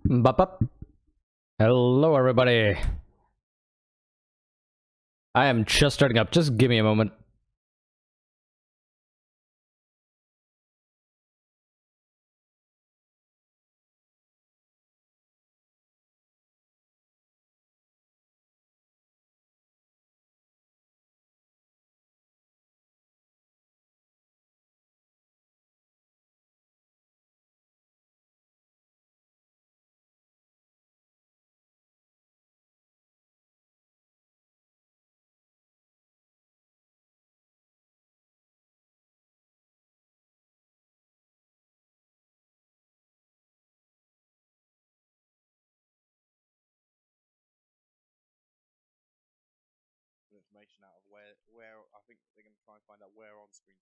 Bop up. Hello, everybody. I am just starting up. Just give me a moment. Information out of where I think they're going to try and find out where on screen.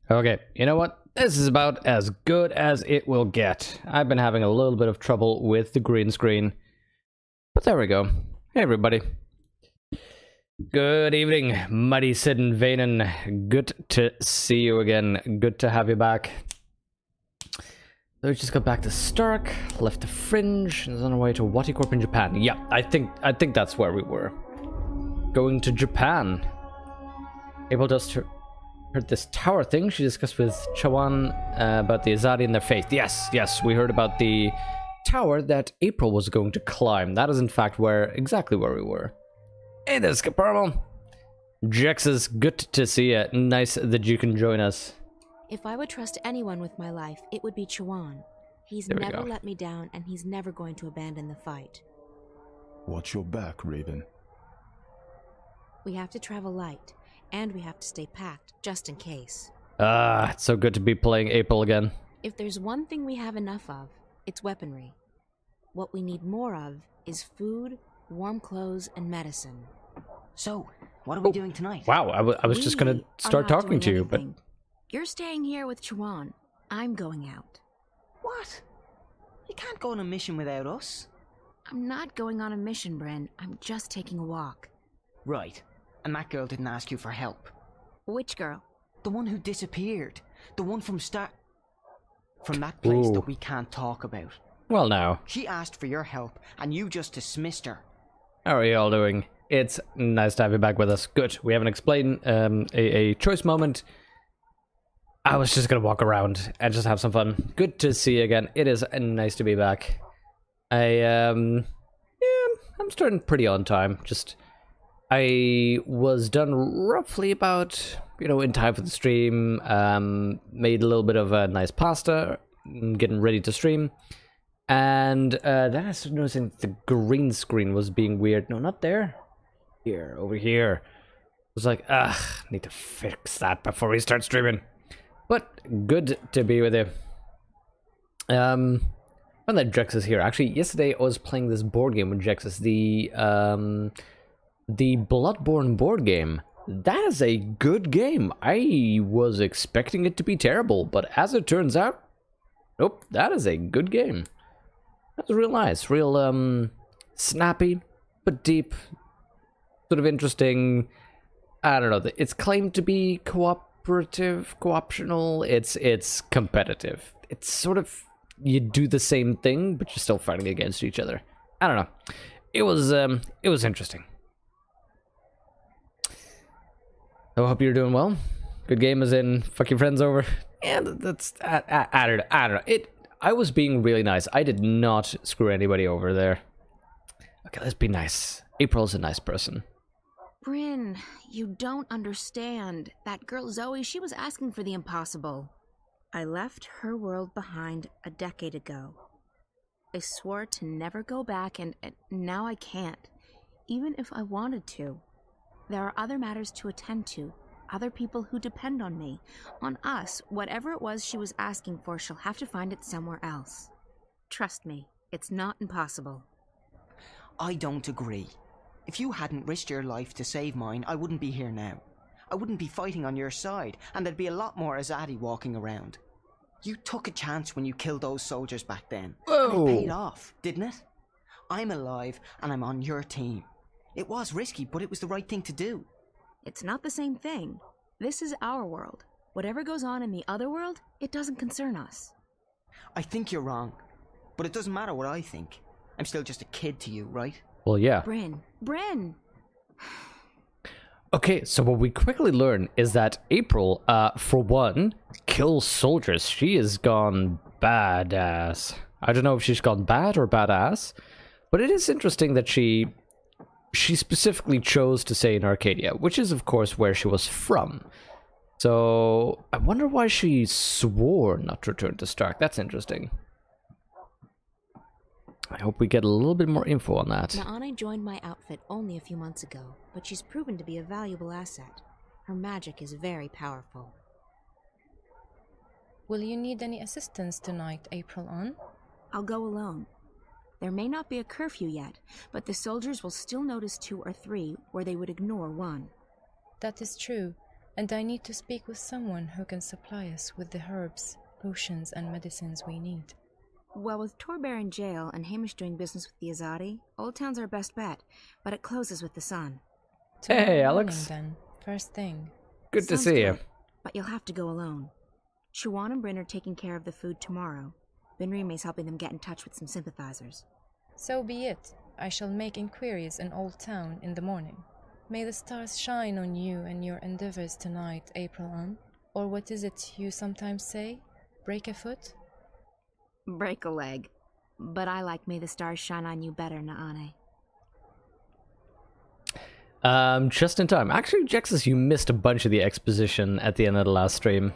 Okay, you know what? This is about as good as it will get. I've been having a little bit of trouble with the green screen. But there we go. Hey, everybody. Good evening, Mighty Sid and Vanen. Good to see you again. Good to have you back. So we just got back to Stark, left the Fringe, and is on our way to Waticorp in Japan. Yeah, I think that's where we were. Going to Japan. Able just to heard this tower thing she discussed with Chawan about the Azadi and their faith. Yes, we heard about the tower that April was going to climb. That is in fact exactly where we were. Hey there, Skaparmal. Jexus, good to see you. Nice that you can join us. If I would trust anyone with my life, it would be Chawan. He's never let me down, and he's never going to abandon the fight. Watch your back, Raven. We have to travel light, and we have to stay packed, just in case. It's so good to be playing April again. If there's one thing we have enough of, it's weaponry. What we need more of is food, warm clothes, and medicine. So, what are we doing tonight? Wow, I was just gonna start talking to you, but... You're staying here with Chawan. I'm going out. What? You can't go on a mission without us. I'm not going on a mission, Bryn. I'm just taking a walk. Right. And that girl didn't ask you for help. Which girl? The one who disappeared. The one from that place Ooh. that we can't talk about. Well, now, She asked for your help, and you just dismissed her. how are you all doing? It's nice to have you back with us. Good. We haven't explained a choice moment. I was just gonna walk around and just have some fun. Good to see you again. It is nice to be back. I'm starting pretty on time. I was done roughly about, in time for the stream. Made a little bit of a nice pasta, getting ready to stream. And then I started noticing the green screen was being weird. No, not there. Here, over here. I was like, need to fix that before we start streaming. But good to be with you. Fun that Jex is here. Actually, yesterday I was playing this board game with Jexus, the Bloodborne board game. That is a good game. I was expecting it to be terrible, but as it turns out, nope, that is a good game. That's real nice, real snappy, but deep, sort of interesting. I don't know. It's claimed to be co-optional. It's competitive. It's sort of, you do the same thing, but you're still fighting against each other. I don't know. It was interesting. I hope you're doing well. Good game as in fuck your friends over. And that's I don't know. I was being really nice. I did not screw anybody over there. Okay, let's be nice. April's a nice person. Bryn, you don't understand. That girl Zoe, she was asking for the impossible. I left her world behind a decade ago. I swore to never go back, and now I can't, even if I wanted to. There are other matters to attend to, other people who depend on me, on us. Whatever it was she was asking for, she'll have to find it somewhere else. Trust me, it's not impossible. I don't agree. If you hadn't risked your life to save mine, I wouldn't be here now. I wouldn't be fighting on your side, and there'd be a lot more Azadi walking around. You took a chance when you killed those soldiers back then. Whoa. And it paid off, didn't it? I'm alive, and I'm on your team. It was risky, but it was the right thing to do. It's not the same thing. This is our world. Whatever goes on in the other world, it doesn't concern us. I think you're wrong, but it doesn't matter what I think. I'm still just a kid to you, right? Well, yeah. Bryn! Okay, so what we quickly learn is that April, for one, kills soldiers. She has gone badass. I don't know if she's gone bad or badass, but it is interesting that she specifically chose to stay in Arcadia, which is, of course, where she was from. So, I wonder why she swore not to return to Stark. That's interesting. I hope we get a little bit more info on that. Naane joined my outfit only a few months ago, but she's proven to be a valuable asset. Her magic is very powerful. Will you need any assistance tonight, April on? I'll go alone. There may not be a curfew yet, but the soldiers will still notice 2 or 3 where they would ignore 1. That is true, and I need to speak with someone who can supply us with the herbs, potions, and medicines we need. Well, with Torbear in jail and Hamish doing business with the Azadi, Old Town's our best bet, but it closes with the sun. Tomorrow Hey, morning, Alex. then, first thing. Good to Sounds see you. good, but you'll have to go alone. Chuan and Bryn are taking care of the food tomorrow. Benrime's helping them get in touch with some sympathizers. So be it. I shall make inquiries in Old Town in the morning. May the stars shine on you and your endeavors tonight, April on. Or what is it you sometimes say? Break a foot? Break a leg. But I like May the Stars Shine on You better, Naane. Just in time. Actually, Jexus, you missed a bunch of the exposition at the end of the last stream.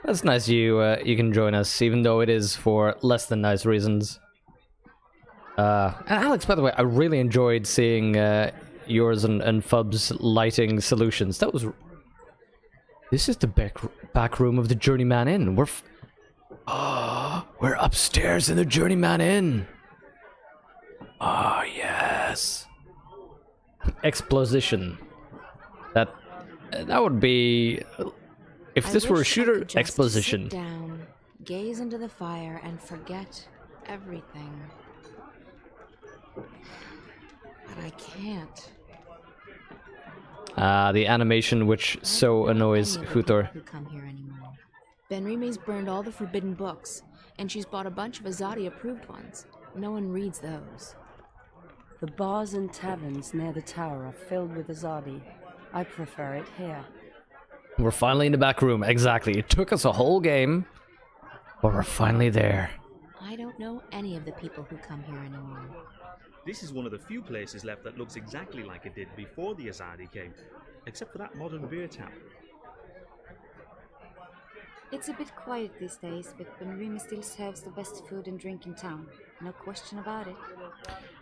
That's nice you can join us, even though it is for less than nice reasons. And Alex, by the way, I really enjoyed seeing yours and Fub's lighting solutions. That was... This is the back room of the Journeyman Inn. We're upstairs in the Journeyman Inn. Ah, yes. Exposition. That would be... If this were a shooter, exposition. Sit down, gaze into the fire and forget everything. But I can't. The animation which so annoys Huthor. Who come here anymore. Benrime's burned all the forbidden books, and she's bought a bunch of Azadi-approved ones. No one reads those. The bars and taverns near the tower are filled with Azadi. I prefer it here. We're finally in the back room. Exactly. It took us a whole game, but we're finally there. I don't know any of the people who come here anymore. This is one of the few places left that looks exactly like it did before the Azadi came, except for that modern beer tap. It's a bit quiet these days, but Benrime still serves the best food and drink in town. No question about it.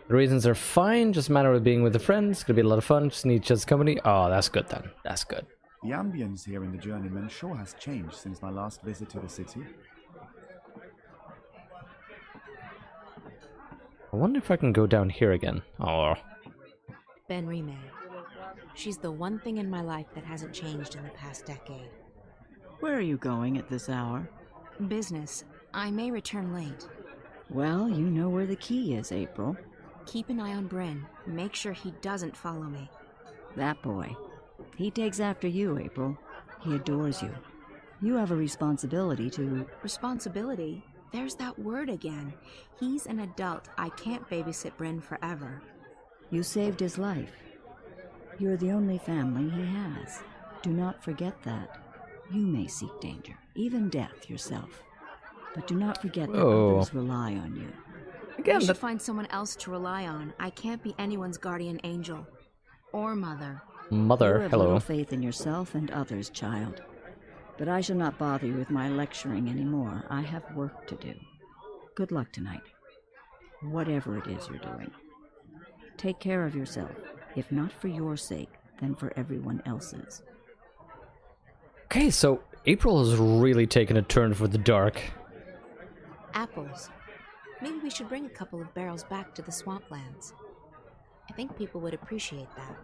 The reasons are fine, just a matter of being with the friends. It's gonna be a lot of fun, just need each other's company. Oh, that's good then. That's good. The ambience here in the Journeyman sure has changed since my last visit to the city. I wonder if I can go down here again. Oh. Benrime. She's the one thing in my life that hasn't changed in the past decade. Where are you going at this hour? Business. I may return late. Well, you know where the key is, April. Keep an eye on Bryn. Make sure he doesn't follow me. That boy. He takes after you, April. He adores you. You have a responsibility to... Responsibility? There's that word again. He's an adult. I can't babysit Bryn forever. You saved his life. You're the only family he has. Do not forget that. You may seek danger, even death yourself. But do not forget that others rely on you. Again, I should find someone else to rely on. I can't be anyone's guardian angel. Or mother. Mother, you have hello. little faith in yourself and others, child. But I shall not bother you with my lecturing anymore. I have work to do. Good luck tonight. Whatever it is you're doing. Take care of yourself. If not for your sake, then for everyone else's. Okay, so April has really taken a turn for the dark. Apples. Maybe we should bring a couple of barrels back to the swamplands. I think people would appreciate that.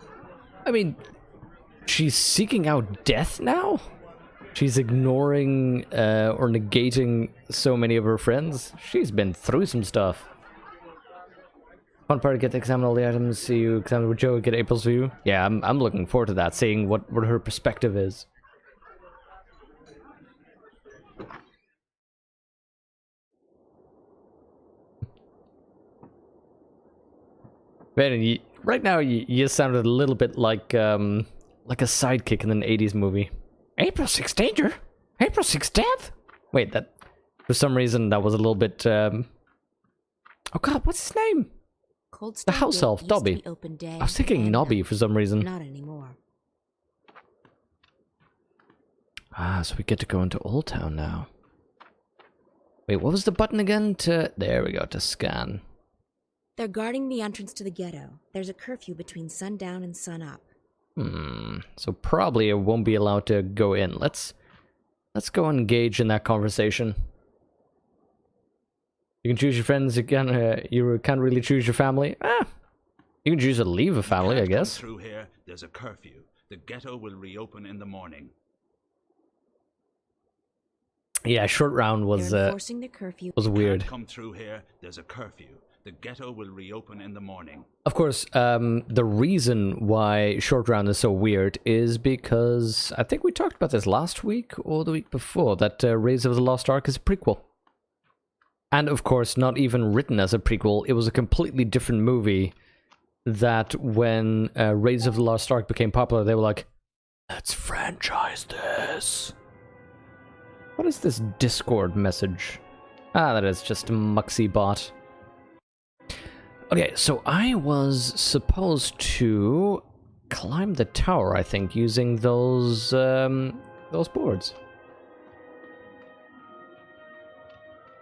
I mean, she's seeking out death now? She's ignoring or negating so many of her friends. She's been through some stuff. Fun part to get to examine all the items, see you examine with Joe, get April's view. Yeah, I'm looking forward to that, seeing what her perspective is. Man, right now you sounded a little bit like a sidekick in an 80s movie. April 6th danger? April 6th death? Wait, that for some reason that was a little bit oh god, what's his name? The house elf, Dobby. I was thinking Nobby for some reason. Not anymore. Ah, so we get to go into Old Town now. Wait, what was the button again? There we go, to scan. They're guarding the entrance to the ghetto. There's a curfew between sundown and sunup. So probably I won't be allowed to go in. Let's go engage in that conversation. You can choose your friends. You can't really choose your family. You can choose to leave a family, I guess. Through here, there's a curfew. The ghetto will reopen in the morning. Yeah, short round was enforcing the curfew. Was weird. Come through here, there's a curfew. The ghetto will reopen in the morning. Of course, the reason why short round is so weird is because I think we talked about this last week or the week before, that Raise of the Lost Ark is a prequel. And of course, not even written as a prequel, it was a completely different movie that when Raise of the Lost Ark became popular, they were like, let's franchise this. What is this Discord message? Ah, that is just a Muxy bot. Okay, so I was supposed to climb the tower, I think, using those boards.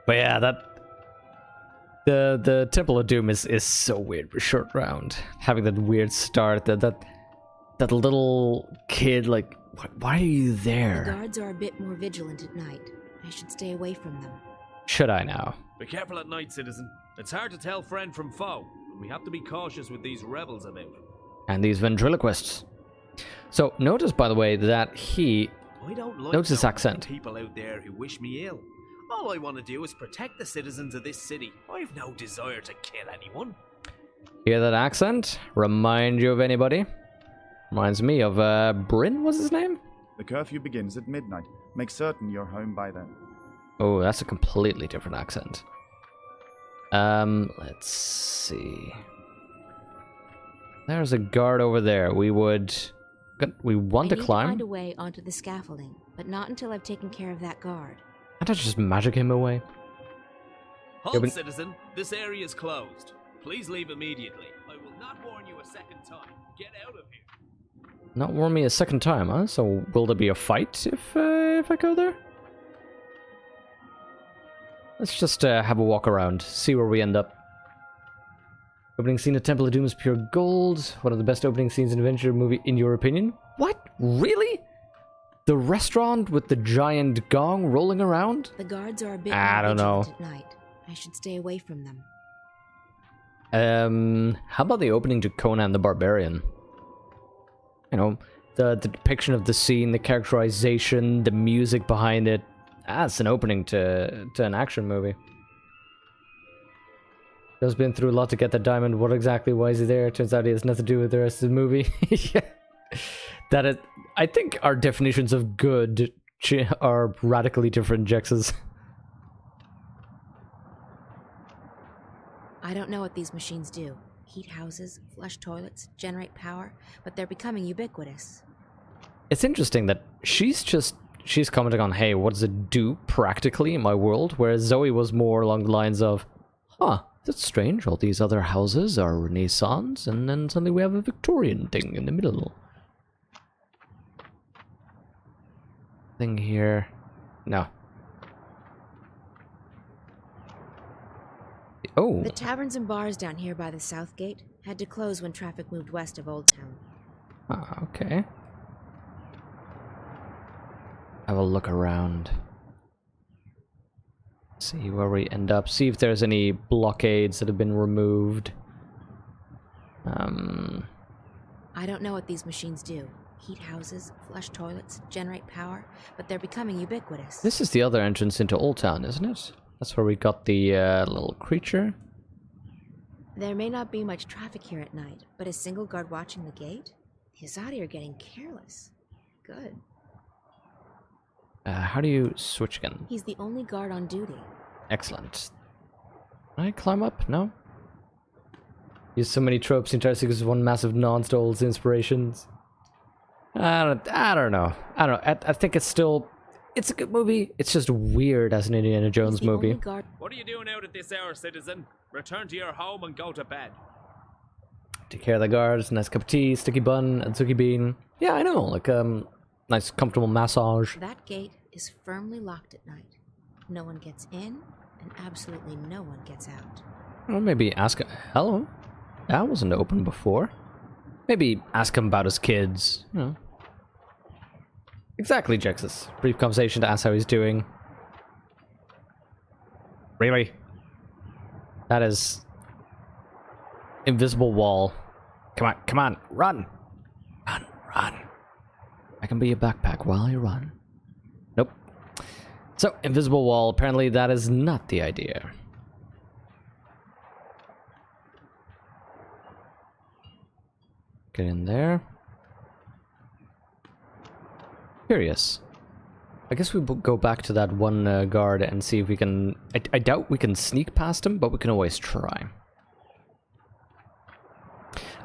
But yeah, the Temple of Doom is so weird for short round. Having that weird start, that little kid, like, why are you there? The guards are a bit more vigilant at night. I should stay away from them. Should I now? Be careful at night, citizen. It's hard to tell friend from foe, and we have to be cautious with these rebels about. And these ventriloquists. So notice, by the way, that he... I don't like notice his accent. people out there who wish me ill. All I want to do is protect the citizens of this city. I've no desire to kill anyone. Hear that accent? Remind you of anybody? Reminds me of, Bryn was his name? The curfew begins at midnight. Make certain you're home by then. Oh, that's a completely different accent. Let's see. There's a guard over there. We want to climb. I need to find a way onto the scaffolding, but not until I've taken care of that guard. Can't I just magic him away? Halt, citizen. This area is closed. Please leave immediately. I will not warn you a second time. Get out of here. Not warn me a second time, huh? So will there be a fight if I go there? Let's just have a walk around, see where we end up. Opening scene of Temple of Doom is pure gold. One of the best opening scenes in an adventure movie, in your opinion? What? Really? The restaurant with the giant gong rolling around? The guards are a bit I don't know. at night. I should stay away from them. How about the opening to Conan the Barbarian? You know, the depiction of the scene, the characterization, the music behind it. That's an opening to an action movie. Joe's been through a lot to get that diamond. What exactly? Why is he there? Turns out he has nothing to do with the rest of the movie. Yeah. That is, I think our definitions of good are radically different, Jexes. I don't know what these machines do. Heat houses, flush toilets, generate power, but they're becoming ubiquitous. It's interesting that she's commenting on, hey, what does it do practically in my world? Whereas Zoe was more along the lines of, huh, that's strange, all these other houses are Renaissance, and then suddenly we have a Victorian thing in the middle. Thing here. No. Oh. The taverns and bars down here by the south gate had to close when traffic moved west of Old Town. Ah, okay. Have a look around. See where we end up. See if there's any blockades that have been removed. I don't know what these machines do. Heat houses, flush toilets, generate power, but they're becoming ubiquitous. This is the other entrance into Old Town, isn't it? That's where we got the little creature. There may not be much traffic here at night, but a single guard watching the gate? The Azadi are getting careless. Good. How do you switch again? He's the only guard on duty. Excellent. Can I climb up? No? Use so many tropes in Try is one massive nonce to old inspirations. I don't know. I think it's still... It's a good movie. It's just weird as an Indiana Jones movie. What are you doing out at this hour, citizen? Return to your home and go to bed. Take care of the guards, nice cup of tea, sticky bun, and suki bean. Yeah, I know, like, nice comfortable massage. That gate is firmly locked at night. No one gets in, and absolutely no one gets out. Well, maybe ask him... Hello? That wasn't open before. Maybe ask him about his kids, you know. Exactly, Jexus. Brief conversation to ask how he's doing. Really? That is... Invisible wall. Come on, run! Run. I can be a backpack while you run. Nope. So, invisible wall. Apparently that is not the idea. Get in there. Curious. I guess we go back to that one guard and see if we can... I doubt we can sneak past him, but we can always try.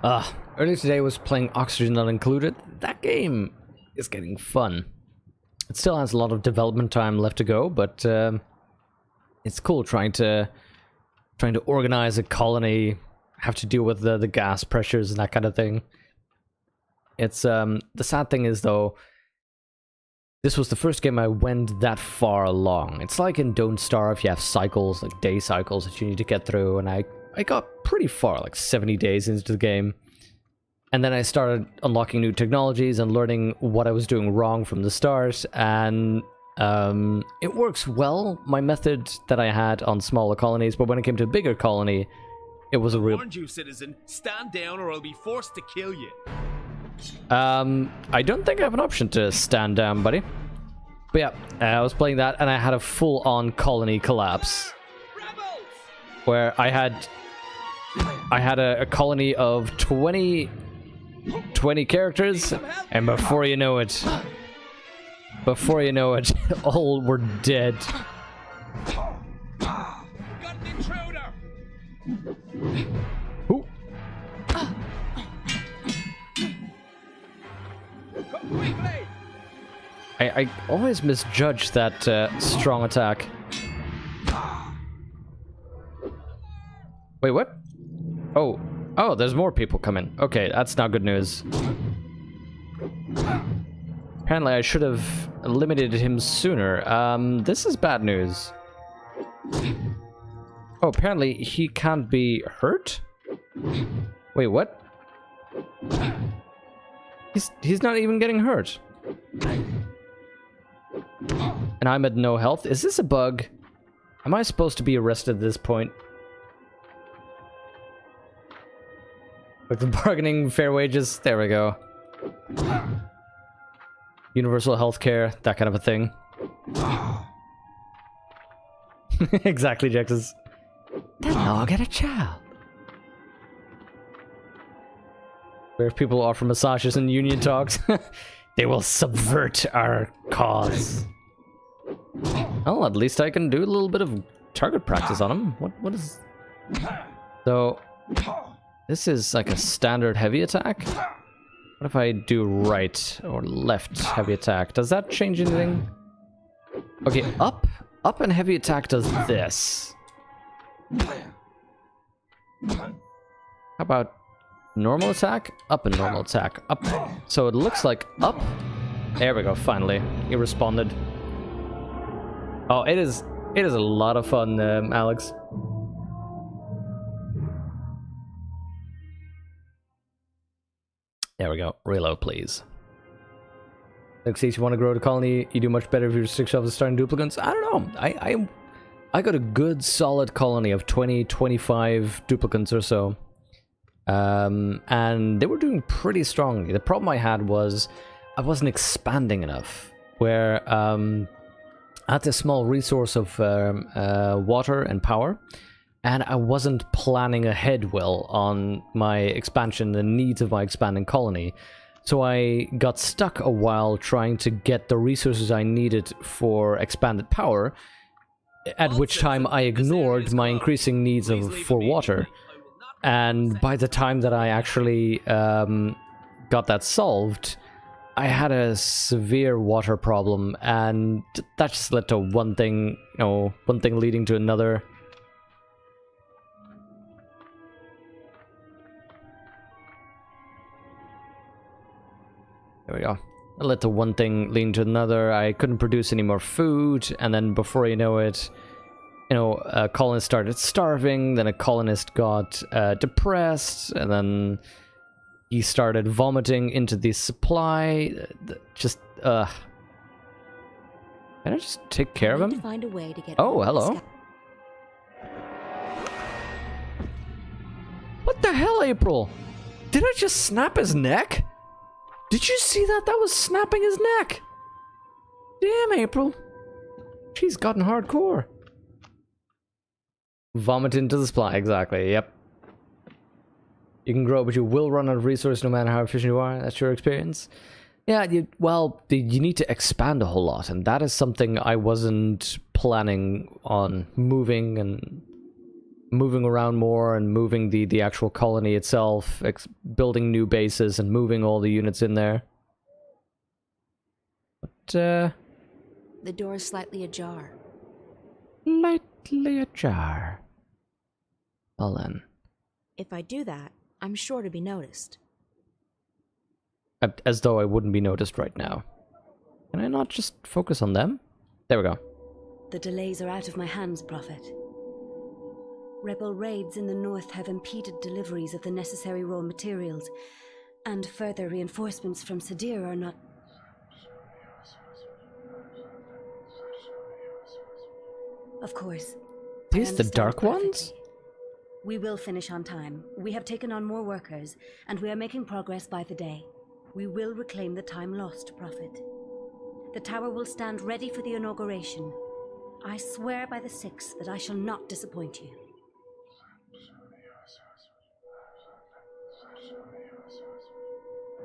Earlier today I was playing Oxygen Not Included. That game is getting fun. It still has a lot of development time left to go, but it's cool trying to organize a colony, have to deal with the gas pressures and that kind of thing. It's the sad thing is though, this was the first game I went that far along. It's like in Don't Starve, you have cycles, like day cycles that you need to get through, and I got pretty far, like 70 days into the game. And then I started unlocking new technologies and learning what I was doing wrong from the start, and it works well, my method that I had on smaller colonies, but when it came to a bigger colony, it was a real... I warned you, citizen. Stand down or I'll be forced to kill you. I don't think I have an option to stand down, buddy. But yeah, I was playing that and I had a full-on colony collapse. Where I had a colony of 20 characters, and before you know it, all were dead. Got an intruder! Ooh. Come quickly! I always misjudge that strong attack. Wait, what? Oh, there's more people coming. Okay, that's not good news. Apparently I should have eliminated him sooner. This is bad news. Oh, apparently he can't be hurt? Wait, what? He's not even getting hurt. And I'm at no health. Is this a bug? Am I supposed to be arrested at this point? Like the bargaining fair wages? There we go. Universal healthcare, that kind of a thing. Exactly, Jexus. Then I'll get a child. Where if people offer massages and union talks, they will subvert our cause. Well, at least I can do a little bit of target practice on him. What is... So... This is like a standard heavy attack? What if I do right or left heavy attack? Does that change anything? Okay, up and heavy attack does this. How about normal attack? Up and normal attack. Up. So it looks like up. There we go, finally. He responded. Oh, it is a lot of fun, Alex. There we go. Reload, please. Like, says you want to grow the colony, you do much better if you restrict yourself to starting duplicants. I don't know. I got a good solid colony of 20-25 duplicants or so. And they were doing pretty strongly. The problem I had was I wasn't expanding enough. Where I had this small resource of water and power. And I wasn't planning ahead well on my expansion, the needs of my expanding colony. So I got stuck a while trying to get the resources I needed for expanded power, at which time I ignored my increasing needs for water. And by the time that I actually got that solved, I had a severe water problem, and that just led to one thing leading to another. There we go. I led to one thing leading to another. I couldn't produce any more food, and then before you know it, a colonist started starving, then a colonist got depressed, and then he started vomiting into the supply. Just, Can I just take care of him? Find a way to get hello. What the hell, April? Did I just snap his neck? Did you see that? That was snapping his neck. Damn, April. She's gotten hardcore. Vomit into the supply. Exactly, yep. You can grow, but you will run out of resources no matter how efficient you are. That's your experience. Yeah, you need to expand a whole lot, and that is something I wasn't planning on moving around more and moving the actual colony itself, building new bases and moving all the units in there. But, the door is slightly ajar. Lightly ajar. Well then. If I do that, I'm sure to be noticed. As though I wouldn't be noticed right now. Can I not just focus on them? There we go. The delays are out of my hands, Prophet. Rebel raids in the north have impeded deliveries of the necessary raw materials, and further reinforcements from Sadir are not... Of course. These the Dark Ones? We will finish on time. We have taken on more workers, and we are making progress by the day. We will reclaim the time lost, Prophet. The tower will stand ready for the inauguration. I swear by the Six that I shall not disappoint you.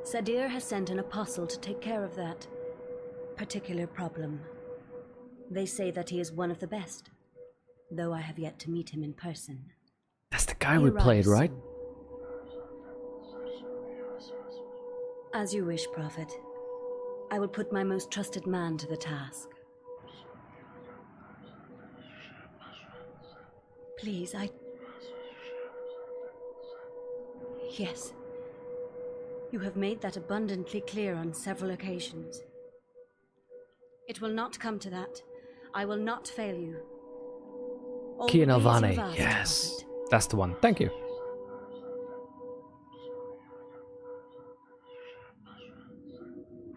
Sadir has sent an apostle to take care of that particular problem. They say that he is one of the best, though I have yet to meet him in person. That's the guy we played, right? As you wish, Prophet. I will put my most trusted man to the task. Please, Yes. You have made that abundantly clear on several occasions. It will not come to that. I will not fail you. Kian Always Alvane, you've asked, yes. Prophet. That's the one. Thank you.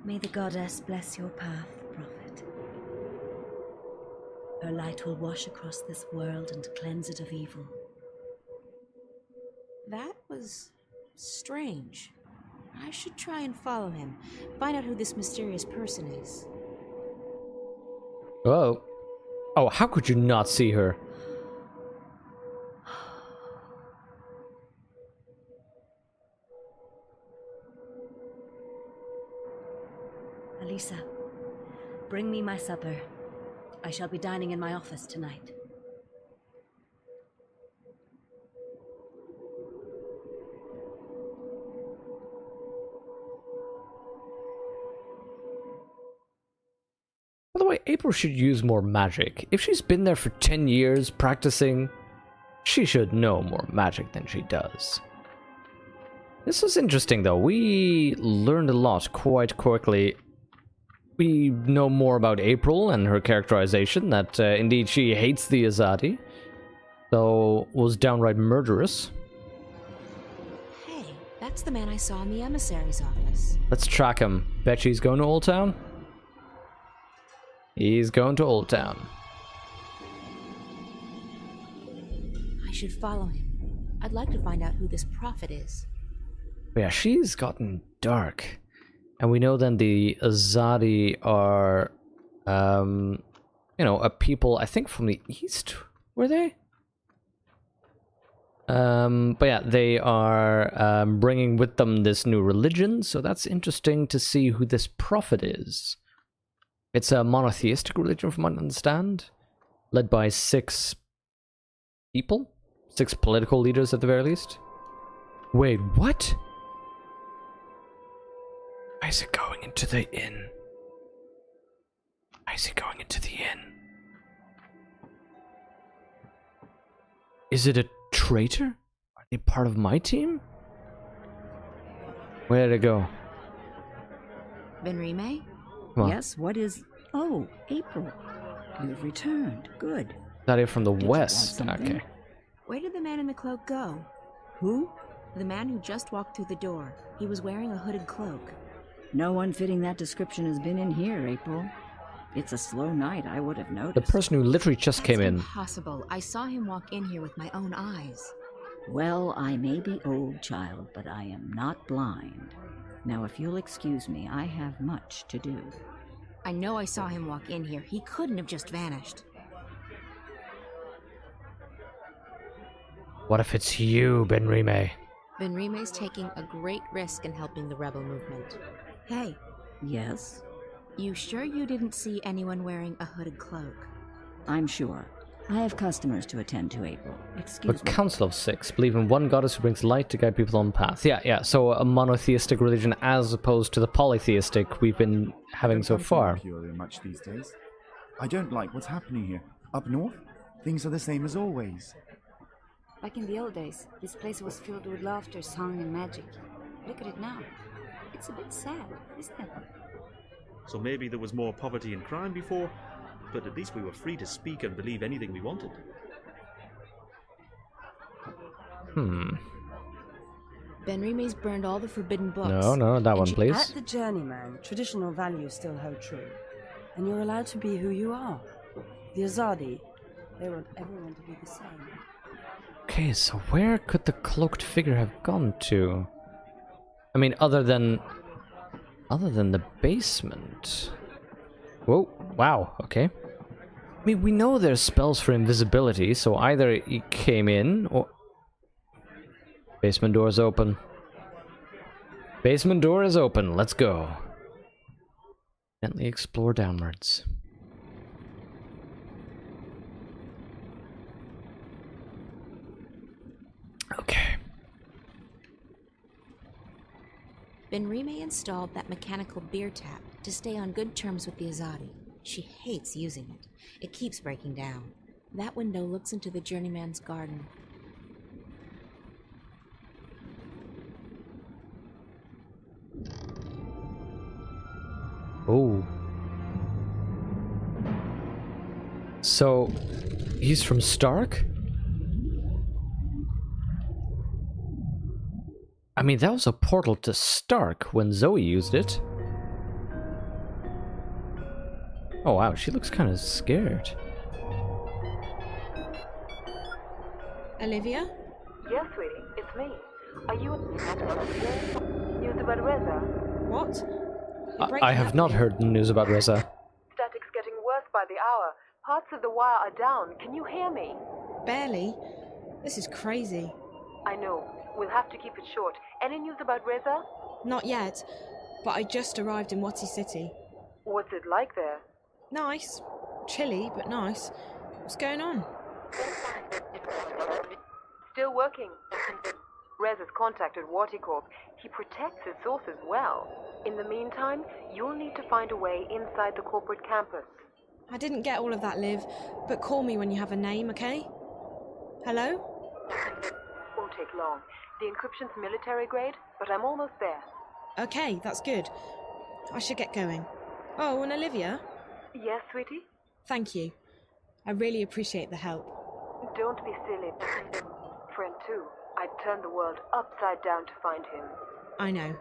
May the goddess bless your path, Prophet. Her light will wash across this world and cleanse it of evil. That was strange. I should try and follow him, find out who this mysterious person is. Whoa. Oh, how could you not see her? Alisa, bring me my supper. I shall be dining in my office tonight. By the way, April should use more magic. If she's been there for 10 years practicing, she should know more magic than she does. This was interesting though. We learned a lot quite quickly. We know more about April and her characterization, that indeed she hates the Azadi, though was downright murderous. Hey, that's the man I saw in the emissary's office. Let's track him. Bet he's going to Old Town? He's going to Old Town. I should follow him. I'd like to find out who this prophet is. But yeah, she's gotten dark. And we know then the Azadi are, you know, a people, I think from the east, were they? But yeah, they are bringing with them this new religion, so that's interesting to see who this prophet is. It's a monotheistic religion from what I understand, led by 6 people? 6 political leaders at the very least. Wait, what? Why is it going into the inn? Why is it going into the inn? Is it a traitor? Are they part of my team? Where did it go? Benrime? Come on. Yes, what is... Oh, April. You've returned. Good. That here from the Did you want west. something? Okay. Where did the man in the cloak go? Who? The man who just walked through the door. He was wearing a hooded cloak. No one fitting that description has been in here, April. It's a slow night, I would have noticed. The person who literally just came in. Impossible. I saw him walk in here with my own eyes. Well, I may be old, child, but I am not blind. Now, if you'll excuse me, I have much to do. I know I saw him walk in here. He couldn't have just vanished. What if it's you, Benrime? Benrime's taking a great risk in helping the rebel movement. Hey. Yes? You sure you didn't see anyone wearing a hooded cloak? I'm sure. I have customers to attend to, April. The Excuse me. Council of 6 believe in one goddess who brings light to guide people on paths. Yeah, so a monotheistic religion as opposed to the polytheistic we've been having so far. Purely much these days. I don't like what's happening here. Up north, things are the same as always. Back in the old days, this place was filled with laughter, song, and magic. Look at it now. It's a bit sad, isn't it? So maybe there was more poverty and crime before, but at least we were free to speak and believe anything we wanted. Benrime's burned all the forbidden books. No, that one, please. At the Journeyman, traditional values still hold true. And you're allowed to be who you are. The Azadi, they want everyone to be the same. Okay, so where could the cloaked figure have gone to? I mean, other than the basement. Whoa, wow, okay. I mean, we know there's spells for invisibility, so either he came in, or... Basement door's open. Basement door is open, let's go. Gently explore downwards. Okay. Benrime installed that mechanical beer tap to stay on good terms with the Azadi. She hates using it. It keeps breaking down. That window looks into the journeyman's garden. Oh. So, he's from Stark? I mean, that was a portal to Stark when Zoe used it. Oh wow, she looks kind of scared. Olivia? Yes, sweetie, it's me. Are you news about Reza? What? I have not heard the news about Reza. Static's getting worse by the hour. Parts of the wire are down. Can you hear me? Barely. This is crazy. I know. We'll have to keep it short. Any news about Reza? Not yet, but I just arrived in Wati City. What's it like there? Nice. Chilly, but nice. What's going on? Still working. Reza's contacted Corp. He protects his sources well. In the meantime, you'll need to find a way inside the corporate campus. I didn't get all of that, Liv, but call me when you have a name, okay? Hello? Won't take long. The encryption's military grade, but I'm almost there. Okay, that's good. I should get going. Oh, and Olivia? Yes, sweetie? Thank you. I really appreciate the help. Don't be silly. Friend too. I'd turn the world upside down to find him. I know.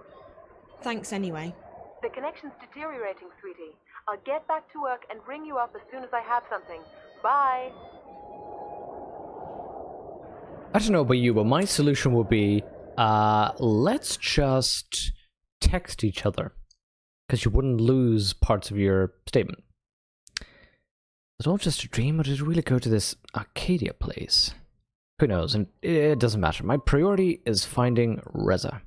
Thanks anyway. The connection's deteriorating, sweetie. I'll get back to work and ring you up as soon as I have something. Bye! I don't know about you, but my solution would be, let's just text each other. Because you wouldn't lose parts of your statement. Was it all just a dream, or did it really go to this Arcadia place? Who knows, and it doesn't matter. My priority is finding Reza.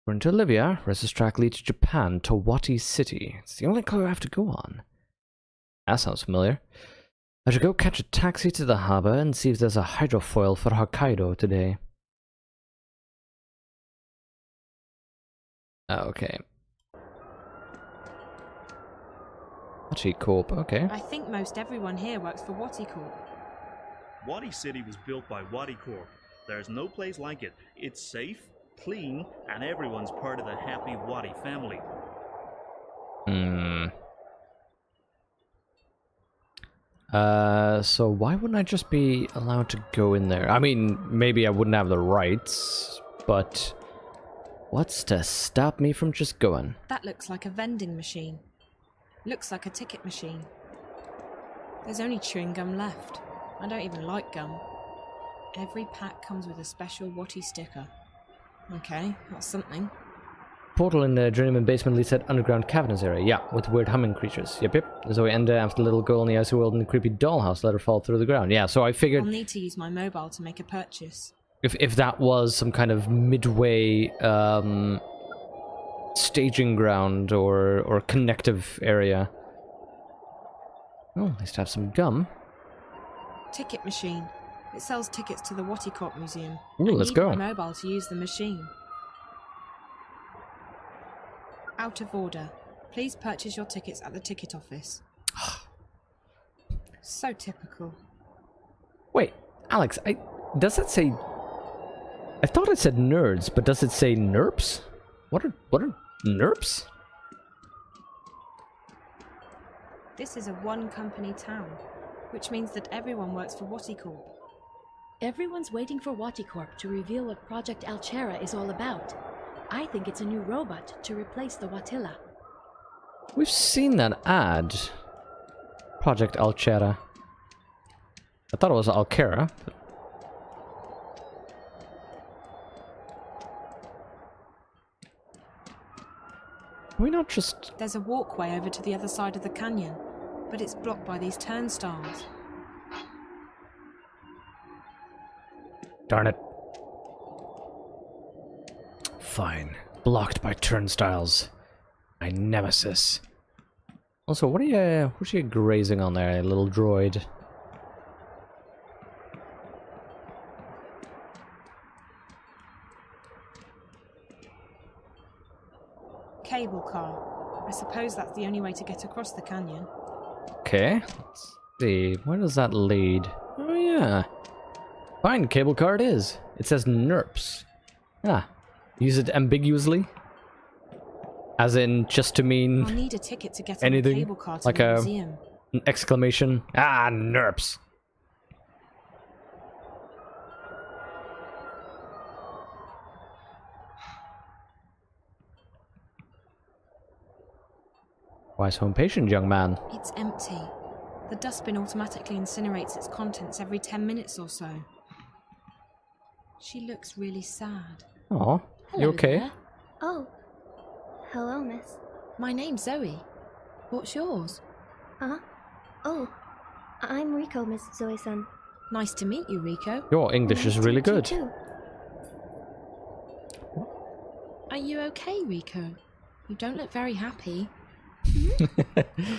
According to Olivia, Reza's track leads to Japan, to Wati City. It's the only clue I have to go on. That sounds familiar. I should go catch a taxi to the harbor and see if there's a hydrofoil for Hokkaido today. Okay. Wati Corp, okay. I think most everyone here works for Wati Corp. Wati City was built by Wati Corp. There's no place like it. It's safe, clean, and everyone's part of the happy Wati family. So why wouldn't I just be allowed to go in there? I mean, maybe I wouldn't have the rights, but what's to stop me from just going? That looks like a vending machine. Looks like a ticket machine. There's only chewing gum left. I don't even like gum. Every pack comes with a special Wati sticker. Okay, that's something. Portal in the journeyman basement leads that underground cavernous area. Yeah, with weird humming creatures. Yep. Zoe ended after the little girl in the icy world in the creepy dollhouse let her fall through the ground. Yeah, so I figured... I'll need to use my mobile to make a purchase. If that was some kind of midway staging ground or connective area. Oh, at least have some gum. Ticket machine. It sells tickets to the Wati Corp Museum. Ooh, let's go. go. I need my mobile to use the machine. Out of order. Please purchase your tickets at the ticket office. So typical. Wait, Alex, does it say... I thought it said nerds, but does it say nerps? What are nerps? This is a one-company town, which means that everyone works for Wati Corp. Everyone's waiting for Wati Corp to reveal what Project Alchera is all about. I think it's a new robot to replace the Watilla. We've seen that ad. Project Alchera. I thought it was Alchera. But... Can we not just... There's a walkway over to the other side of the canyon, but it's blocked by these turnstiles. Darn it. Fine. Blocked by turnstiles. My nemesis. Also, what are you grazing on there, little droid? Cable car. I suppose that's the only way to get across the canyon. Okay, let's see. Where does that lead? Oh yeah. Fine, cable car it is. It says NERPs. Ah. Use it ambiguously? As in, just to mean... I'll need a ticket to get anything, on the cable car to like the museum. An exclamation. Ah, NERPs. Why so impatient, young man? It's empty. The dustbin automatically incinerates its contents every 10 minutes or so. She looks really sad. Aw, you okay? There. Oh. Hello, miss. My name's Zoe. What's yours? Huh? Oh. I'm Rico, Miss Zoe-san. Nice to meet you, Rico. Your English is really good. Too. Are you okay, Rico? You don't look very happy.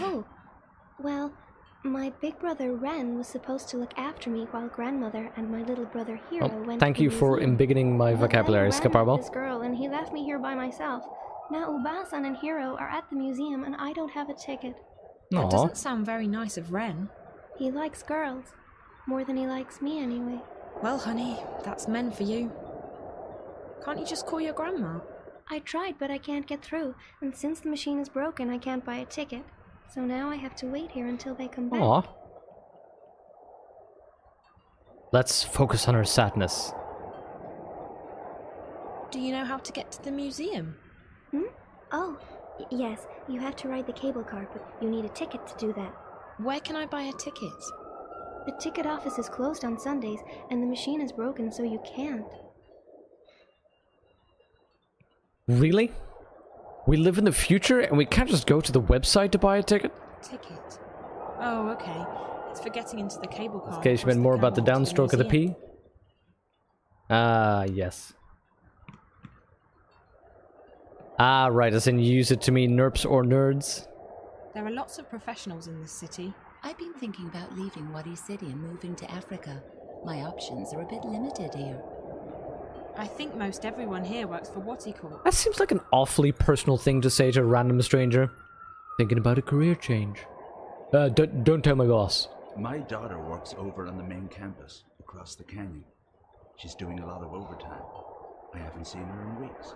Oh. Well, my big brother Ren was supposed to look after me while grandmother and my little brother Hiro went thank to the you for museum. embiggening my But vocabulary, then Ren met Scaparbo. this girl and he left me here by myself. Now Uba-san and Hiro are at the museum and I don't have a ticket. That doesn't sound very nice of Ren. He likes girls. More than he likes me anyway. Well, honey, that's men for you. Can't you just call your grandma? I tried, but I can't get through. And since the machine is broken, I can't buy a ticket. So now I have to wait here until they come back. Aw. Let's focus on her sadness. Do you know how to get to the museum? Oh, yes. You have to ride the cable car, but you need a ticket to do that. Where can I buy a ticket? The ticket office is closed on Sundays, and the machine is broken, so you can't. Really? We live in the future and we can't just go to the website to buy a ticket? Ticket? Oh, okay. It's for getting into the cable car. In case you meant more about the downstroke of the P? Ah, yes. Ah, right, as in use it to mean NERPs or nerds? There are lots of professionals in this city. I've been thinking about leaving Wadi City and moving to Africa. My options are a bit limited here. I think most everyone here works for Waticorp. That seems like an awfully personal thing to say to a random stranger. Thinking about a career change. Don't tell my boss. My daughter works over on the main campus, across the canyon. She's doing a lot of overtime. I haven't seen her in weeks.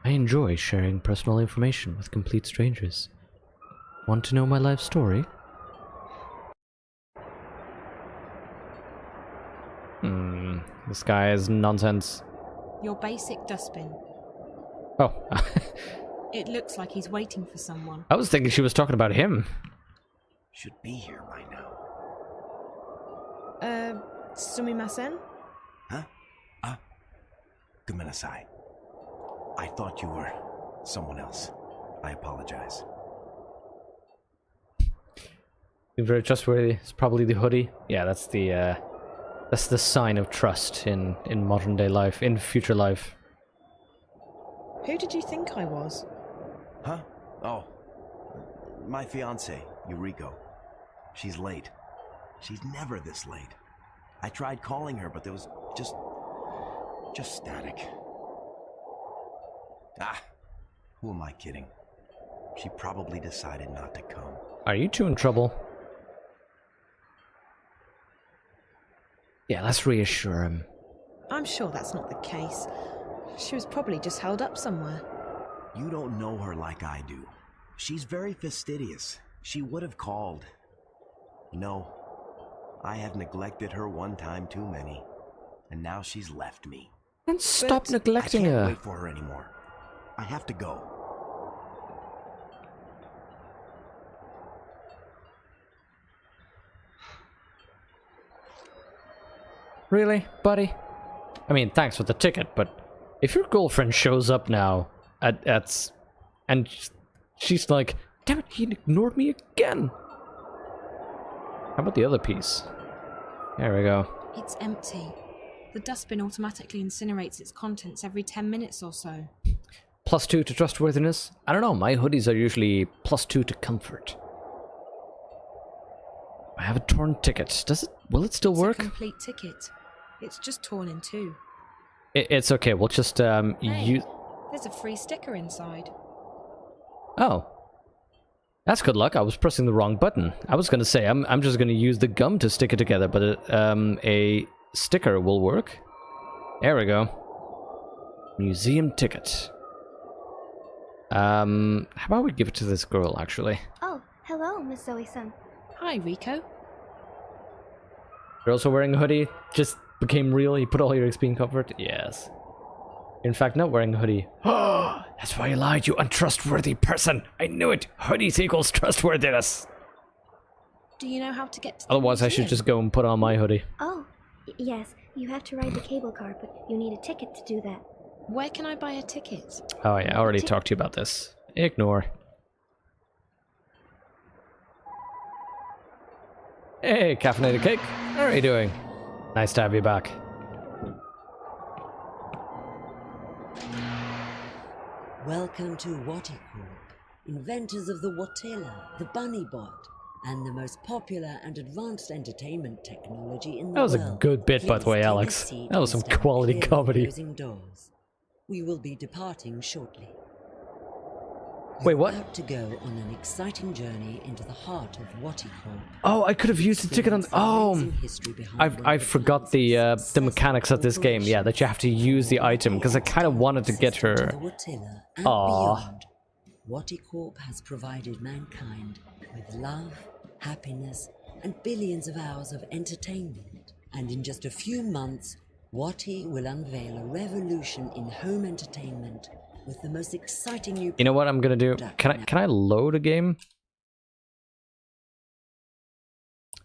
I enjoy sharing personal information with complete strangers. Want to know my life story? This guy is nonsense. Your basic dustbin. Oh. It looks like he's waiting for someone. I was thinking she was talking about him. Should be here by now. Sumimasen? Huh? Gomenasai. I thought you were someone else. I apologize. You're very trustworthy. It's probably the hoodie. Yeah, that's the sign of trust in modern day life, in future life. Who did you think I was? Huh? Oh. My fiancée, Yuriko. She's late. She's never this late. I tried calling her, but there was just static. Who am I kidding? She probably decided not to come. Are you two in trouble? Yeah, let's reassure him. I'm sure that's not the case. She was probably just held up somewhere. You don't know her like I do. She's very fastidious. She would have called. You know, I have neglected her one time too many. And now she's left me. And stop neglecting her. I can't her. wait for her anymore. I have to go. Really, buddy? I mean, thanks for the ticket, but if your girlfriend shows up now, And she's like, damn it, he ignored me again. How about the other piece? There we go. It's empty. The dustbin automatically incinerates its contents every 10 minutes or so. +2 to trustworthiness? I don't know, my hoodies are usually +2 to comfort. I have a torn ticket. Will it still work? It's a complete ticket. It's just torn in two. It's okay, we'll just use... There's a free sticker inside. Oh. That's good luck. I was pressing the wrong button. I was gonna say, I'm just gonna use the gum to stick it together, but a sticker will work. There we go. Museum ticket. How about we give it to this girl, actually? Oh, hello, Miss Zoe-san. Hi, Rico. You're also wearing a hoodie? Just became real? You put all your XP in comfort? Yes. In fact, not wearing a hoodie. That's why you lied, you untrustworthy person! I knew it! Hoodies equals trustworthiness! Do you know how to get to the Otherwise, I should museum? just go and put on my hoodie. Oh, yes, you have to ride the cable car, but you need a ticket to do that. Where can I buy a ticket? Oh yeah, I already talked to you about this. Ignore. Hey, caffeinated cake. How are you doing? Nice to have you back. Welcome to Waticorp, inventors of the Watela, the Bunny Bot, and the most popular and advanced entertainment technology in the world. That was a good bit, by the way, Alex. That was some quality comedy. Doors. We will be departing shortly. Wait, what? About to go on an exciting journey into the heart of Waticorp. Oh, I could have used the ticket on... Oh! I forgot the mechanics of this game. Yeah, that you have to use the item, because I kind of wanted to get her... Aww. Waticorp has provided mankind with love, happiness, and billions of hours of entertainment. And in just a few months, Wati will unveil a revolution in home entertainment with the most exciting new... You know what I'm gonna do? Can I load a game?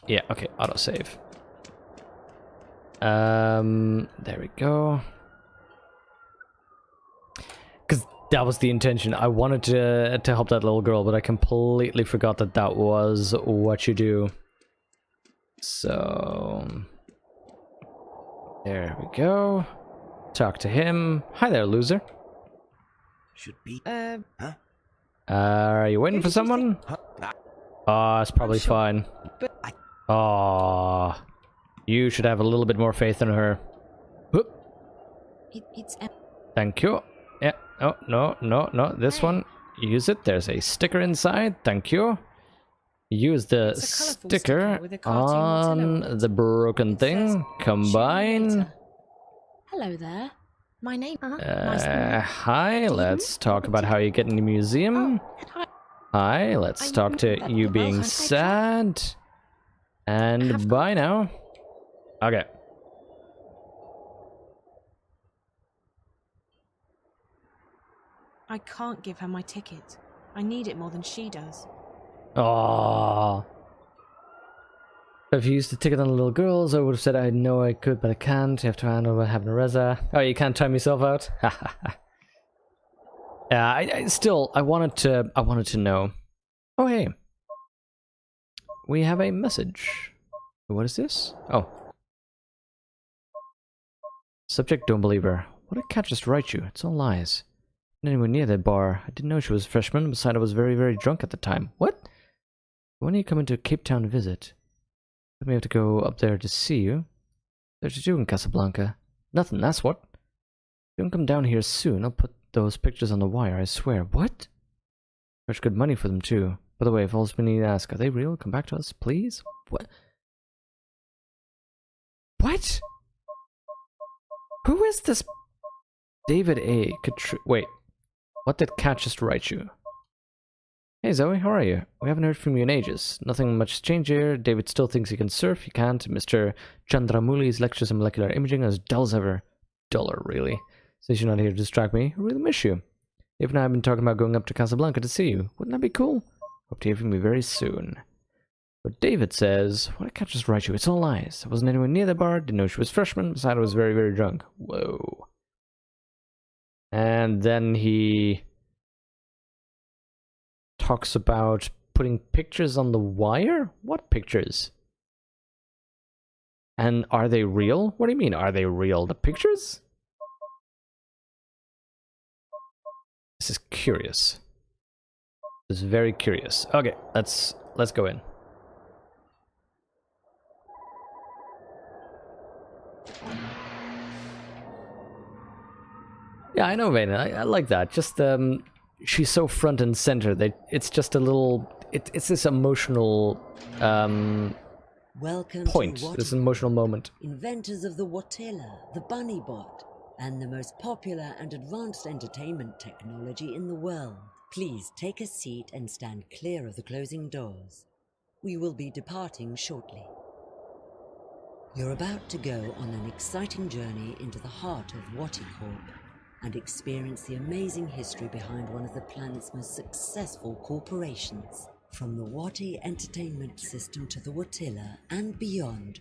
Yeah, okay, autosave. There we go. Because that was the intention. I wanted to help that little girl, but I completely forgot that that was what you do. So... There we go. Talk to him. Hi there, loser. Should be. Are you waiting for someone? Oh, it's probably fine. Oh, you should have a little bit more faith in her. It's... Thank you. Yeah. Oh, no. This one. Use it. There's a sticker inside. Thank you. Use the sticker on the broken thing. Combine. Hello there. My name... Hi, let's talk about how you get in the museum. Hi, let's talk to you being sad. And bye now. Okay. I can't give her my ticket. I need it more than she does. Aww. If you used the ticket on the little girls, I would have said I know I could, but I can't. You have to handle what happened to Reza. Oh, you can't time yourself out? Yeah, I wanted to know. Oh, hey. We have a message. What is this? Oh. Subject, don't believe her. What did Cat just write you? It's all lies. Not anywhere near that bar. I didn't know she was a freshman. Besides, I was very, very drunk at the time. What? When are you coming to Cape Town to visit? Let me have to go up there to see you. What you doing in Casablanca? Nothing, that's what. If you don't come down here soon, I'll put those pictures on the wire, I swear. What? Charge good money for them, too. By the way, if all's been need to ask, are they real? Come back to us, please? What? What? Who is this? David A. Wait. What did Cat just write you? Hey Zoe, how are you? We haven't heard from you in ages. Nothing much has changed here. David still thinks he can surf. He can't. Mr. Chandramouli's lectures on molecular imaging are as dull as ever. Duller, really. Since you're not here to distract me, I really miss you. Dave and I have been talking about going up to Casablanca to see you. Wouldn't that be cool? Hope to hear from you very soon. But David says, what did Cat just write you? It's all lies. I wasn't anywhere near the bar. Didn't know she was freshman. Besides, I was very, very drunk. Whoa. And then he talks about putting pictures on the wire? What pictures? And are they real? What do you mean, are they real? The pictures? This is curious. This is very curious. Okay, let's go in. Yeah, I know, Vayne. I like that. Just she's so front and center that it's just a little. It's this emotional Welcome point. to This emotional moment. Inventors of the Watilla, the Bunny Bot, and the most popular and advanced entertainment technology in the world. Please take a seat and stand clear of the closing doors. We will be departing shortly. You're about to go on an exciting journey into the heart of Waticorp and experience the amazing history behind one of the planet's most successful corporations. From the Wati entertainment system to the Watilla and beyond,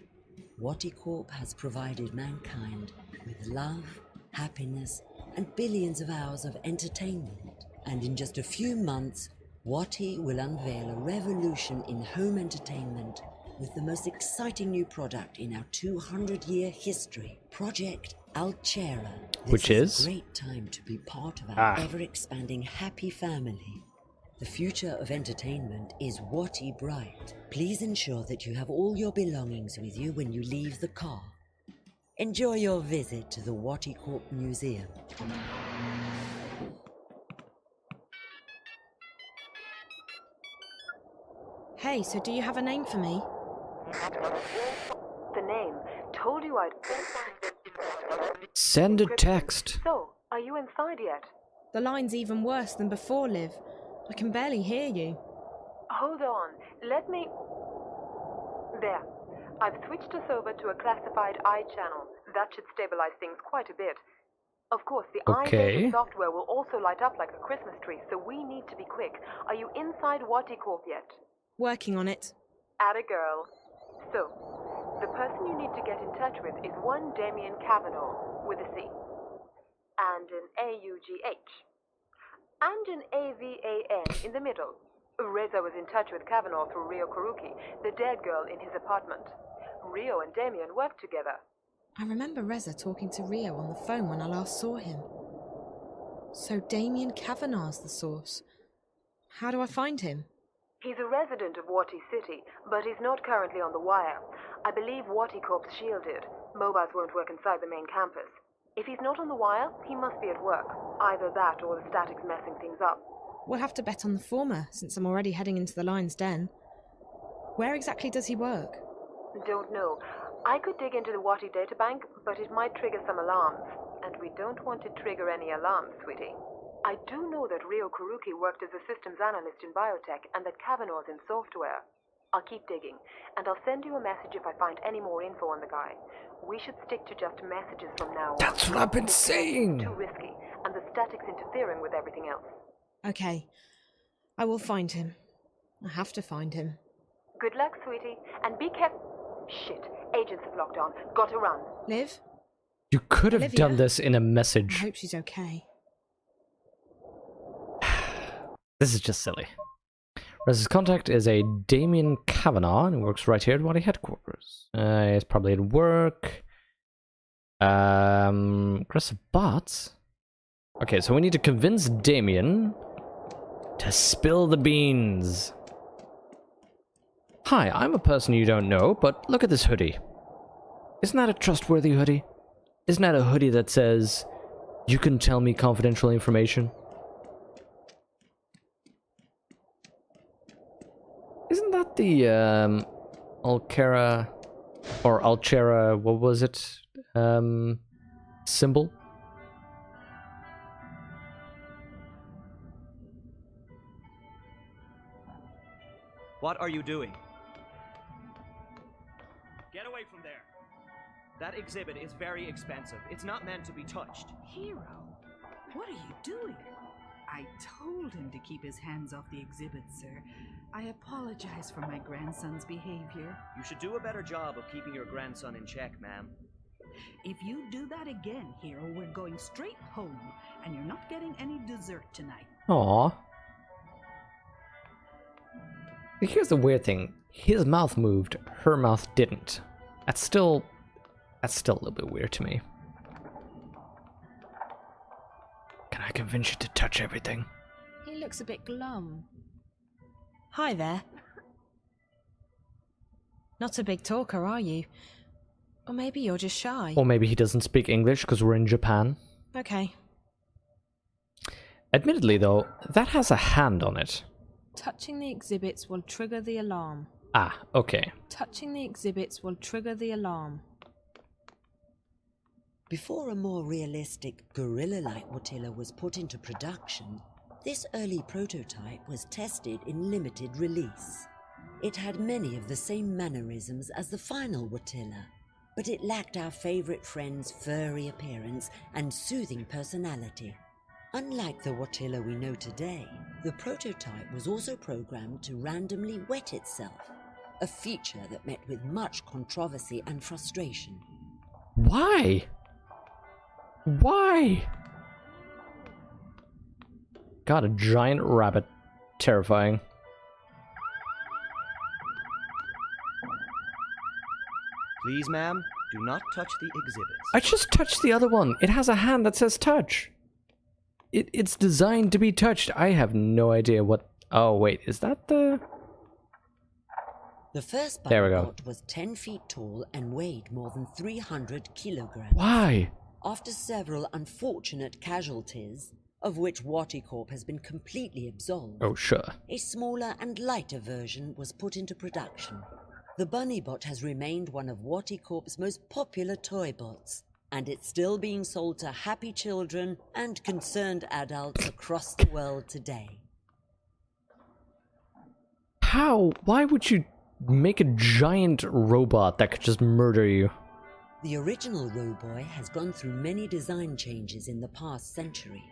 Waticorp has provided mankind with love, happiness, and billions of hours of entertainment. And in just a few months, Wati will unveil a revolution in home entertainment with the most exciting new product in our 200-year history, Project Altera. Which is? A great time to be part of our ever-expanding happy family. The future of entertainment is Wati bright. Please ensure that you have all your belongings with you when you leave the car. Enjoy your visit to the Waticorp Museum. Hey, so do you have a name for me? The name. Told you I'd... Send a text. So, are you inside yet? The line's even worse than before, Liv. I can barely hear you. Hold on. Let me... There. I've switched us over to a classified I channel. That should stabilize things quite a bit. Of course, the I software will also light up like a Christmas tree, so we need to be quick. Are you inside Waticorp yet? Working on it. Atta girl. So, the person you need to get in touch with is one Damien Cavanaugh, with a C. And an A-U-G-H. And an A-V-A-N in the middle. Reza was in touch with Cavanaugh through Rio Karuki, the dead girl in his apartment. Rio and Damien worked together. I remember Reza talking to Rio on the phone when I last saw him. So Damien Cavanaugh's the source. How do I find him? He's a resident of Wati City, but he's not currently on the wire. I believe Waticorp's shielded. Mobiles won't work inside the main campus. If he's not on the wire, he must be at work. Either that or the static's messing things up. We'll have to bet on the former, since I'm already heading into the lion's den. Where exactly does he work? Don't know. I could dig into the Wati databank, but it might trigger some alarms. And we don't want to trigger any alarms, sweetie. I do know that Rio Karuki worked as a systems analyst in biotech and that Cavanaugh's in software. I'll keep digging, and I'll send you a message if I find any more info on the guy. We should stick to just messages from now on. That's what I've been saying! Too risky, and the static's interfering with everything else. Okay. I will find him. I have to find him. Good luck, sweetie, and be careful. Shit, agents have locked on. Got to run. Liv? You could have Olivia? done this in a message. I hope she's okay. This is just silly. Reza's contact is a Damien Cavanaugh, and he works right here at Wadi headquarters. He's probably at work. Aggressive bots? Okay, so we need to convince Damien to spill the beans. Hi, I'm a person you don't know, but look at this hoodie. Isn't that a trustworthy hoodie? Isn't that a hoodie that says, you can tell me confidential information? Isn't that the Alcara or Altera, what was it? Symbol? What are you doing? Get away from there. That exhibit is very expensive. It's not meant to be touched. Hero, what are you doing? I told him to keep his hands off the exhibit, sir. I apologize for my grandson's behavior. You should do a better job of keeping your grandson in check, ma'am. If you do that again, hero, we're going straight home, and you're not getting any dessert tonight. Aww. Here's the weird thing. His mouth moved, her mouth didn't. That's still a little bit weird to me. Can I convince you to touch everything? He looks a bit glum. Hi there. Not a big talker, are you? Or maybe you're just shy. Or maybe he doesn't speak English because we're in Japan. Okay. Admittedly, though, that has a hand on it. Touching the exhibits will trigger the alarm. Ah, okay. Touching the exhibits will trigger the alarm. Before a more realistic, gorilla-like Watilla was put into production, this early prototype was tested in limited release. It had many of the same mannerisms as the final Watilla, but it lacked our favorite friend's furry appearance and soothing personality. Unlike the Watilla we know today, the prototype was also programmed to randomly wet itself, a feature that met with much controversy and frustration. Why? Why? God, a giant rabbit. Terrifying. Please, ma'am, do not touch the exhibits. I just touched the other one. It has a hand that says touch. It's designed to be touched. I have no idea what... Oh, wait. Is that the... The first There we go. bot was 10 feet tall and weighed more than 300 kilograms. Why? After several unfortunate casualties, of which Watticorp has been completely absolved, Oh, sure. a smaller and lighter version was put into production. The Bunny Bot has remained one of Watticorp's most popular toy bots, and it's still being sold to happy children and concerned adults across the world today. How? Why would you make a giant robot that could just murder you? The original Roboy has gone through many design changes in the past century.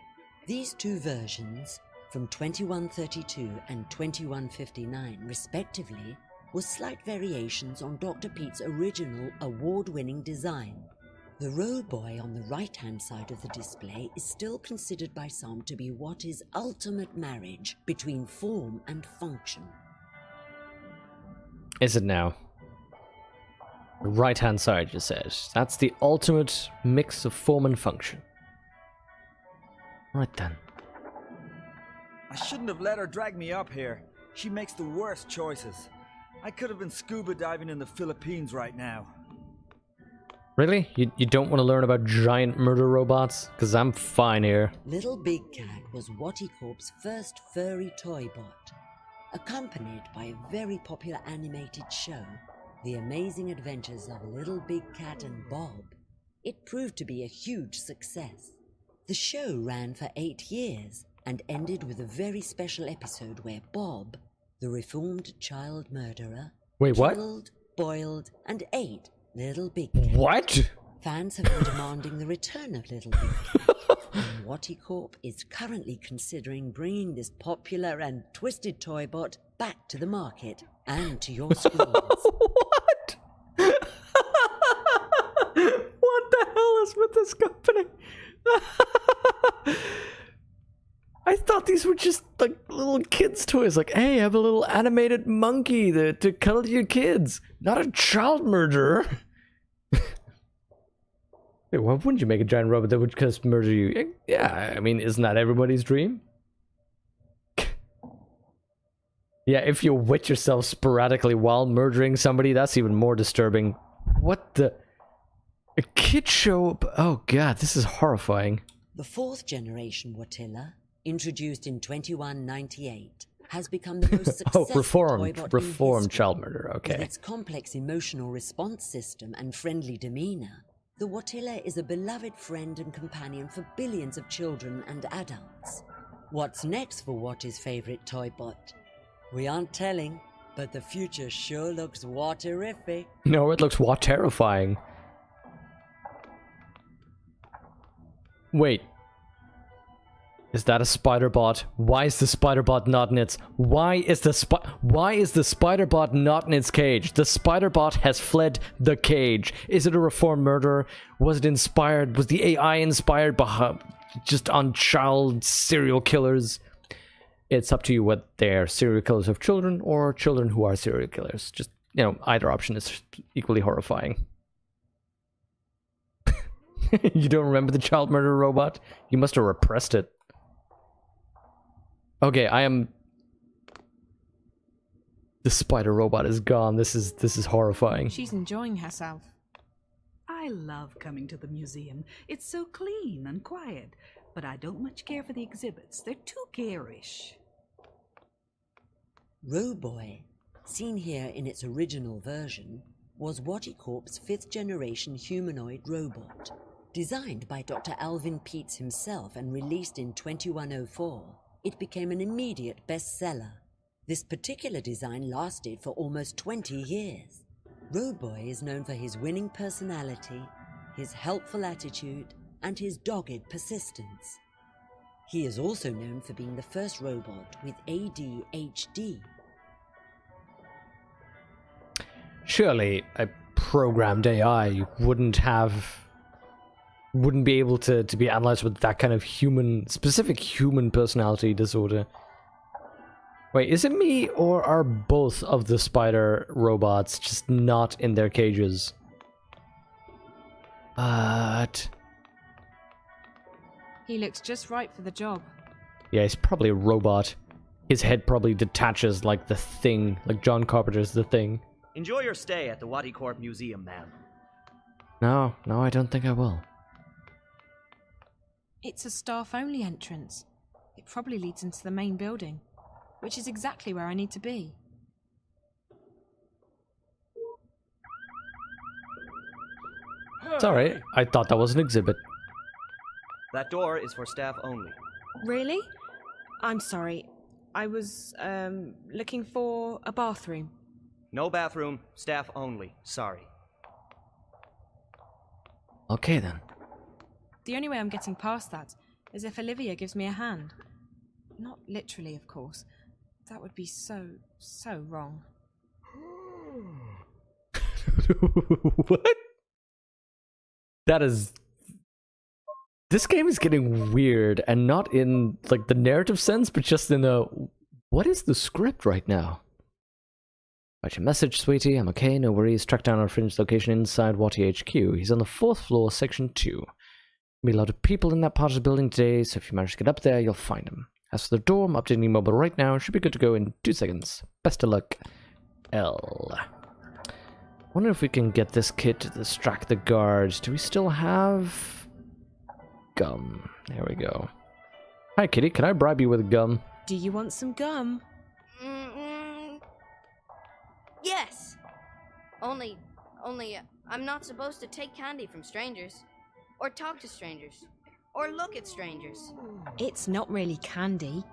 These two versions, from 2132 and 2159 respectively, were slight variations on Dr. Pete's original award-winning design. The Roboy on the right-hand side of the display is still considered by some to be what is ultimate marriage between form and function. Is it now? The right-hand side, you said. That's the ultimate mix of form and function. Right then. I shouldn't have let her drag me up here. She makes the worst choices. I could have been scuba diving in the Philippines right now. Really? You don't want to learn about giant murder robots? Because I'm fine here. Little Big Cat was Watticorp's first furry toy bot, accompanied by a very popular animated show, The Amazing Adventures of Little Big Cat and Bob. It proved to be a huge success. The show ran for 8 years and ended with a very special episode where Bob, the reformed child murderer, Wait, what? killed, boiled, and ate Little Big Cat. What? Fans have been demanding the return of Little Big Cat, and Watticorp is currently considering bringing this popular and twisted toy bot back to the market and to your schools. What? What the hell is with this company? I thought these were just like little kids' toys. Like, hey, I have a little animated monkey to cuddle your kids. Not a child murderer. Wait, why wouldn't you make a giant robot that would just murder you? Yeah, I mean, isn't that everybody's dream? Yeah, if you wet yourself sporadically while murdering somebody, that's even more disturbing. What the... A kid show... Oh god, this is horrifying. The fourth generation Watilla, introduced in 2198, has become the most successful toy bot in reformed history. child murder, okay. With its complex emotional response system and friendly demeanor, the Watilla is a beloved friend and companion for billions of children and adults. What's next for Watty's favorite toy bot? We aren't telling, but the future sure looks Watterific. No, it looks terrifying. Wait. Is that a spider bot? Why is the spider bot not in its... Why is the spider bot not in its cage? The spider bot has fled the cage. Is it a reformed murderer? Was it inspired? Was the AI inspired by just on child serial killers? It's up to you whether they're serial killers of children or children who are serial killers. Just, you know, either option is equally horrifying. You don't remember the child murder robot? You must have repressed it. Okay, I am... The spider robot is gone. This is horrifying. She's enjoying herself. I love coming to the museum. It's so clean and quiet. But I don't much care for the exhibits. They're too garish. Roboy, seen here in its original version, was Waticorp's 5th generation humanoid robot. Designed by Dr. Alvin Peets himself and released in 2104, it became an immediate bestseller. This particular design lasted for almost 20 years. Roboy is known for his winning personality, his helpful attitude, and his dogged persistence. He is also known for being the first robot with ADHD. Surely a programmed AI wouldn't be able to be analyzed with that kind of specific human personality disorder. Wait, is it me, or are both of the spider robots just not in their cages? But... He looks just right for the job. yeah, he's probably a robot. His head probably detaches like The Thing, like John Carpenter's The Thing. Enjoy your stay at the Waticorp Museum, ma'am. No, I don't think I will. It's a staff-only entrance. It probably leads into the main building, which is exactly where I need to be. Sorry, I thought that was an exhibit. That door is for staff only. Really? I'm sorry. I was, looking for a bathroom. No bathroom, staff only. Sorry. Okay then. The only way I'm getting past that is if Olivia gives me a hand. Not literally, of course. That would be so wrong. What? That is... This game is getting weird, and not in, like, the narrative sense, but just in a... What is the script right now? Write your message, sweetie. I'm okay, no worries. Track down our fringe location inside Wati HQ. He's on the 4th floor, section 2. There'll be a lot of people in that part of the building today, so if you manage to get up there, you'll find him. As for the door, I'm updating mobile right now. Should be good to go in 2 seconds. Best of luck, L. Wonder if we can get this kid to distract the guards. Do we still have... gum? There we go. Hi, kitty. Can I bribe you with gum? Do you want some gum? Yes. Only, I'm not supposed to take candy from strangers, or talk to strangers, or look at strangers. It's not really candy.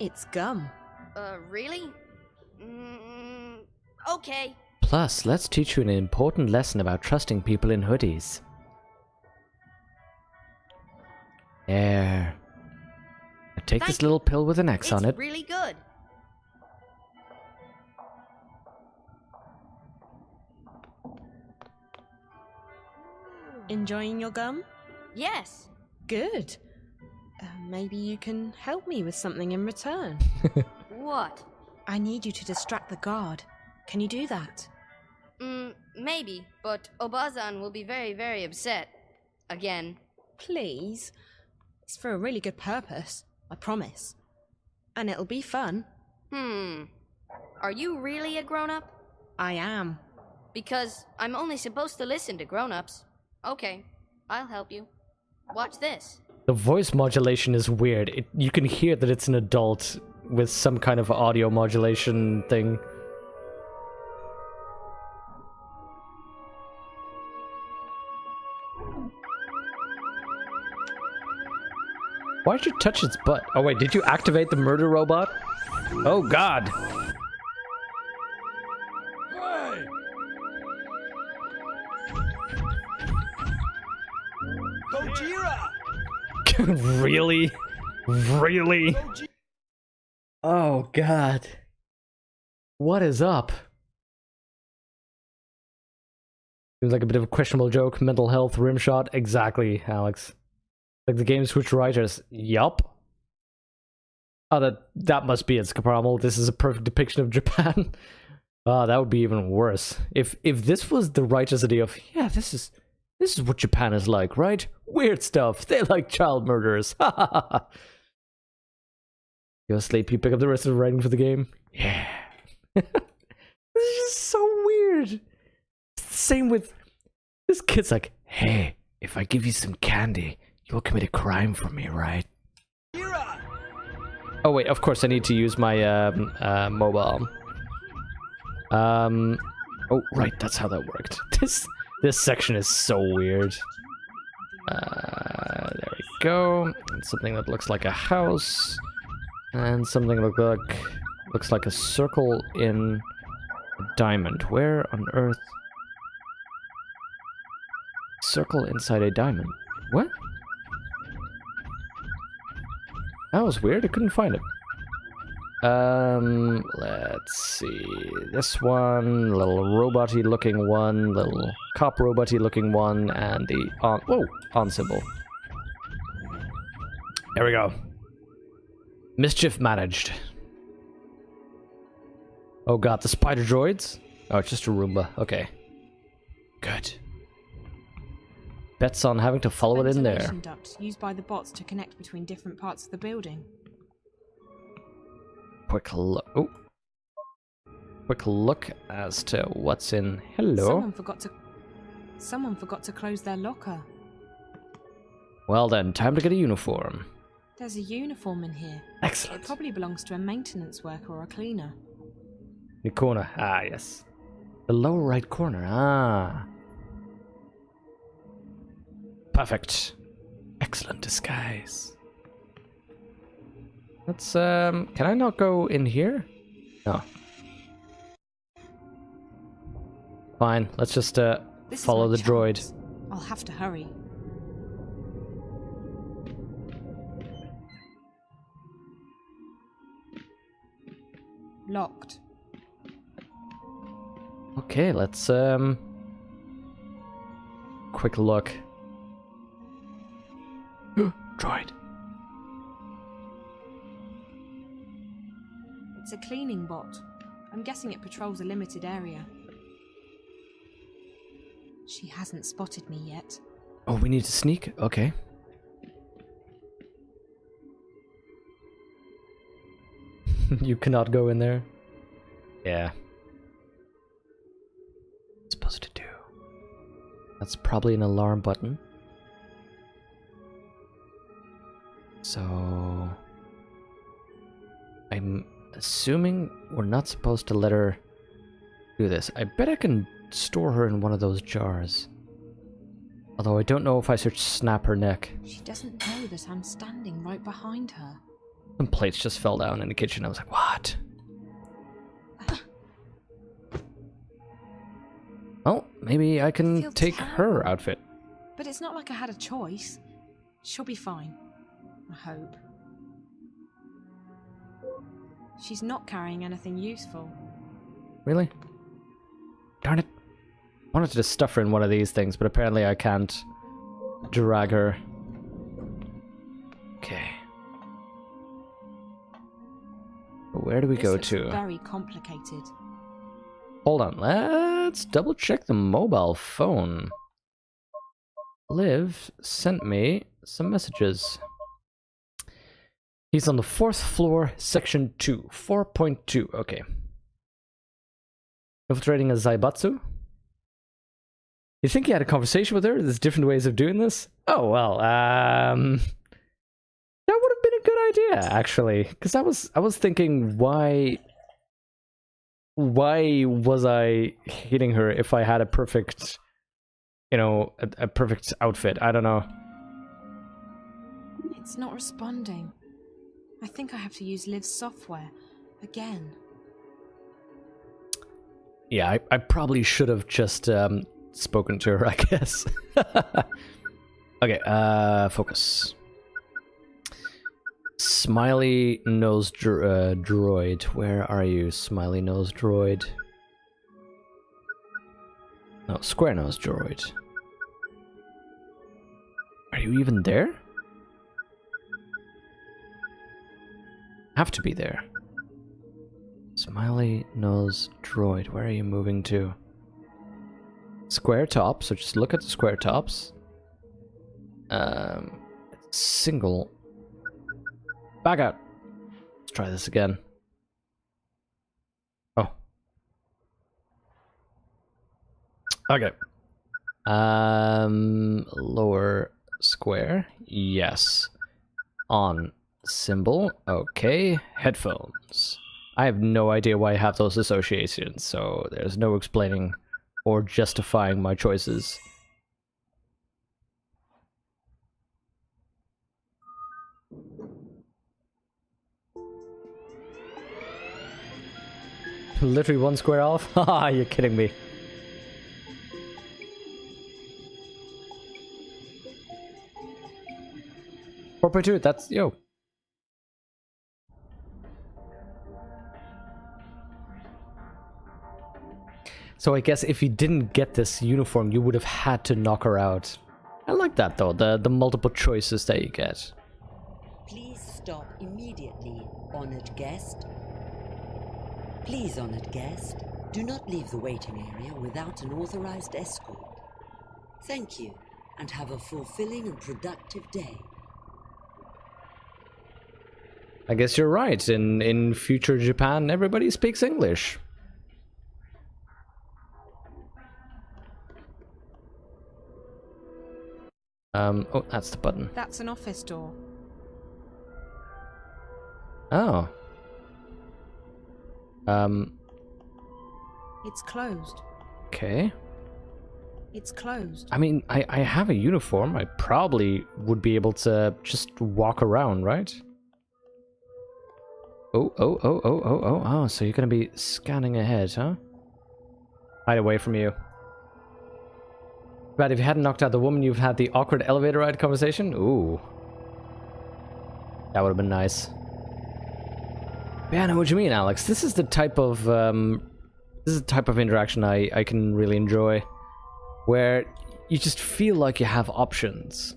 It's gum. Really? Okay. Plus, let's teach you an important lesson about trusting people in hoodies. There. Now take this little pill with an X on it. It's really good. Enjoying your gum? Yes. Good. Maybe you can help me with something in return. What? I need you to distract the guard. Can you do that? Maybe, but Obazan will be very, very upset. Again. Please? It's for a really good purpose, I promise. And it'll be fun. Are you really a grown-up? I am. Because I'm only supposed to listen to grown-ups. Okay, I'll help you. Watch this. The voice modulation is weird. You can hear that it's an adult with some kind of audio modulation thing. Why'd you touch its butt? Oh wait, did you activate the murder robot? Oh god! Gojira! Really? Really? Oh god. What is up? Seems like a bit of a questionable joke. Mental health, rimshot. Exactly, Alex. Like the game switched writers. Yup. Oh, that must be it, Skaparmal. This is a perfect depiction of Japan. Oh, that would be even worse. If this was the writer's idea of, yeah, this is what Japan is like, right? Weird stuff. They like child murderers. Ha ha ha ha. You asleep, you pick up the rest of the writing for the game? Yeah. This is just so weird. It's the same with this kid's like, hey, if I give you some candy, you'll commit a crime for me, right? Oh wait, of course I need to use my mobile. Oh right, that's how that worked. This section is so weird. There we go. And something that looks like a house. And something that looks like a circle in a diamond. Where on earth? Circle inside a diamond. What? That was weird. I couldn't find it. Let's see. This one, little robot-y looking one, little cop robot-y looking one, and the on symbol. There we go. Mischief managed. Oh god, the spider droids? Oh, it's just a Roomba. Okay. Good. Bets on having to follow it in there. Ventilation ducts used by the bots to connect between different parts of the building. Quick look. Oh. Quick look as to what's in. Hello. Someone forgot to close their locker. Well then, time to get a uniform. There's a uniform in here. Excellent. It probably belongs to a maintenance worker or a cleaner. The corner. Ah, yes. The lower right corner. Ah. Perfect. Excellent disguise. Let's, can I not go in here? No. Fine, let's just, follow the droid. I'll have to hurry. Locked. Okay, let's, quick look. Droid. It's a cleaning bot. I'm guessing it patrols a limited area. She hasn't spotted me yet. Oh, we need to sneak? Okay. You cannot go in there? Yeah. What am I supposed to do? That's probably an alarm button. So... I'm assuming we're not supposed to let her do this. I bet I can store her in one of those jars. Although I don't know if I search snap her neck. She doesn't know that I'm standing right behind her. Some plates just fell down in the kitchen. I was like, what? Well, maybe I can take her outfit. But it's not like I had a choice. She'll be fine. I hope. She's not carrying anything useful. Really? Darn it. I wanted to just stuff her in one of these things, but apparently I can't drag her. Okay. Where do we go to? Very complicated. Hold on, let's double check the mobile phone. Liv sent me some messages. He's on the 4th floor, section 2, 4.2. Okay. Infiltrating a Zaibatsu? You think you had a conversation with her? There's different ways of doing this? Oh, well, that would have been a good idea, actually. Because I was thinking, why was I hitting her if I had a perfect, you know, a perfect outfit? I don't know. It's not responding. I think I have to use Liv's software again. Yeah, I probably should have just spoken to her, I guess. Okay, focus. Smiley nose droid. Where are you, smiley nose droid? No, square nose droid. Are you even there? Have to be there. Smiley nose droid. Where are you moving to? Square top. So just look at the square tops. Single. Back out. Let's try this again. Oh. Okay. Lower square. Yes. On symbol. Okay. Headphones. I have no idea why I have those associations, so there's no explaining or justifying my choices. Literally one square off? Haha, you're kidding me. $4.2, that's, yo. So I guess if you didn't get this uniform, you would have had to knock her out. I like that though, the multiple choices that you get. Please stop immediately, honored guest. Please, honored guest, do not leave the waiting area without an authorized escort. Thank you, and have a fulfilling and productive day. I guess you're right. In future Japan, everybody speaks English. Oh, that's the button. That's an office door. Oh. It's closed. Okay. It's closed. I mean, I have a uniform. I probably would be able to just walk around, right? Oh, so you're gonna be scanning ahead, huh? Hide away from you. Right, if you hadn't knocked out the woman, you've had the awkward elevator ride conversation? Ooh. That would have been nice. Yeah, I know what you mean, Alex. This is the type of interaction I can really enjoy. Where you just feel like you have options.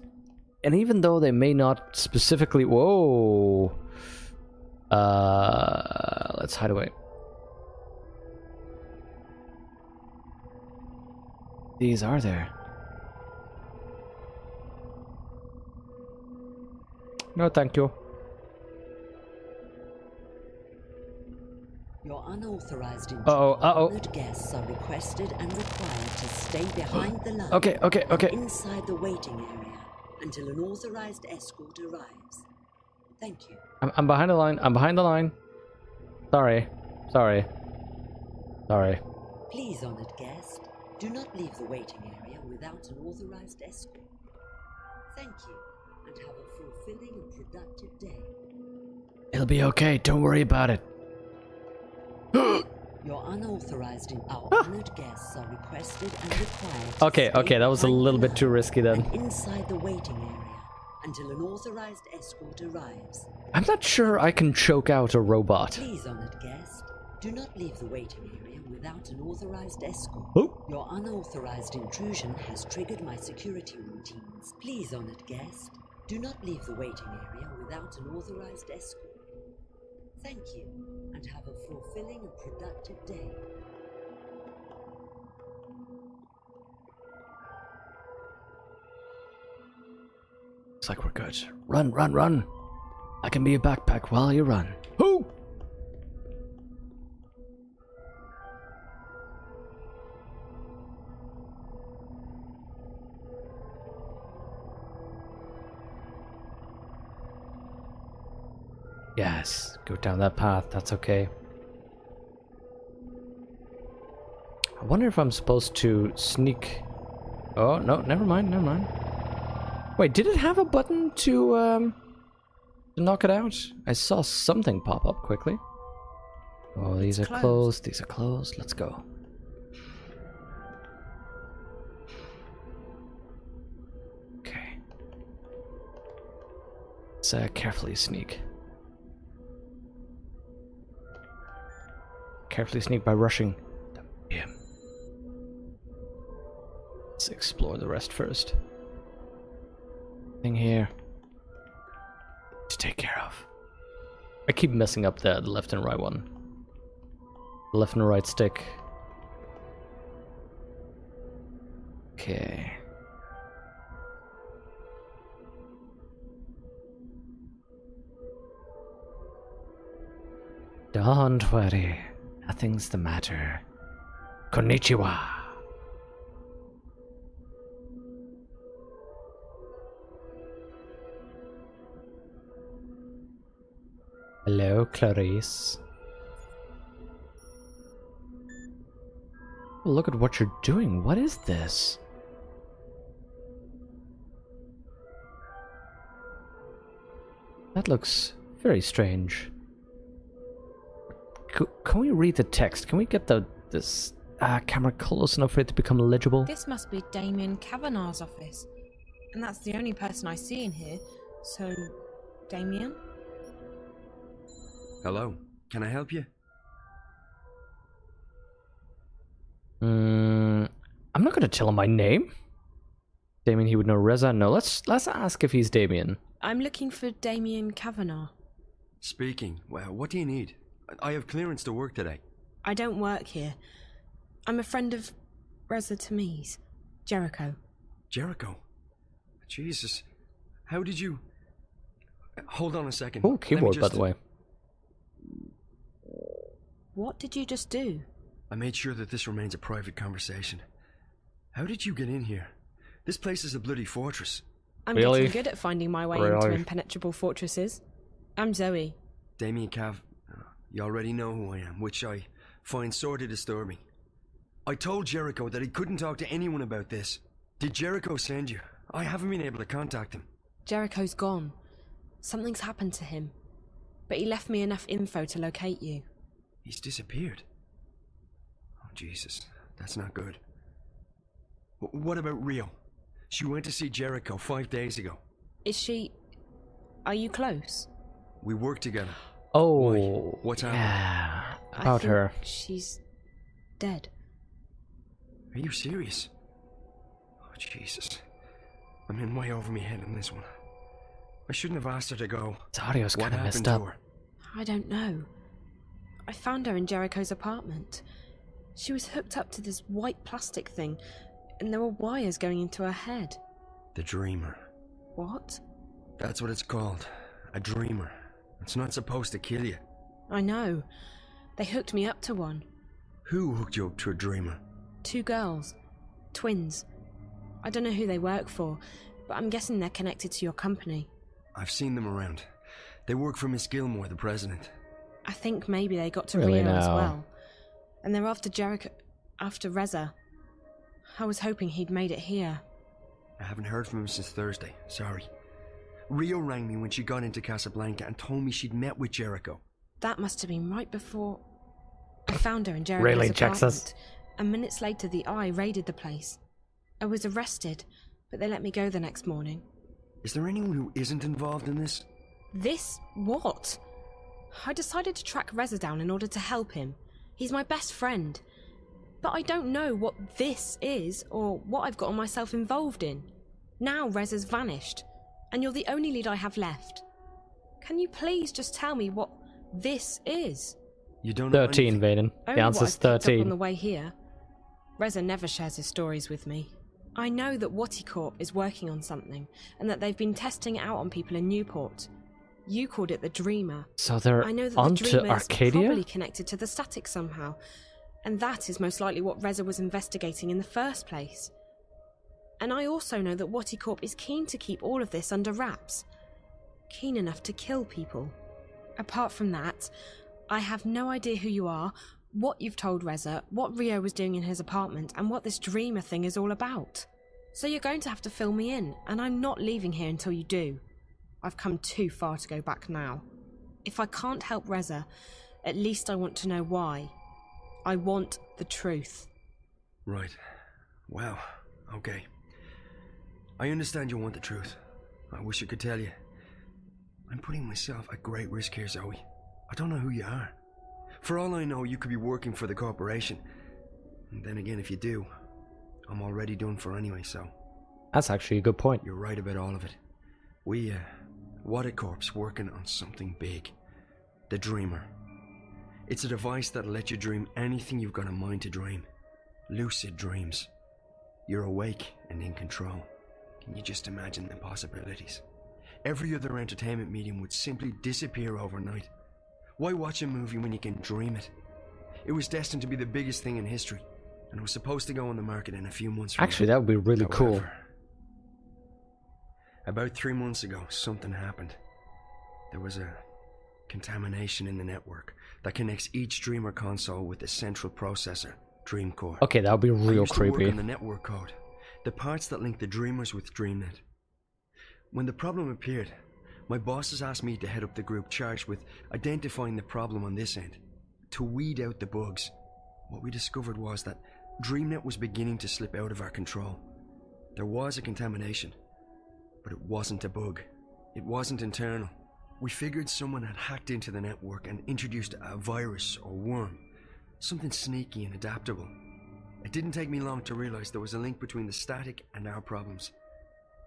And even though they may not specifically... Whoa! Let's hide away. These are there. No, thank you. Your unauthorized Uh-oh. guests are requested and required to stay behind the line. Okay. Inside the waiting area until an authorized escort arrives. Thank you. I'm behind the line. I'm behind the line. Sorry. Please, honored guest, do not leave the waiting area without an authorized escort. Thank you, and have a fulfilling and productive day. It'll be okay. Don't worry about it. Your unauthorized and our honored guests are requested and required to Okay, that was a little bit too risky then. inside the waiting area until an authorized escort arrives. I'm not sure I can choke out a robot. Please, honored guest, do not leave the waiting area without an authorized escort. Oh. Your unauthorized intrusion has triggered my security routines. Please, honored guest, do not leave the waiting area without an authorized escort. Thank you, and have a fulfilling and productive day. Looks like we're good. Run. I can be a backpack while you run. Who? Yes, go down that path. That's okay. I wonder if I'm supposed to sneak... Oh, no, never mind. Wait, did it have a button to knock it out? I saw something pop up quickly. Oh, these are closed. These are closed. Let's go. Okay. Let's carefully sneak. carefully sneak by rushing the museum. Let's explore the rest first. Thing here to take care of. I keep messing up the left and right one. The left and right stick. Okay. Don't worry. Nothing's the matter. Konnichiwa. Hello, Clarice. Oh, look at what you're doing. What is this? That looks very strange. Can we read the text? Can we get this camera close enough for it to become legible? This must be Damien Kavanagh's office. And that's the only person I see in here. So, Damien? Hello, can I help you? I'm not gonna tell him my name. Damien, he would know Reza. No, let's ask if he's Damien. I'm looking for Damien Kavanagh. Speaking. Well, what do you need? I have clearance to work today. I don't work here. I'm a friend of Reza Tamiz, Jericho. Jericho? Jesus. How did you... Hold on a second. Oh, keyboard, by the way. What did you just do? I made sure that this remains a private conversation. How did you get in here? This place is a bloody fortress. I'm getting good at finding my way into impenetrable fortresses. I'm Zoe. Damien Cav... You already know who I am, which I find sorely disturbing. I told Jericho that he couldn't talk to anyone about this. Did Jericho send you? I haven't been able to contact him. Jericho's gone. Something's happened to him. But he left me enough info to locate you. He's disappeared. Oh, Jesus. That's not good. What about Rio? She went to see Jericho 5 days ago. Is she... Are you close? We work together. Oh, why? What's happening? Yeah, about her. She's dead. Are you serious? Oh, Jesus. I'm in way over my head on this one. I shouldn't have asked her to go. This audio's kind of messed to up. her? I don't know. I found her in Jericho's apartment. She was hooked up to this white plastic thing, and there were wires going into her head. The Dreamer. What? That's what it's called. A Dreamer. It's not supposed to kill you. I know. They hooked me up to one. Who hooked you up to a Dreamer? 2 girls. Twins. I don't know who they work for, but I'm guessing they're connected to your company. I've seen them around. They work for Miss Gilmore, the president. I think maybe they got to Really Rio as now? well. And they're after Jericho... after Reza. I was hoping he'd made it here. I haven't heard from him since Thursday. Sorry. Rio rang me when she got into Casablanca and told me she'd met with Jericho. That must have been right before... I found her in Jericho's Really apartment. checks us. And minutes later, the Eye raided the place. I was arrested, but they let me go the next morning. Is there anyone who isn't involved in this? This? What? I decided to track Reza down in order to help him. He's my best friend. But I don't know what this is, or what I've gotten myself involved in. Now Reza's vanished, and you're the only lead I have left. Can you please just tell me what this is? You don't know 13, Vaden. The Only answer's what I've picked up 13. on the way here. Reza never shares his stories with me. I know that Waticorp is working on something, and that they've been testing it out on people in Newport. You called it the Dreamer. So they're I know that onto the Dreamer Arcadia? is probably connected to the static somehow, and that is most likely what Reza was investigating in the first place. And I also know that Waticorp is keen to keep all of this under wraps. Keen enough to kill people. Apart from that, I have no idea who you are, what you've told Reza, what Rio was doing in his apartment, and what this Dreamer thing is all about. So you're going to have to fill me in, and I'm not leaving here until you do. I've come too far to go back now. If I can't help Reza, at least I want to know why. I want the truth. Right. Well, okay. I understand you want the truth. I wish I could tell you. I'm putting myself at great risk here, Zoe. I don't know who you are. For all I know, you could be working for the corporation. And then again, if you do, I'm already done for anyway, so... That's actually a good point. You're right about all of it. We, Wadicorp's working on something big. The Dreamer. It's a device that'll let you dream anything you've got a mind to dream. Lucid dreams. You're awake and in control. Can you just imagine the possibilities? Every other entertainment medium would simply disappear overnight. Why watch a movie when you can dream it? It was destined to be the biggest thing in history, and it was supposed to go on the market in a few months from Actually, now. that would be really cool. About 3 months ago, something happened. There was a contamination in the network that connects each Dreamer console with the central processor, Dreamcore. Okay, that would be I real used to work creepy. on the network code, the parts that link the Dreamers with DreamNet. When the problem appeared, my bosses asked me to head up the group charged with identifying the problem on this end, to weed out the bugs. What we discovered was that DreamNet was beginning to slip out of our control. There was a contamination, but it wasn't a bug. It wasn't internal. We figured someone had hacked into the network and introduced a virus or worm, something sneaky and adaptable. It didn't take me long to realize there was a link between the static and our problems.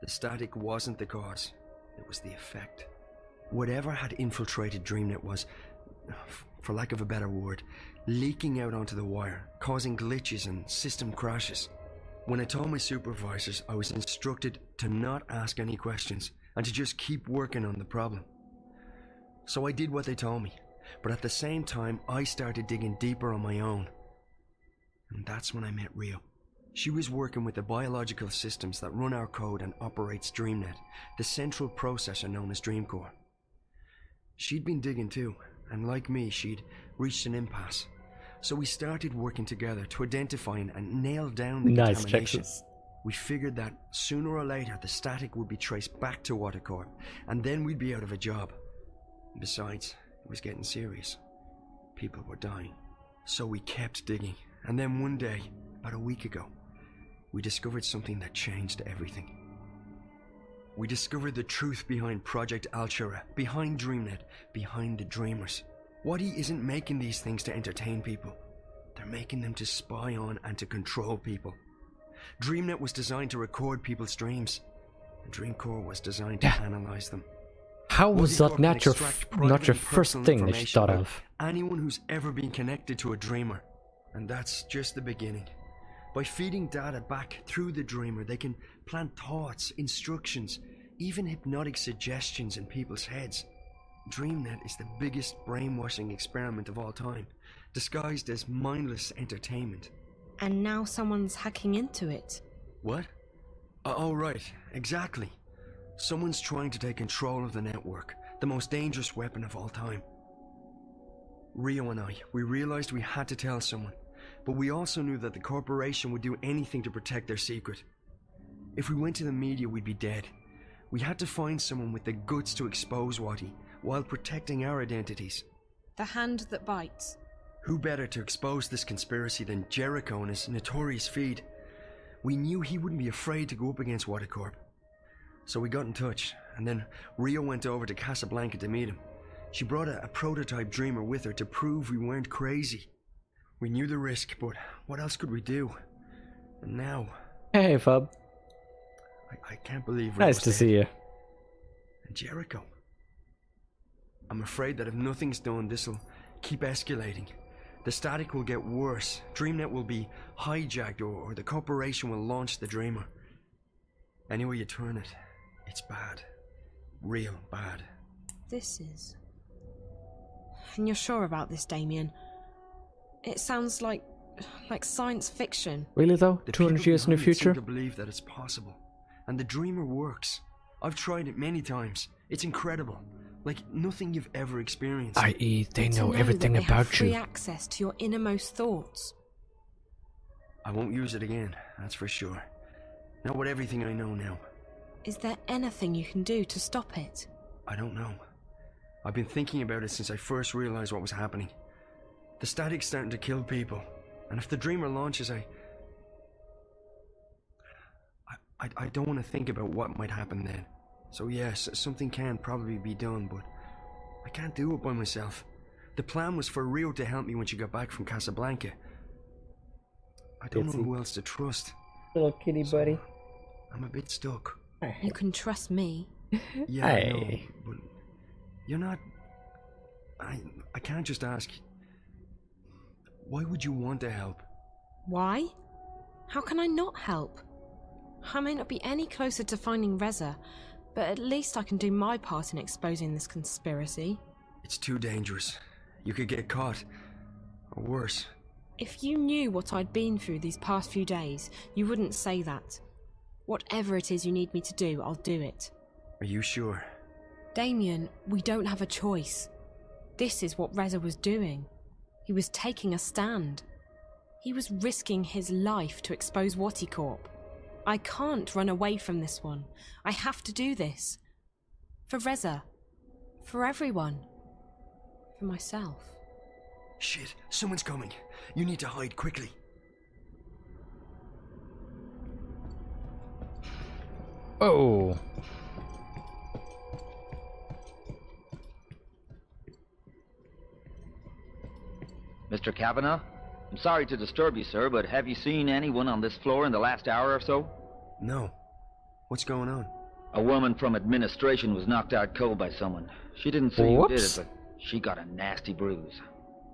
The static wasn't the cause, it was the effect. Whatever had infiltrated DreamNet was, for lack of a better word, leaking out onto the wire, causing glitches and system crashes. When I told my supervisors, I was instructed to not ask any questions and to just keep working on the problem. So I did what they told me, but at the same time I started digging deeper on my own. And that's when I met Rio. She was working with the biological systems that run our code and operates DreamNet, the central processor known as Dreamcore. She'd been digging too, and like me, she'd reached an impasse. So we started working together to identify and nail down the contamination. Texas. We figured that sooner or later the static would be traced back to Wadicorp, and then we'd be out of a job. Besides, it was getting serious. People were dying. So we kept digging, and then one day, about a week ago, we discovered something that changed everything. We discovered the truth behind Project Altura, behind DreamNet, behind the Dreamers. Wadi isn't making these things to entertain people. They're making them to spy on and to control people. DreamNet was designed to record people's dreams. And Dreamcore was designed to analyze them. How was that not your first personal thing that you information thought about of? anyone who's ever been connected to a Dreamer. And that's just the beginning. By feeding data back through the Dreamer, they can plant thoughts, instructions, even hypnotic suggestions in people's heads. DreamNet is the biggest brainwashing experiment of all time, disguised as mindless entertainment. And now someone's hacking into it. What? Oh, right, exactly. Someone's trying to take control of the network, the most dangerous weapon of all time. Rio and I, we realized we had to tell someone, but we also knew that the corporation would do anything to protect their secret. If we went to the media, we'd be dead. We had to find someone with the guts to expose Wadi, while protecting our identities. The hand that bites. Who better to expose this conspiracy than Jericho and his notorious feed? We knew he wouldn't be afraid to go up against Wadicorp. So we got in touch, and then Rio went over to Casablanca to meet him. She brought a prototype Dreamer with her to prove we weren't crazy. We knew the risk, but what else could we do? And now... Hey, Fub. I can't believe... Nice to see you. And Jericho. I'm afraid that if nothing's done, this'll keep escalating. The static will get worse. DreamNet will be hijacked, or the corporation will launch the Dreamer. Any way you turn it, it's bad. Real bad. This is... And you're sure about this, Damien? It sounds like science fiction. Really though? The 200 years in the people behind it seem future? to believe that it's possible. And the Dreamer works. I've tried it many times. It's incredible. Like nothing you've ever experienced. I.e., they To know everything that they have about free you. access to your innermost thoughts. I won't use it again, that's for sure. Not with everything I know now. Is there anything you can do to stop it? I don't know. I've been thinking about it since I first realized what was happening. The static's starting to kill people, and if the Dreamer launches, I don't want to think about what might happen then. So yes, something can probably be done, but I can't do it by myself. The plan was for Rio to help me when she got back from Casablanca. I don't know who else to trust. Little kitty buddy. I'm a bit stuck. You can trust me. Yeah, I know, but you're not... I can't just ask. Why would you want to help? Why? How can I not help? I may not be any closer to finding Reza, but at least I can do my part in exposing this conspiracy. It's too dangerous. You could get caught. Or worse. If you knew what I'd been through these past few days, you wouldn't say that. Whatever it is you need me to do, I'll do it. Are you sure? Damien, we don't have a choice. This is what Reza was doing. He was taking a stand. He was risking his life to expose Wati Corp. I can't run away from this one. I have to do this. For Reza. For everyone. For myself. Shit, someone's coming. You need to hide quickly. Oh. Mr. Kavanaugh? I'm sorry to disturb you, sir, but have you seen anyone on this floor in the last hour or so? No. What's going on? A woman from administration was knocked out cold by someone. She didn't say who did it, but she got a nasty bruise.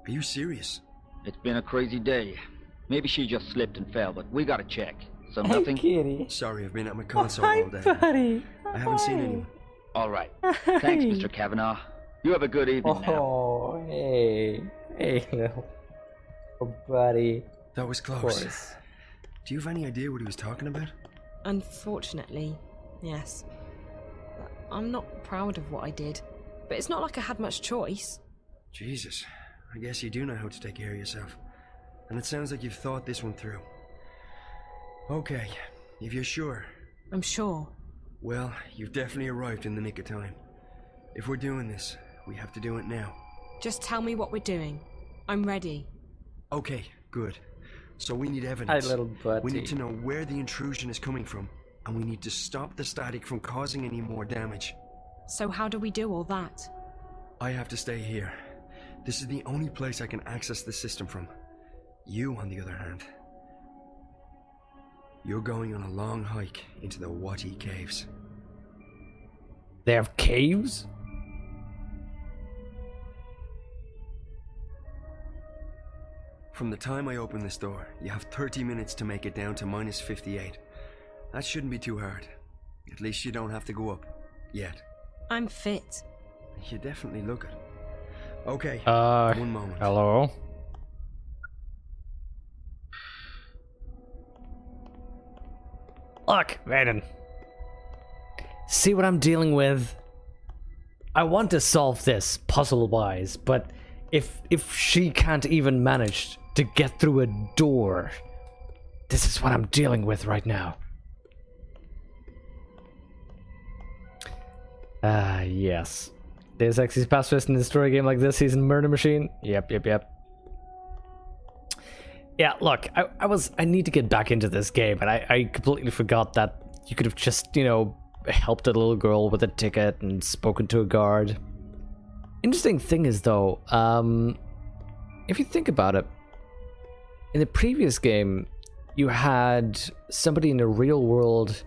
Are you serious? It's been a crazy day. Maybe she just slipped and fell, but we gotta check. So Hey, nothing? kitty. Sorry, I've been at my console Hi, all day. buddy. I haven't seen anyone. All right. Thanks, Mr. Kavanaugh. You have a good evening now. Oh, hey. Hey, little buddy. That was Of close. course. Do you have any idea what he was talking about? Unfortunately, yes. I'm not proud of what I did, but it's not like I had much choice. Jesus, I guess you do know how to take care of yourself. And it sounds like you've thought this one through. Okay, if you're sure. I'm sure. Well, you've definitely arrived in the nick of time. If we're doing this, we have to do it now. Just tell me what we're doing. I'm ready. Okay, good. So we need evidence. Hi, little buddy. We need to know where the intrusion is coming from, and we need to stop the static from causing any more damage. So how do we do all that? I have to stay here. This is the only place I can access the system from. You, on the other hand, you're going on a long hike into the Wati Caves. They have caves? From the time I open this door, you have 30 minutes to make it down to minus 58. That shouldn't be too hard. At least you don't have to go up. Yet. I'm fit. You definitely look it. Okay, 1 moment. Hello? Look, Vaden. See what I'm dealing with? I want to solve this puzzle-wise, but if she can't even manage to get through a door, this is what I'm dealing with right now. Yes. Deus Ex's pacifist in a story game like this, he's a murder machine. Yep. Yeah, look, I need to get back into this game, and I completely forgot that you could have just, helped a little girl with a ticket and spoken to a guard. Interesting thing is, though, if you think about it, in the previous game, you had somebody in the real world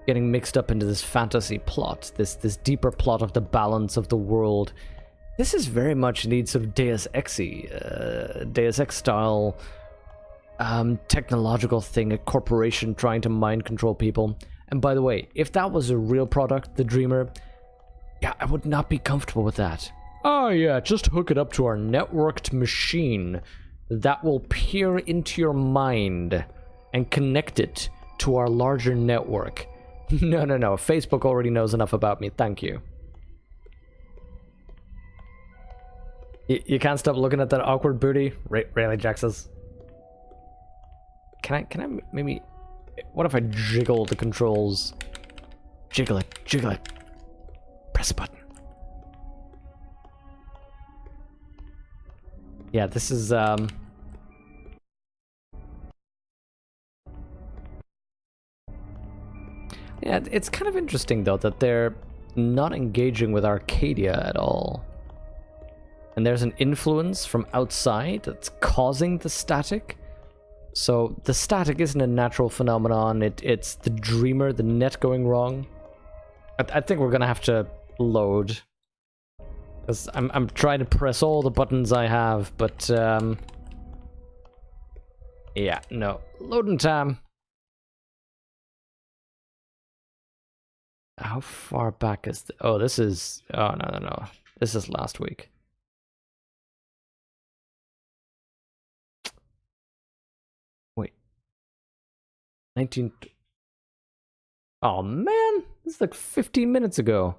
getting mixed up into this fantasy plot, this deeper plot of the balance of the world. This is very much indeed sort of Deus Ex-y, Deus Ex style technological thing, a corporation trying to mind control people. And by the way, if that was a real product, the Dreamer, yeah, I would not be comfortable with that. Oh yeah, just hook it up to our networked machine that will peer into your mind and connect it to our larger network. No, Facebook already knows enough about me, thank you. You can't stop looking at that awkward booty? Really, Jaxus? Can I maybe... What if I jiggle the controls? Jiggle it. Press a button. Yeah, this is, Yeah, it's kind of interesting, though, that they're not engaging with Arcadia at all. And there's an influence from outside that's causing the static. So the static isn't a natural phenomenon, it's the dreamer, the net going wrong. I think we're gonna have to load. Because I'm trying to press all the buttons I have, but yeah, no. Loading time. How far back is oh, this is... Oh, no. This is last week. Wait. 19... Oh, man! This is like 15 minutes ago.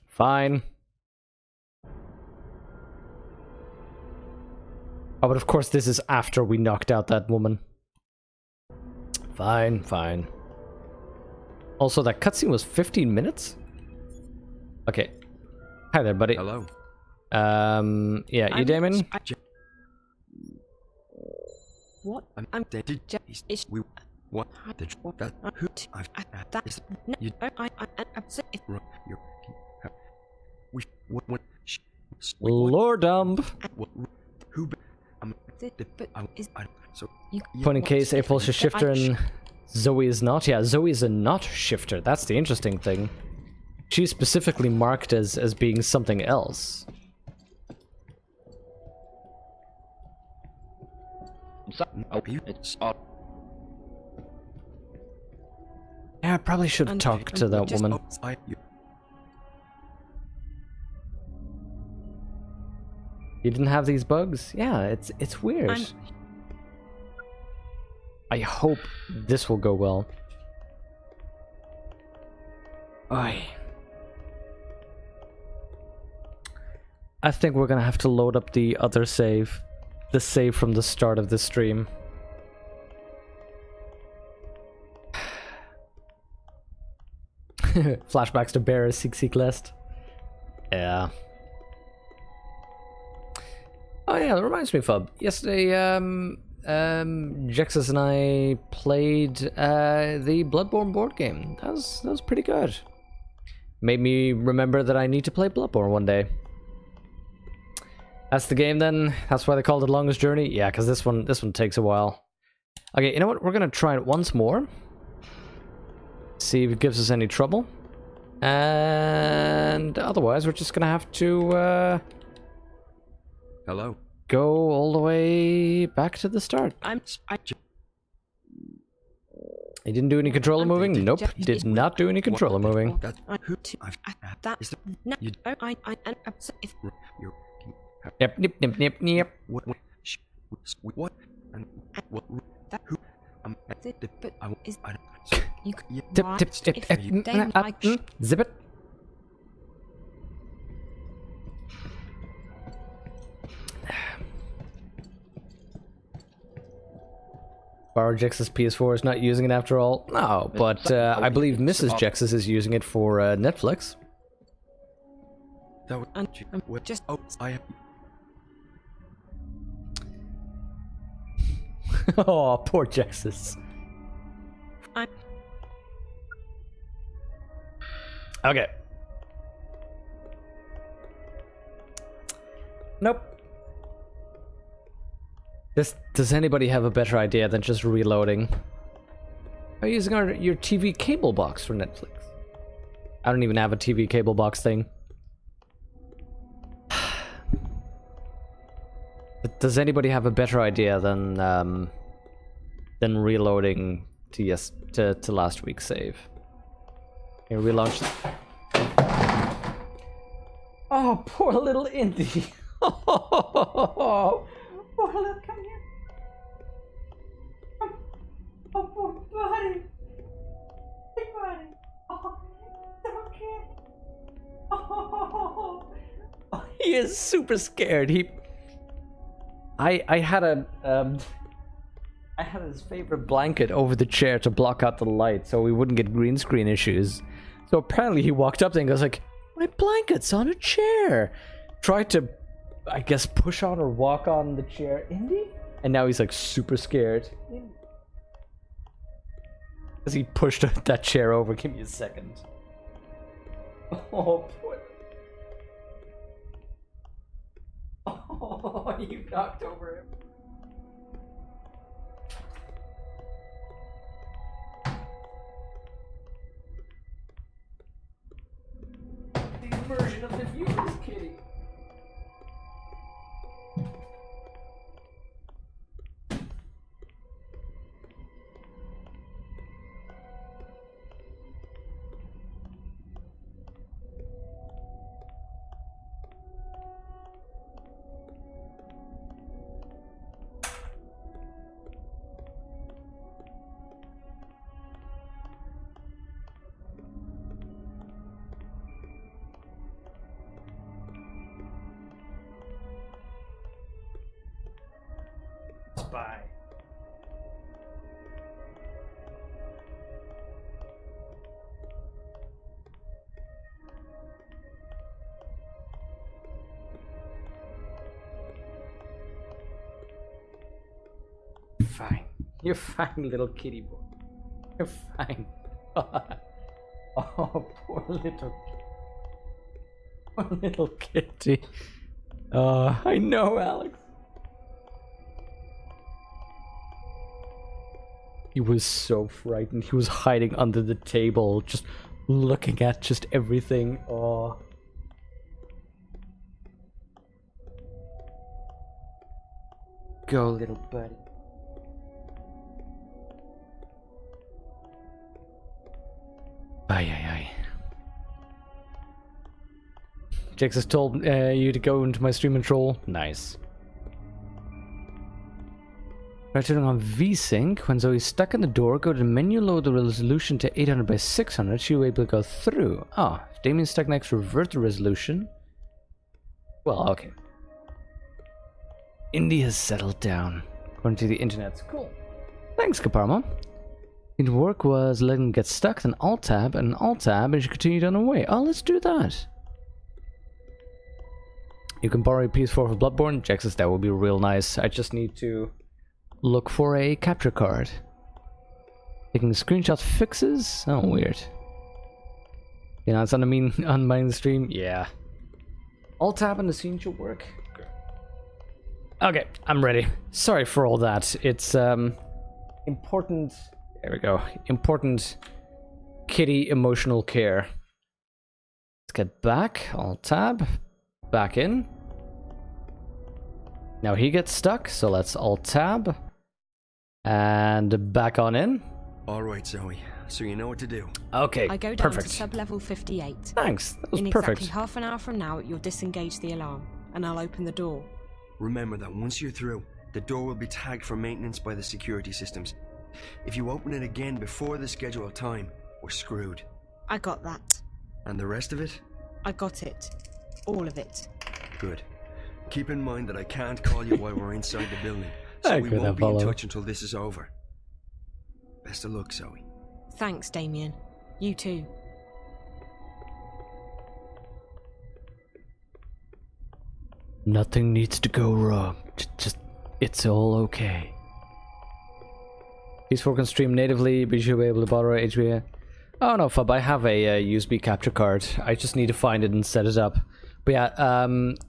Fine. Oh, but of course this is after we knocked out that woman. Fine, fine. Also, that cutscene was 15 minutes? Okay. Hi there, buddy. Hello. Yeah, you Damon? What? I'm dead. We what? That who? That is you. You're. We what? Lordumb. Who? So. Point in case April's a shifter and Zoe is not. Yeah, Zoe is a not shifter. That's the interesting thing. She's specifically marked as being something else. Yeah, I probably should have talked to that woman. You didn't have these bugs? Yeah, it's weird. I hope this will go well. Aye. I think we're gonna have to load up the other save. The save from the start of the stream. Flashbacks to Bear's Seek List. Yeah. Oh yeah, that reminds me, Fub. Yesterday, Jexus and I played the Bloodborne board game. That was pretty good. Made me remember that I need to play Bloodborne one day. That's the game then? That's why they called it Longest Journey? Yeah, because this one takes a while. Okay, you know what? We're gonna try it once more. See if it gives us any trouble. And otherwise, we're just gonna have to Hello. Go all the way back to the start. He didn't do any controller moving? Nope, did not do any controller moving. Yep, nip, nip, nip, nip. What? And what? Who? Tip, tip, zip it. Borrow Jex's PS4 is not using it after all. No, but I believe Mrs. Jex's is using it for Netflix. That would just Oh, poor Jexus. Okay. Nope. Does anybody have a better idea than just reloading? Are you using your TV cable box for Netflix? I don't even have a TV cable box thing. Does anybody have a better idea than reloading to last week's save? Can we relaunch? Oh, poor little Indy. Oh, poor little, come here. Oh, poor buddy. Hey, buddy. Oh, okay. Oh, he is super scared. I had his favorite blanket over the chair to block out the light so we wouldn't get green screen issues. So apparently he walked up there and goes like, my blanket's on a chair. Tried to, I guess, push on or walk on the chair. Indy? And now he's like super scared. Because he pushed that chair over. Give me a second. Oh, poor. Oh, you knocked over him. The immersion of the viewers, Kitty. Spy. Fine. You're fine, little kitty boy. You're fine. Oh, poor little kitty. Oh, I know, Alex. He was so frightened. He was hiding under the table, just looking at just everything. Oh. Go, little buddy. Aye. Jax has told you to go into my stream control. Nice. By turning on VSync, when Zoe's stuck in the door, go to the menu, load the resolution to 800 by 600. She'll be able to go through. Ah, if Damien's stuck next, revert the resolution. Well, okay. India's settled down, according to the internet. Cool. Thanks, Kaparma. The work was letting him get stuck, then Alt-Tab, and Alt-Tab, and she continued on her way. Oh, let's do that. You can borrow a PS4 for Bloodborne. Jax says that would be real nice. I just need to look for a capture card. Taking screenshot fixes? Oh, weird. You know, it's on the stream? Yeah. Alt-Tab and the scene should work. Okay, I'm ready. Sorry for all that. It's, important... There we go. Important kitty emotional care. Let's get back. Alt-Tab. Back in. Now he gets stuck, so let's Alt-Tab. And back on in. Alright, Zoe. So you know what to do. Okay, I go down perfect. to sub-level 58. Thanks, that was In perfect. exactly half an hour from now, you'll disengage the alarm, and I'll open the door. Remember that once you're through, the door will be tagged for maintenance by the security systems. If you open it again before the scheduled time, we're screwed. I got that. And the rest of it? I got it. All of it. Good. Keep in mind that I can't call you while we're inside the building, so I we could won't be in follow. touch until this is over. Best of luck, Zoe. Thanks, Damien. You too. Nothing needs to go wrong. Just it's all okay. PS4 can stream natively, but you should be able to borrow HBA. Oh no, Fub, I have a USB capture card. I just need to find it and set it up. But yeah,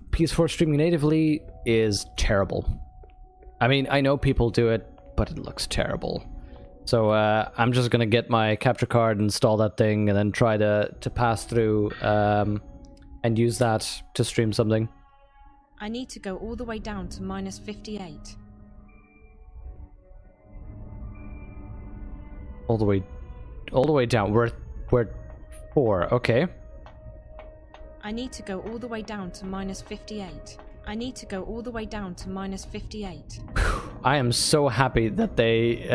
PS4 streaming natively is terrible. I mean, I know people do it, but it looks terrible. So I'm just gonna get my capture card, install that thing, and then try to pass through and use that to stream something. I need to go all the way down to minus 58. All the way down. We're 4. Okay. I need to go all the way down to minus 58. I need to go all the way down to minus 58. I am so happy that they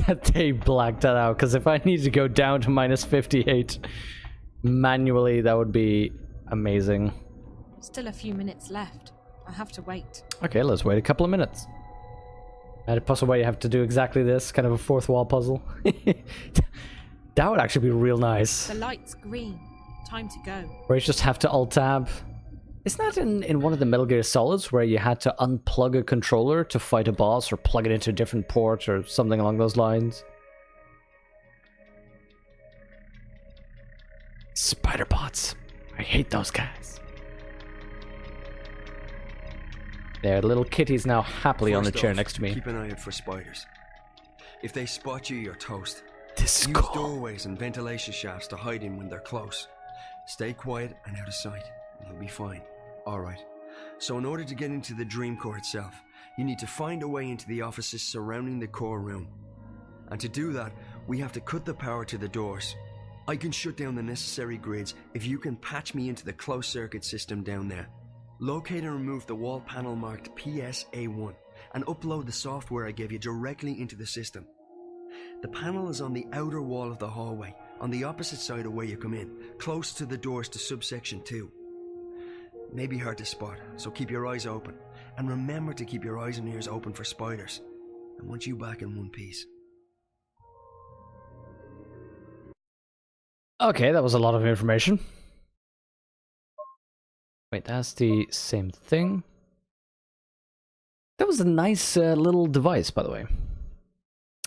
that they blacked that out, because if I need to go down to minus 58 manually, that would be amazing. Still a few minutes left. I have to wait. Okay, let's wait a couple of minutes. And a puzzle where you have to do exactly this, kind of a fourth wall puzzle. That would actually be real nice. The light's green. Time to go. Where you just have to Alt-Tab. Isn't that in one of the Metal Gear Solids where you had to unplug a controller to fight a boss, or plug it into a different port or something along those lines? Spider bots. I hate those guys. There, little kitty's now happily on the chair next to me. Keep an eye out for spiders. If they spot you, you're toast. This is Use cool. doorways and ventilation shafts to hide in when they're close. Stay quiet and out of sight, and you'll be fine. Alright. So in order to get into the dream core itself, you need to find a way into the offices surrounding the core room. And to do that, we have to cut the power to the doors. I can shut down the necessary grids if you can patch me into the closed circuit system down there. Locate and remove the wall panel marked PSA1 and upload the software I gave you directly into the system. The panel is on the outer wall of the hallway, on the opposite side of where you come in, close to the doors to subsection 2. May be hard to spot, so keep your eyes open. And remember to keep your eyes and ears open for spiders. I want you back in one piece. Okay, that was a lot of information. Wait, that's the same thing. That was a nice little device, by the way.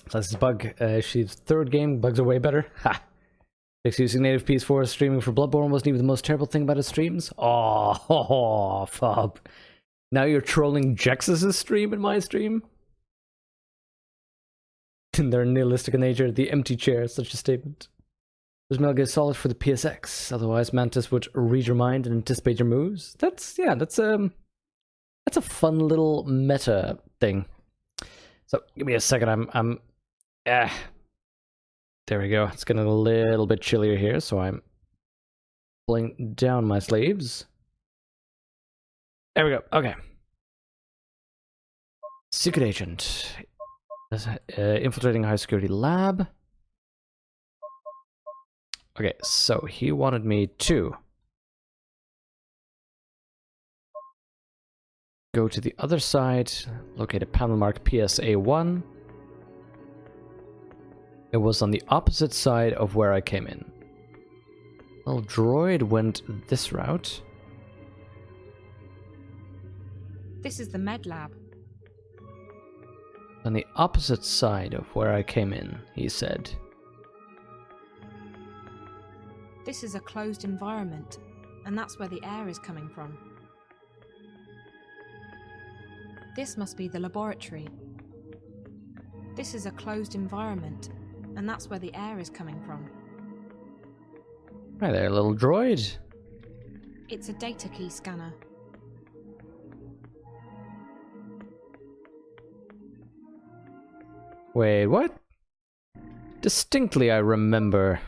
So this is Bug. She's third game. Bugs are way better. Ha! Fix using native PS4 streaming for Bloodborne wasn't even the most terrible thing about his streams. Oh, Fob. Now you're trolling Jex's stream in my stream? They're nihilistic in nature. The empty chair is such a statement. There's Metal Gear Solid for the PSX. Otherwise, Mantis would read your mind and anticipate your moves. That's a fun little meta thing. So give me a second. There we go. It's getting a little bit chillier here, so I'm pulling down my sleeves. There we go. Okay. Secret agent. Infiltrating a high security lab. Okay, so he wanted me to go to the other side, locate a panel marked PSA1. It was on the opposite side of where I came in. Well, droid went this route. This is the med lab. On the opposite side of where I came in, he said. This is a closed environment, and that's where the air is coming from. This must be the laboratory. This is a closed environment, and that's where the air is coming from. Hi there, little droid. It's a data key scanner. Wait, what? Distinctly I remember.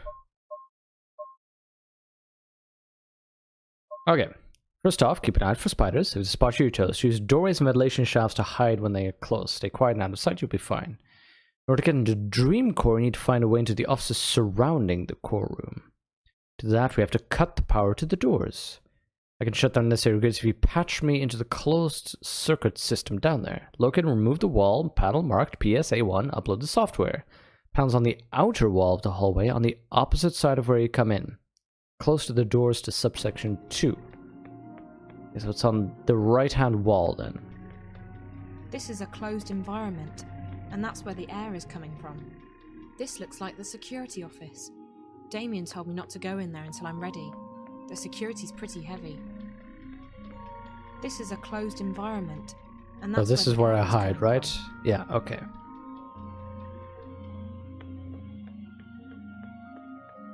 Okay. First off, keep an eye out for spiders. If you spot you, toast. Use doorways and ventilation shafts to hide when they get close. Stay quiet and out of sight, you'll be fine. In order to get into Dream Core, you need to find a way into the offices surrounding the core room. To that, we have to cut the power to the doors. I can shut down necessary grids if you patch me into the closed circuit system down there. Locate and remove the wall panel marked PSA1. Upload the software. Panels on the outer wall of the hallway on the opposite side of where you come in. Close to the doors to subsection 2. Okay, so it's on the right-hand wall then. This is a closed environment, and that's where the air is coming from. This looks like the security office. Damien told me not to go in there until I'm ready. The security's pretty heavy. This is a closed environment, and that's this is where I hide, right? From. Yeah, okay.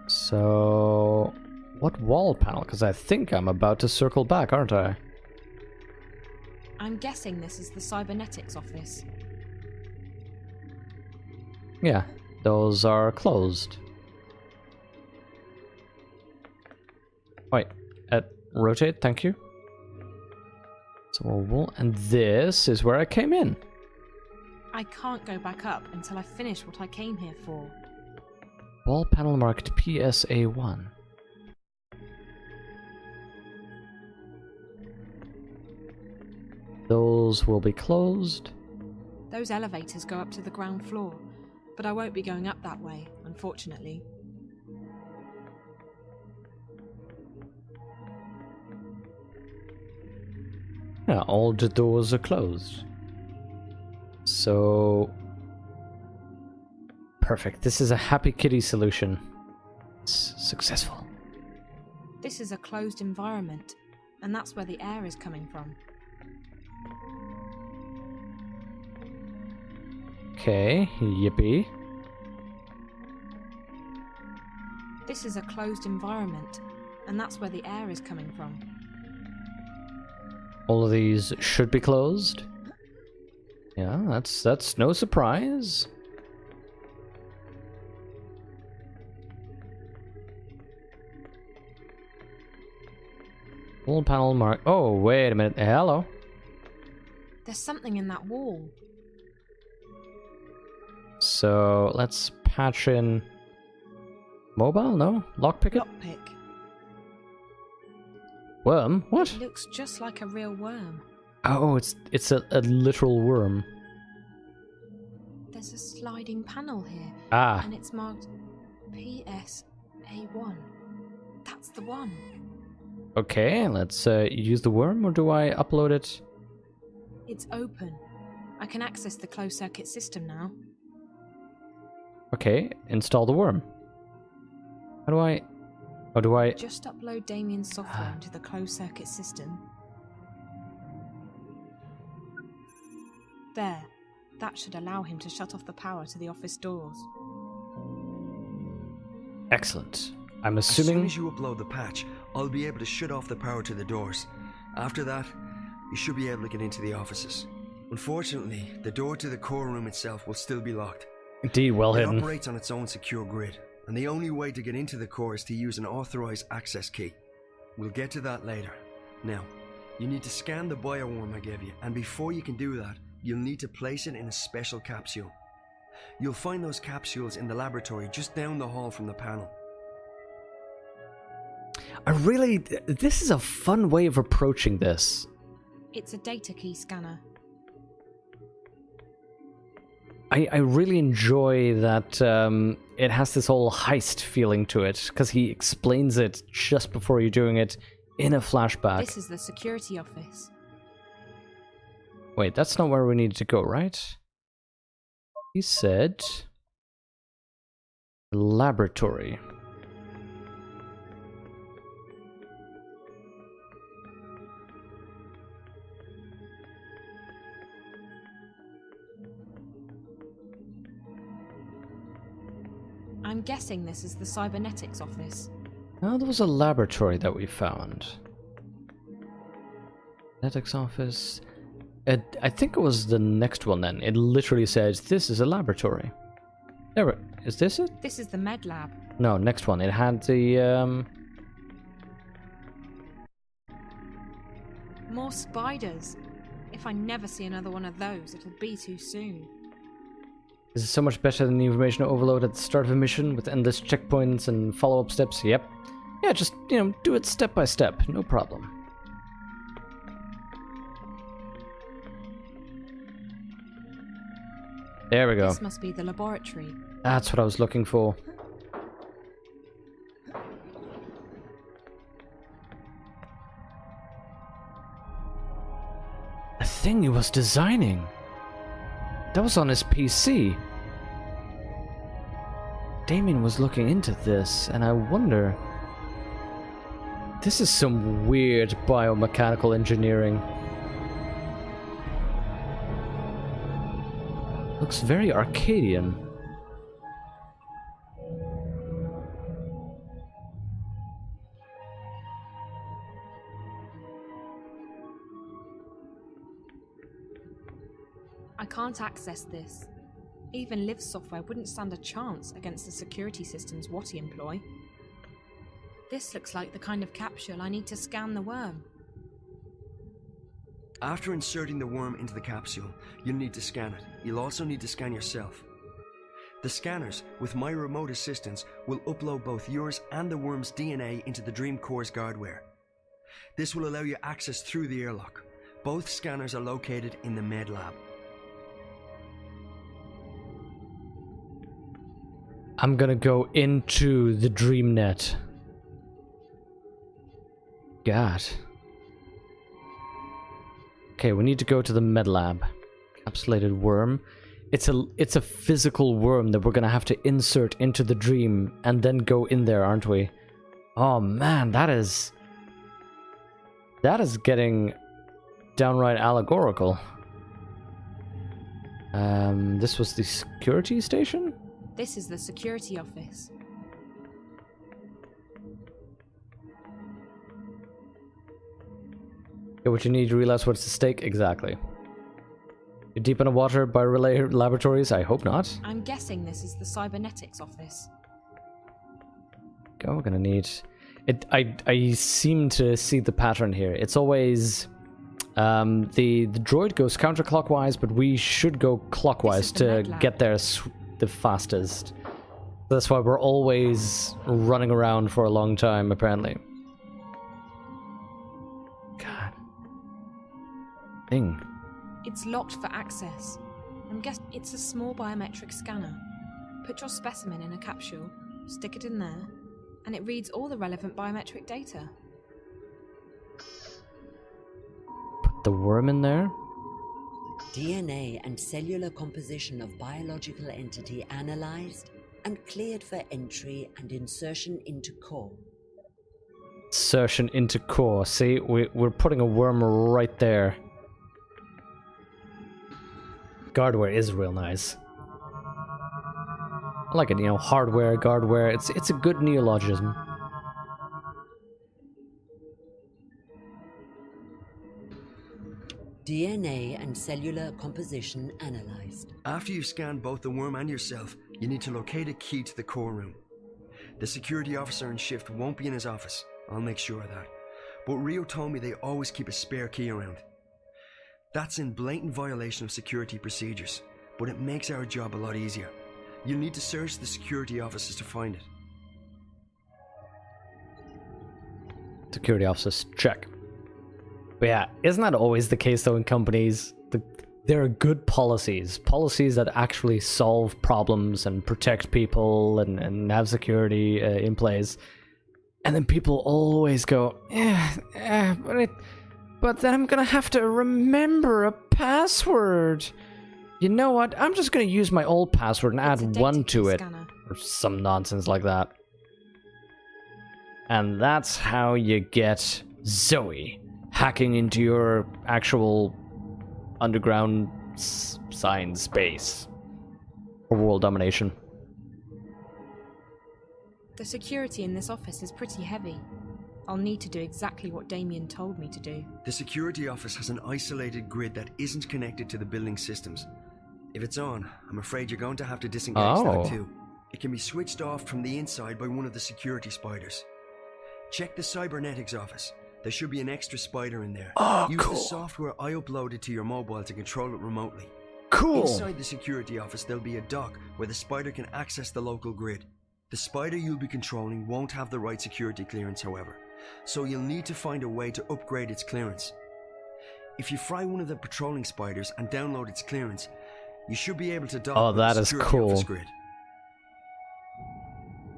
So, what wall panel? Because I think I'm about to circle back, aren't I? I'm guessing this is the cybernetics office. Yeah, those are closed. Wait, rotate, thank you. So, and this is where I came in. I can't go back up until I finish what I came here for. Wall panel marked PSA1. Those will be closed. Those elevators go up to the ground floor, but I won't be going up that way, unfortunately. Yeah, all the doors are closed. So... perfect. This is a happy kitty solution. It's successful. This is a closed environment, and that's where the air is coming from. Okay, yippee. This is a closed environment, and that's where the air is coming from. All of these should be closed. Yeah, that's no surprise. Wall panel mark. Oh, wait a minute. Hello. There's something in that wall. So let's patch in. Mobile? No? Lockpick it? Lockpick. Worm? What? It looks just like a real worm. Oh, it's a literal worm. There's a sliding panel here. Ah. And it's marked PSA1. That's the one. Okay, let's use the worm, or do I upload it? It's open. I can access the closed circuit system now. Okay, install the worm. How do I... Oh, do I... Just upload Damien's software into the closed circuit system. There. That should allow him to shut off the power to the office doors. Excellent. I'm assuming... As soon as you upload the patch, I'll be able to shut off the power to the doors. After that, you should be able to get into the offices. Unfortunately, the door to the core room itself will still be locked. Indeed, well hidden. It operates on its own secure grid, and the only way to get into the core is to use an authorized access key. We'll get to that later. Now, you need to scan the bioworm I gave you, and before you can do that, you'll need to place it in a special capsule. You'll find those capsules in the laboratory just down the hall from the panel. This is a fun way of approaching this. It's a data key scanner. I really enjoy that it has this whole heist feeling to it, because he explains it just before you're doing it in a flashback. This is the security office. Wait, that's not where we needed to go, right? He said... laboratory. I'm guessing this is the cybernetics office. Oh, there was a laboratory that we found. Cybernetics office. I think it was the next one then. It literally says, this is a laboratory. There, is this it? This is the med lab. No, next one. It had the, More spiders. If I never see another one of those, it'll be too soon. This is so much better than the information overload at the start of a mission with endless checkpoints and follow-up steps. Yep. Yeah, just, do it step by step. No problem. There we go. This must be the laboratory. That's what I was looking for. The thing he was designing. That was on his PC. Damien was looking into this, and I wonder... This is some weird biomechanical engineering. Looks very Arcadian. I can't access this. Even Liv's software wouldn't stand a chance against the security systems Watty employ. This looks like the kind of capsule I need to scan the worm. After inserting the worm into the capsule, you'll need to scan it. You'll also need to scan yourself. The scanners, with my remote assistance, will upload both yours and the worm's DNA into the Dream Core's guardware. This will allow you access through the airlock. Both scanners are located in the med lab. I'm gonna go into the DreamNet. God. Okay, we need to go to the med lab. Encapsulated worm. It's a physical worm that we're gonna have to insert into the dream and then go in there, aren't we? Oh man, that is getting downright allegorical. This was the security station? This is the security office. Yeah, what you need to realize what's at stake? Exactly. You're deep in the water by relay laboratories? I hope not. I'm guessing this is the cybernetics office. Okay, we're gonna need... I seem to see the pattern here. It's always... the droid goes counterclockwise, but we should go clockwise to get there the fastest. That's why we're always running around for a long time, apparently. God. Thing. It's locked for access. I'm guessing it's a small biometric scanner. Put your specimen in a capsule, stick it in there, and it reads all the relevant biometric data. Put the worm in there? DNA and cellular composition of biological entity analyzed and cleared for entry and insertion into core. Insertion into core. See, we're putting a worm right there. Guardware is real nice. I like it, you know, hardware, guardware. It's a good neologism. DNA and cellular composition analyzed. After you've scanned both the worm and yourself, you need to locate a key to the core room. The security officer in shift won't be in his office. I'll make sure of that. But Rio told me they always keep a spare key around. That's in blatant violation of security procedures, but it makes our job a lot easier. You'll need to search the security offices to find it. Security offices, check. But yeah, isn't that always the case though in companies? There are good policies that actually solve problems and protect people and have security in place. And then people always go, but then I'm gonna have to remember a password. You know what? I'm just gonna use my old password and add one to it. Or some nonsense like that. And that's how you get Zoe hacking into your actual underground science space for world domination. The security in this office is pretty heavy. I'll need to do exactly what Damien told me to do. The security office has an isolated grid that isn't connected to the building systems. If it's on, I'm afraid you're going to have to disengage that too. It can be switched off from the inside by one of the security spiders. Check the cybernetics office. There should be an extra spider in there. Use the software I uploaded to your mobile to control it remotely. Cool. Inside the security office, there'll be a dock where the spider can access the local grid. The spider you'll be controlling won't have the right security clearance, however, so you'll need to find a way to upgrade its clearance. If you fry one of the patrolling spiders and download its clearance, you should be able to dock with the security office grid.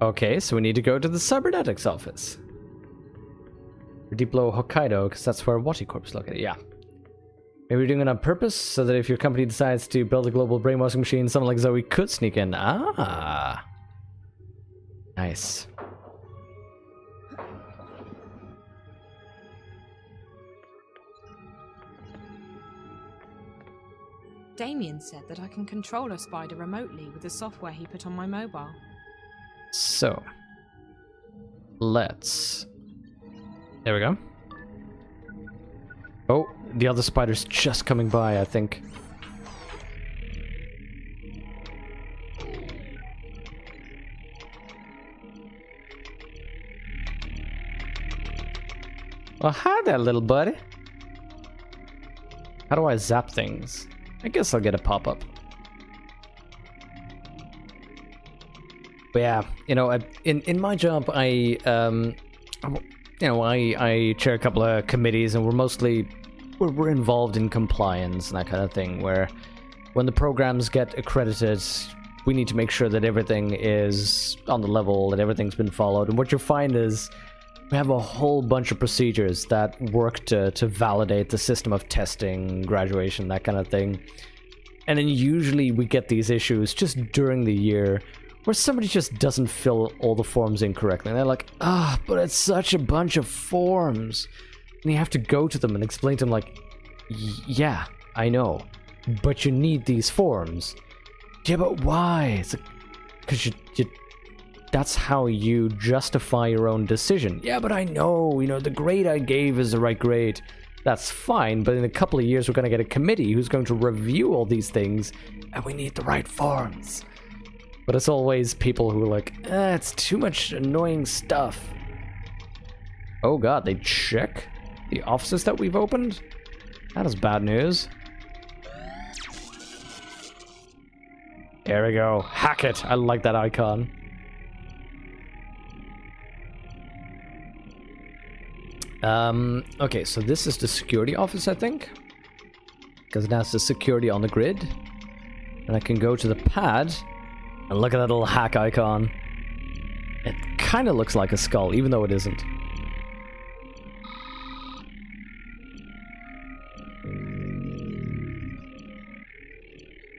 Okay, so we need to go to the cybernetics office. Deep below Hokkaido, because that's where Waticorp is located. Yeah. Maybe we're doing it on purpose, so that if your company decides to build a global brainwashing machine, someone like Zoe could sneak in. Ah. Nice. Damien said that I can control a spider remotely with the software he put on my mobile. So, let's... There we go. Oh, the other spider's just coming by, I think. Well, hi there, little buddy. How do I zap things? I guess I'll get a pop-up. But yeah, you know, in my job, I chair a couple of committees, and we're involved in compliance and that kind of thing, where when the programs get accredited, we need to make sure that everything is on the level, that everything's been followed. And what you find is we have a whole bunch of procedures that work to validate the system of testing, graduation, that kind of thing. And then usually we get these issues just during the year where somebody just doesn't fill all the forms in correctly. And they're like, but it's such a bunch of forms. And you have to go to them and explain to them like, yeah, I know, but you need these forms. Yeah, but why? It's like, because you that's how you justify your own decision. Yeah, but I know, the grade I gave is the right grade. That's fine, but in a couple of years we're going to get a committee who's going to review all these things, and we need the right forms. But it's always people who are like, it's too much annoying stuff. Oh god, they check the offices that we've opened? That is bad news. There we go. Hack it. I like that icon. Okay, so this is the security office, I think. Because it has the security on the grid. And I can go to the pad and look at that little hack icon. It kind of looks like a skull, even though it isn't.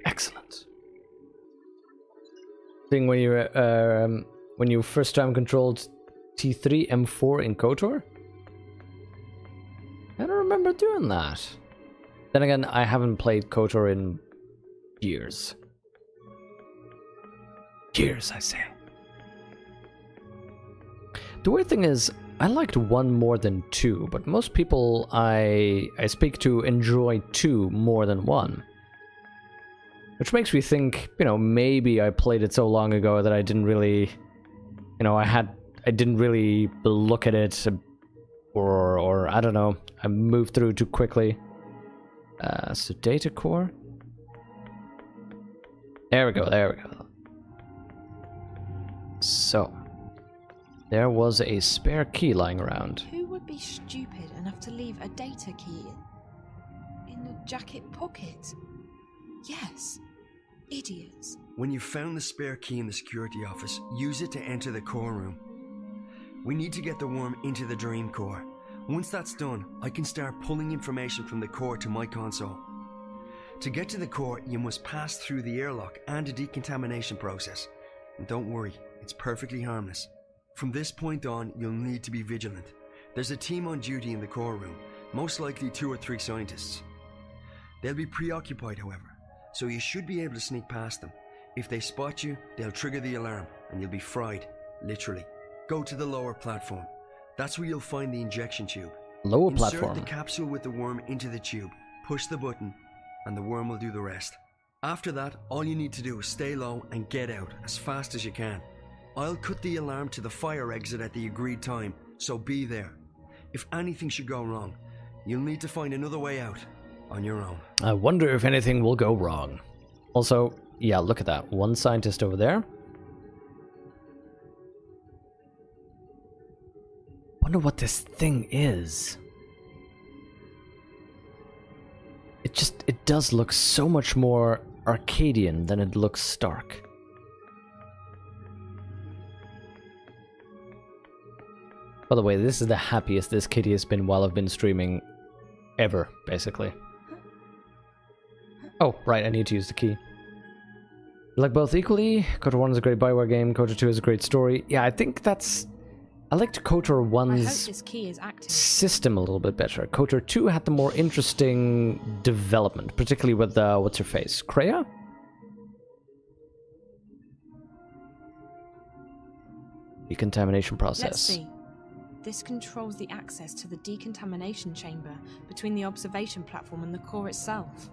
Excellent. Thing when you first time controlled T3 M4 in KOTOR? I don't remember doing that. Then again, I haven't played KOTOR in years. Years, I say. The weird thing is, I liked 1 more than 2, but most people I speak to enjoy 2 more than 1. Which makes me think, maybe I played it so long ago that I didn't really, I didn't really look at it, or I don't know, I moved through too quickly. So data core. There we go, there we go. So, there was a spare key lying around. Who would be stupid enough to leave a data key in a jacket pocket? Yes, idiots. When you've found the spare key in the security office, use it to enter the core room. We need to get the worm into the dream core. Once that's done, I can start pulling information from the core to my console. To get to the core, you must pass through the airlock and a decontamination process. And don't worry, it's perfectly harmless. From this point on, you'll need to be vigilant. There's a team on duty in the core room, most likely 2 or 3 scientists. They'll be preoccupied, however, so you should be able to sneak past them. If they spot you, they'll trigger the alarm, and you'll be fried, literally. Go to the lower platform. That's where you'll find the injection tube. Lower Insert platform. the capsule with the worm into the tube, push the button, and the worm will do the rest. After that, all you need to do is stay low and get out as fast as you can. I'll cut the alarm to the fire exit at the agreed time, so be there. If anything should go wrong, you'll need to find another way out on your own. I wonder if anything will go wrong. Also, yeah, look at that. 1 scientist over there. Wonder what this thing is. It does look so much more Arcadian than it looks Stark. By the way, this is the happiest this kitty has been while I've been streaming ever, basically. Oh, right, I need to use the key. Like both equally, KOTOR 1 is a great Bioware game, KOTOR 2 is a great story. Yeah, I think that's... I liked KOTOR 1's this key is active. system a little bit better. KOTOR 2 had the more interesting development, particularly with, what's-her-face? Kreia? Decontamination process. Let's see. This controls the access to the decontamination chamber between the observation platform and the core itself.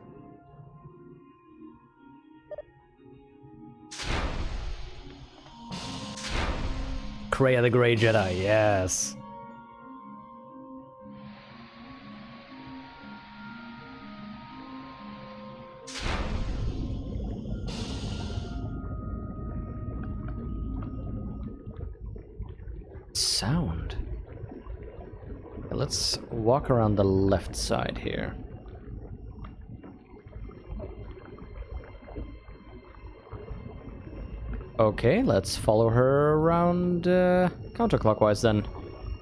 Kreia the Grey Jedi, yes. Sound. Let's walk around the left side here. Okay, let's follow her around counterclockwise then.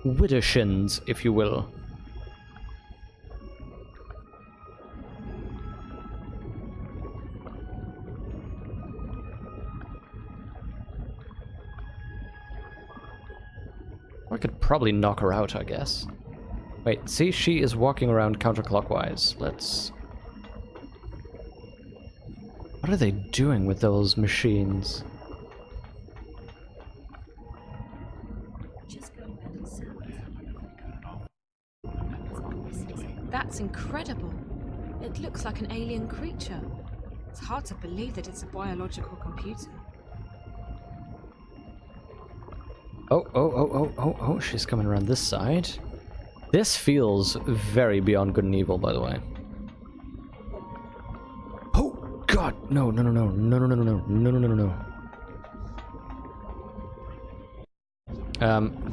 Widdershins, if you will. I could probably knock her out, I guess. Wait, see, she is walking around counterclockwise. Let's... What are they doing with those machines? That's incredible. It looks like an alien creature. It's hard to believe that it's a biological computer. Oh, she's coming around this side. This feels very Beyond Good and Evil, by the way. Oh, God! No.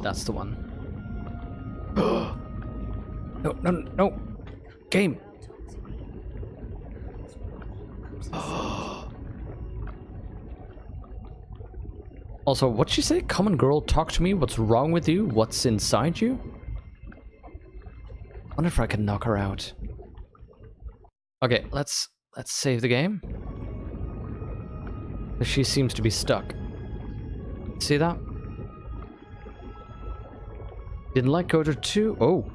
That's the one. No. Game! Also, what'd she say? Common girl, talk to me. What's wrong with you? What's inside you? Wonder if I can knock her out. Okay, let's save the game. She seems to be stuck. See that? Didn't like Coder 2? Oh.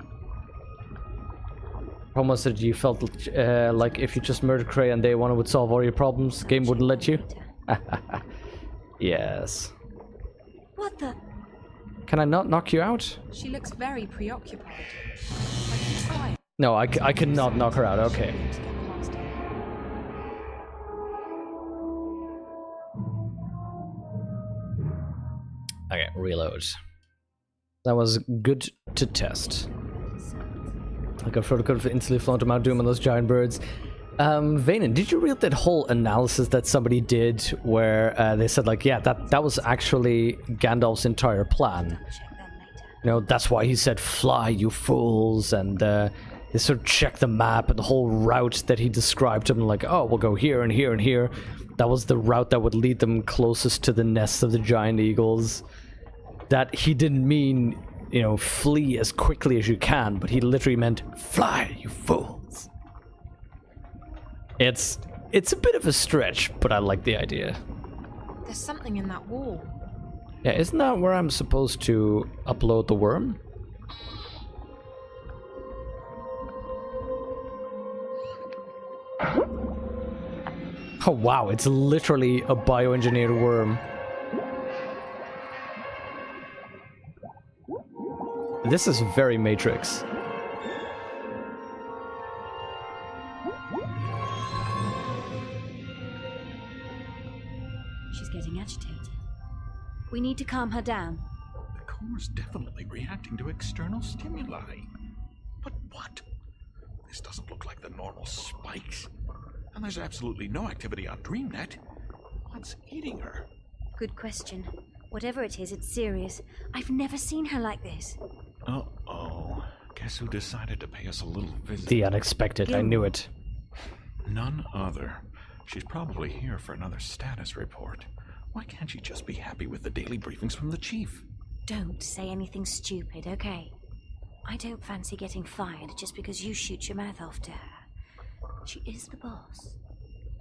Almost said you felt like if you just murdered Cray and Day 1 would solve all your problems, game wouldn't let you? Yes. What the? Can I not knock you out? She looks very preoccupied. Like she's quiet. No, I cannot knock her out, okay. Okay, reload. That was good to test. Like I could have instantly flown to Mount Doom on those giant birds. Vanen, did you read that whole analysis that somebody did where they said like, yeah, that was actually Gandalf's entire plan. You know, that's why he said, fly, you fools, and they sort of checked the map and the whole route that he described to them, like, oh, we'll go here and here and here. That was the route that would lead them closest to the nests of the giant eagles. That he didn't mean, you know, flee as quickly as you can, but he literally meant, fly, you fools. It's a bit of a stretch, but I like the idea. There's something in that wall. Yeah, isn't that where I'm supposed to upload the worm? Oh wow, it's literally a bioengineered worm. This is very Matrix. She's getting agitated. We need to calm her down. The core's definitely reacting to external stimuli. But what? This doesn't look like the normal spikes. And there's absolutely no activity on DreamNet. What's eating her? Good question. Whatever it is, it's serious. I've never seen her like this. Uh-oh. Guess who decided to pay us a little visit? The unexpected, I knew it. None other. She's probably here for another status report. Why can't she just be happy with the daily briefings from the chief? Don't say anything stupid, okay? I don't fancy getting fired just because you shoot your mouth off to her. She is the boss.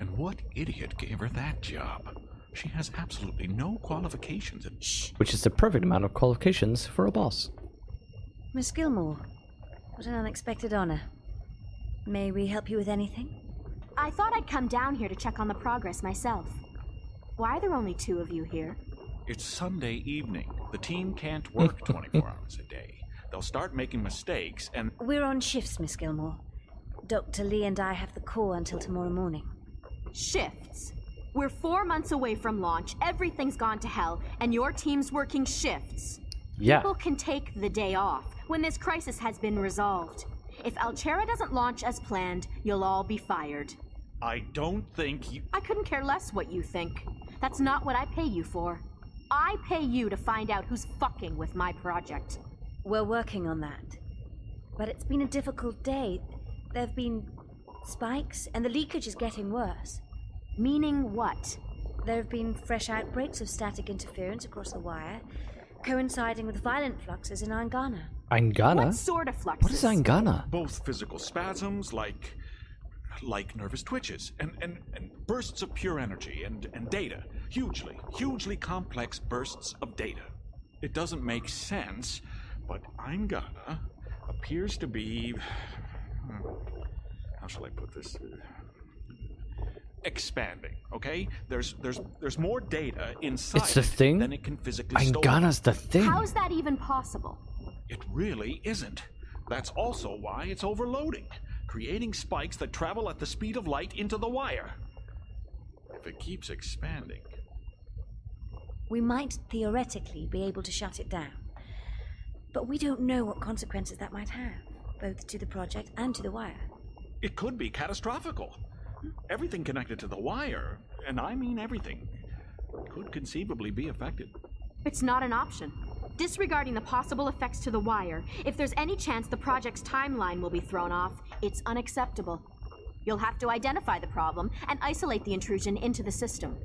And what idiot gave her that job? She has absolutely no qualifications. Shh. Which is the perfect amount of qualifications for a boss. Miss Gilmore, what an unexpected honor. May we help you with anything? I thought I'd come down here to check on the progress myself. Why are there only 2 of you here? It's Sunday evening. The team can't work 24 hours a day. They'll start making mistakes and... We're on shifts, Miss Gilmore. Dr. Lee and I have the core until tomorrow morning. Shifts? We're 4 months away from launch, everything's gone to hell, and your team's working shifts. Yeah. People can take the day off when this crisis has been resolved. If Altera doesn't launch as planned, you'll all be fired. I don't think you... I couldn't care less what you think. That's not what I pay you for. I pay you to find out who's fucking with my project. We're working on that. But it's been a difficult day. There've been spikes, and the leakage is getting worse. Meaning what? There have been fresh outbreaks of static interference across the wire, coinciding with violent fluxes in Angana. Angana? What sort of fluxes? What is Angana? Both physical spasms, like nervous twitches, and bursts of pure energy, and data. Hugely complex bursts of data. It doesn't make sense, but Eingana appears to be... how shall I put this? Expanding, okay? There's more data inside It's the thing? than it can physically store. Eingana's the thing. How's that even possible? It really isn't. That's also why it's overloading, creating spikes that travel at the speed of light into the wire. If it keeps expanding... We might theoretically be able to shut it down, but we don't know what consequences that might have, both to the project and to the wire. It could be catastrophical. Everything connected to the wire, and I mean everything, could conceivably be affected. It's not an option. Disregarding the possible effects to the wire, if there's any chance the project's timeline will be thrown off, it's unacceptable. You'll have to identify the problem and isolate the intrusion into the system.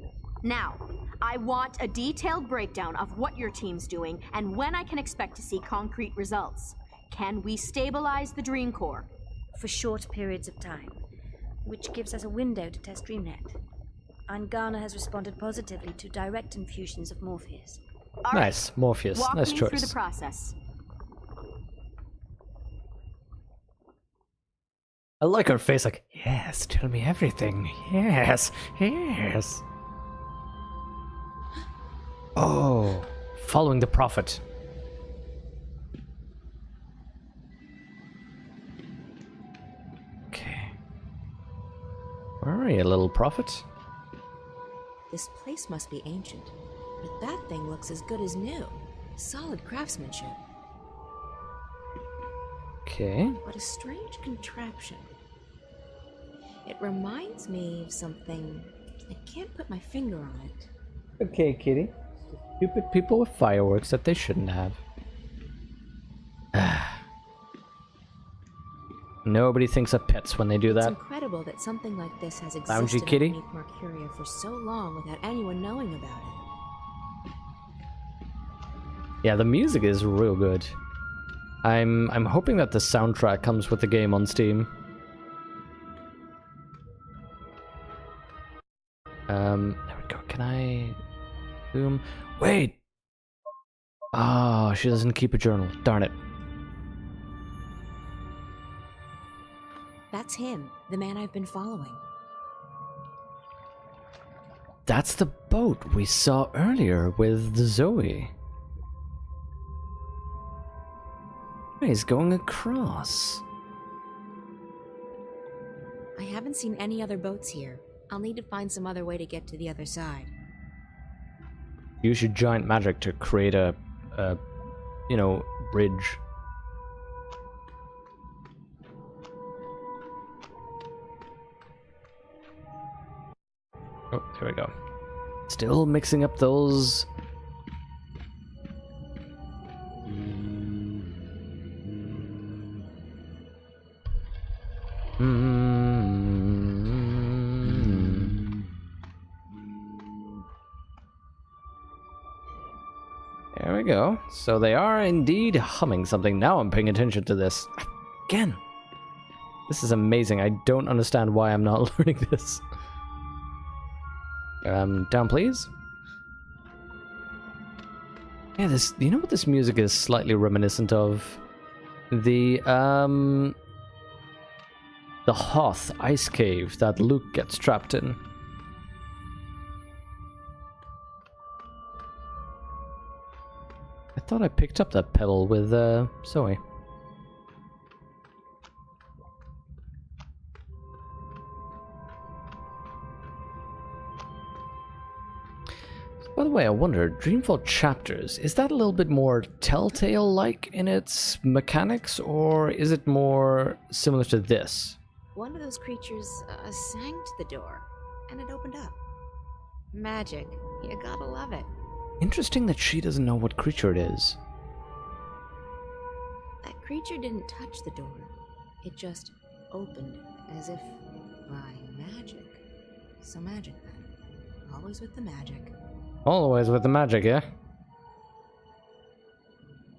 Now, I want a detailed breakdown of what your team's doing and when I can expect to see concrete results. Can we stabilize the Dream Core? For short periods of time, which gives us a window to test DreamNet. Eingana has responded positively to direct infusions of Morpheus. Nice, Morpheus. Walk Nice me choice. through the process. I like her face, like, yes, tell me everything. Yes, yes. Oh, following the prophet. Okay. Where are you, little prophet? This place must be ancient, but that thing looks as good as new. Solid craftsmanship. Okay. What a strange contraption. It reminds me of something. I can't put my finger on it. Okay, kitty. Stupid people with fireworks that they shouldn't have. Nobody thinks of pets when they do It's that. incredible that something like this has Loungy existed kitty? underneath Mercuria for so long without anyone knowing about it. Yeah, the music is real good. I'm hoping that the soundtrack comes with the game on Steam. There we go. Can I boom? Wait. Oh, she doesn't keep a journal. Darn it. That's him, the man I've been following. That's the boat we saw earlier with Zoe. He's going across. I haven't seen any other boats here. I'll need to find some other way to get to the other side. Use your giant magic to create a you know, bridge. Oh, there we go. Still mixing up those. There we go. So they are indeed humming something. Now I'm paying attention to this. Again. This is amazing. I don't understand why I'm not learning this. Down please. Yeah, this, you know what this music is slightly reminiscent of? The Hoth ice cave that Luke gets trapped in. I thought I picked up that pedal with Zoe. By the way, I wonder, Dreamfall Chapters, is that a little bit more Telltale-like in its mechanics, or is it more similar to this? One of those creatures sang to the door, and it opened up. Magic. You gotta love it. Interesting that she doesn't know what creature it is. That creature didn't touch the door. It just opened, as if by magic. So magic then. Always with the magic. Always with the magic, yeah?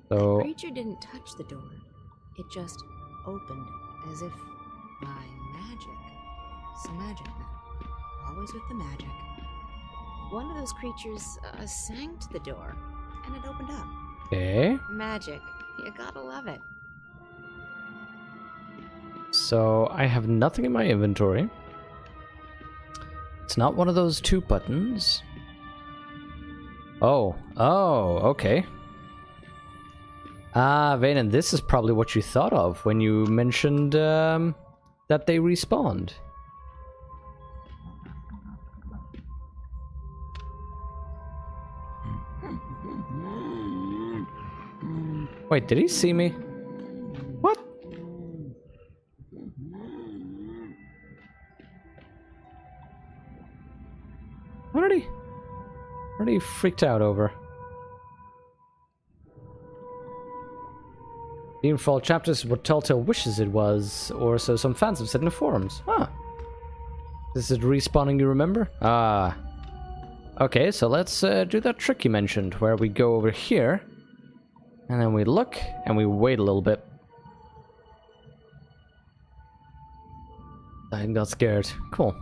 So... The creature didn't touch the door. It just opened, as if by magic. So magic then. Always with the magic. One of those creatures sang to the door, and it opened up. Okay. Magic. You gotta love it. So I have nothing in my inventory. It's not one of those 2 buttons. Oh, okay. Ah, Vaynen, this is probably what you thought of when you mentioned that they respawned. Wait, did he see me? What? What are you freaked out over? Dreamfall chapters what Telltale wishes it was, or so some fans have said in the forums. Huh. This is respawning, you remember? Ah. Okay, so let's do that trick you mentioned, where we go over here, and then we look, and we wait a little bit. I got scared. Cool.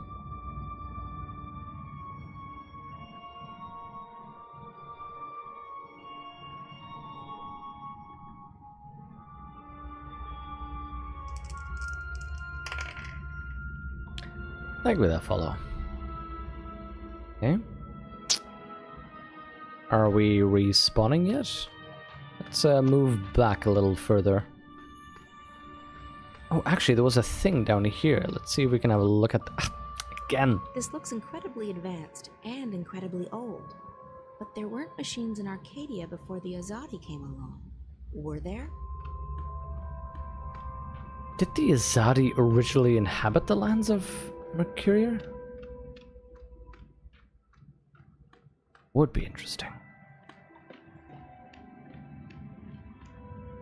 Thank you for that follow. Okay. Are we respawning yet? Let's move back a little further. Oh, actually, there was a thing down here. Let's see if we can have a look at again. This looks incredibly advanced and incredibly old. But there weren't machines in Arcadia before the Azadi came along. Were there? Did the Azadi originally inhabit the lands of Mercuria? Would be interesting.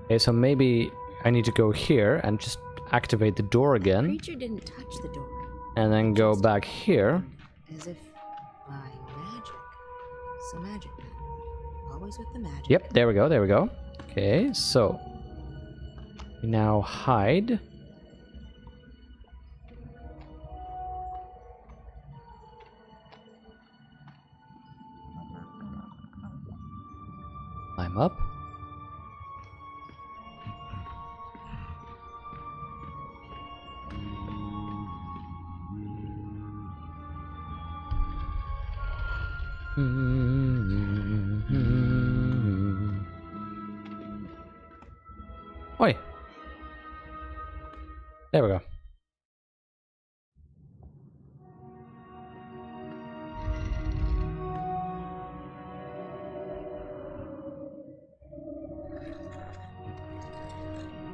Okay, so maybe I need to go here and just activate the door again. The creature didn't touch the door. And then go back here. As if by magic. So magic then. Always with the magic. Yep, there we go, there we go. Okay, so we now hide. Climb up. Oi. There we go.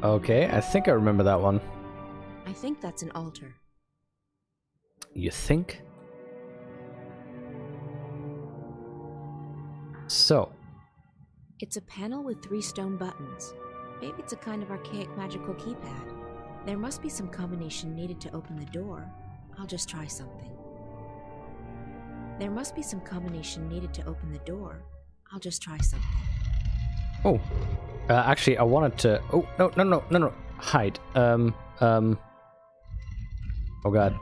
Okay, I think I remember that one. I think that's an altar. You think? So. It's a panel with 3 stone buttons. Maybe it's a kind of archaic magical keypad. There must be some combination needed to open the door. I'll just try something. There must be some combination needed to open the door. I'll just try something. Oh. Actually, I wanted to... Oh, no. Hide. Oh, God.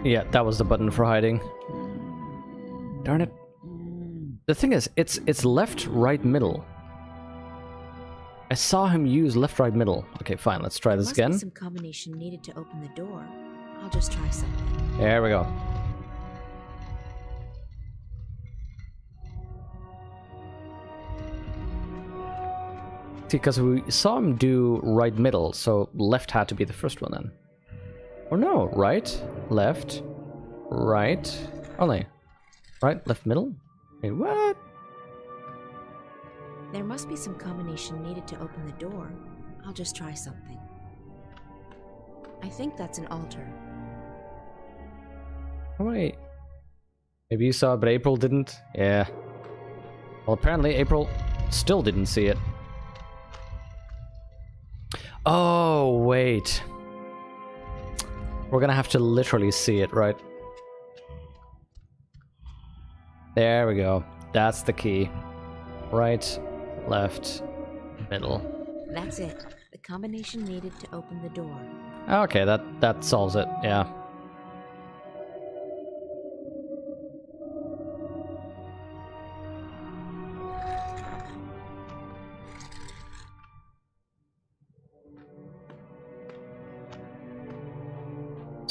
Yeah, that was the button for hiding. Darn it. The thing is, it's left, right, middle. I saw him use left, right, middle. Okay, fine, let's try this again. There must be some combination needed to open the door. I'll just try something. There we go. See, because we saw him do right, middle, so left had to be the first one then. Or no, right, left, right, only. Right, left, middle? Wait, what? There must be some combination needed to open the door. I'll just try something. I think that's an altar. Oh, wait. Maybe you saw it, but April didn't? Yeah. Well, apparently April still didn't see it. Oh, wait. We're gonna have to literally see it, right? There we go. That's the key. Right, left, middle. That's it. The combination needed to open the door. Okay, that solves it, yeah.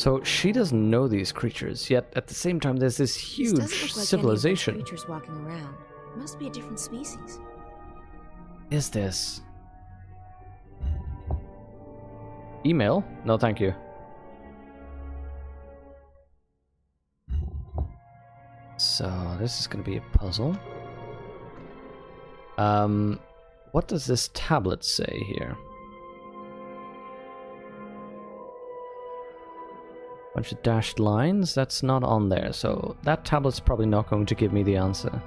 So she doesn't know these creatures, yet at the same time there's this This huge doesn't look like civilization. any of those creatures walking around. It must be a different species. Is this? Email? No, thank you. So this is going to be a puzzle. What does this tablet say here? Bunch of dashed lines? That's not on there, so that tablet's probably not going to give me the answer.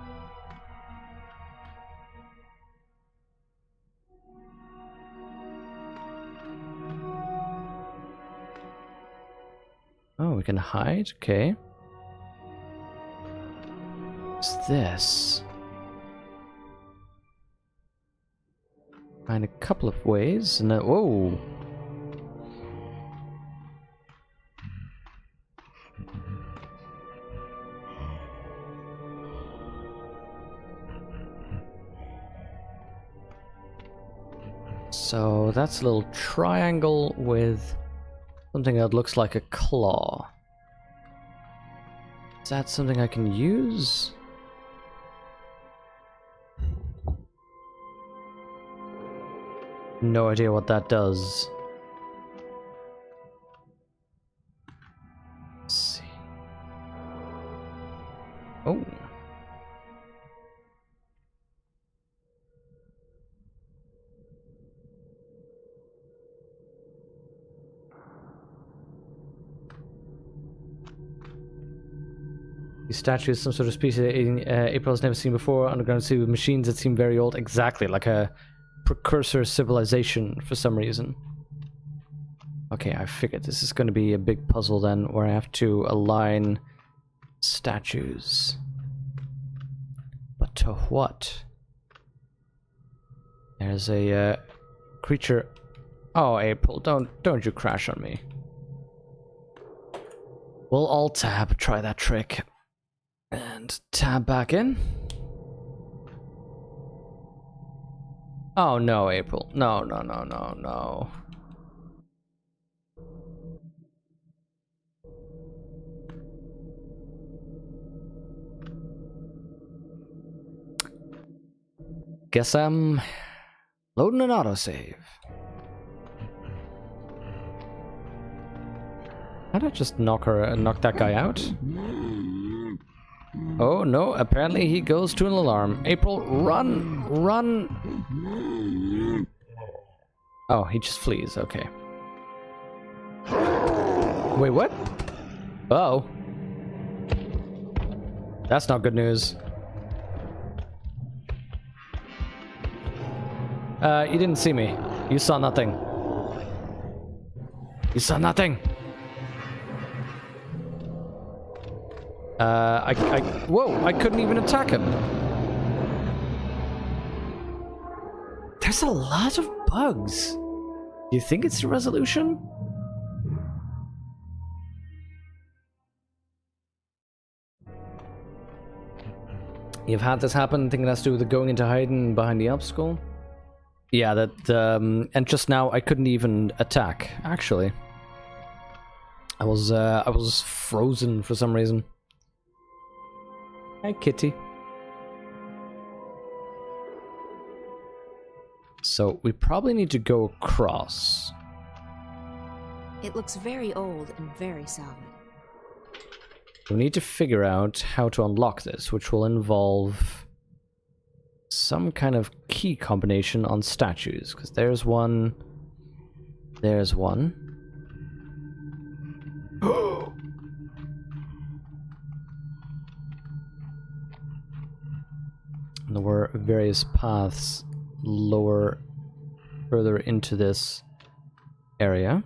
Oh, we can hide? Okay. What's this? Find a couple of ways, and whoa! So that's a little triangle with something that looks like a claw. Is that something I can use? No idea what that does. Let's see. Oh. These statues, some sort of species April's never seen before. Underground sea with machines that seem very old. Exactly, like a precursor civilization for some reason. Okay, I figured this is going to be a big puzzle then, where I have to align statues. But to what? There's a creature. Oh, April, don't you crash on me. We'll alt-tab, try that trick. And tab back in. Oh no, April. No, no, no, no, no. Guess I'm loading an autosave. How'd I just knock that guy out? Oh no, apparently he goes to an alarm. April, run! Run! Oh, he just flees, okay. Wait, what? Uh-oh. That's not good news. You didn't see me. You saw nothing. You saw nothing! Whoa, I couldn't even attack him. There's a lot of bugs. Do you think it's the resolution? You've had this happen, thinking that's to do with the going into hiding behind the obstacle? Yeah, that, and just now I couldn't even attack, actually. I was frozen for some reason. Hi, kitty. So we probably need to go across. It looks very old and very solid. We need to figure out how to unlock this, which will involve some kind of key combination on statues, because there's one. There's one. There were various paths further into this area.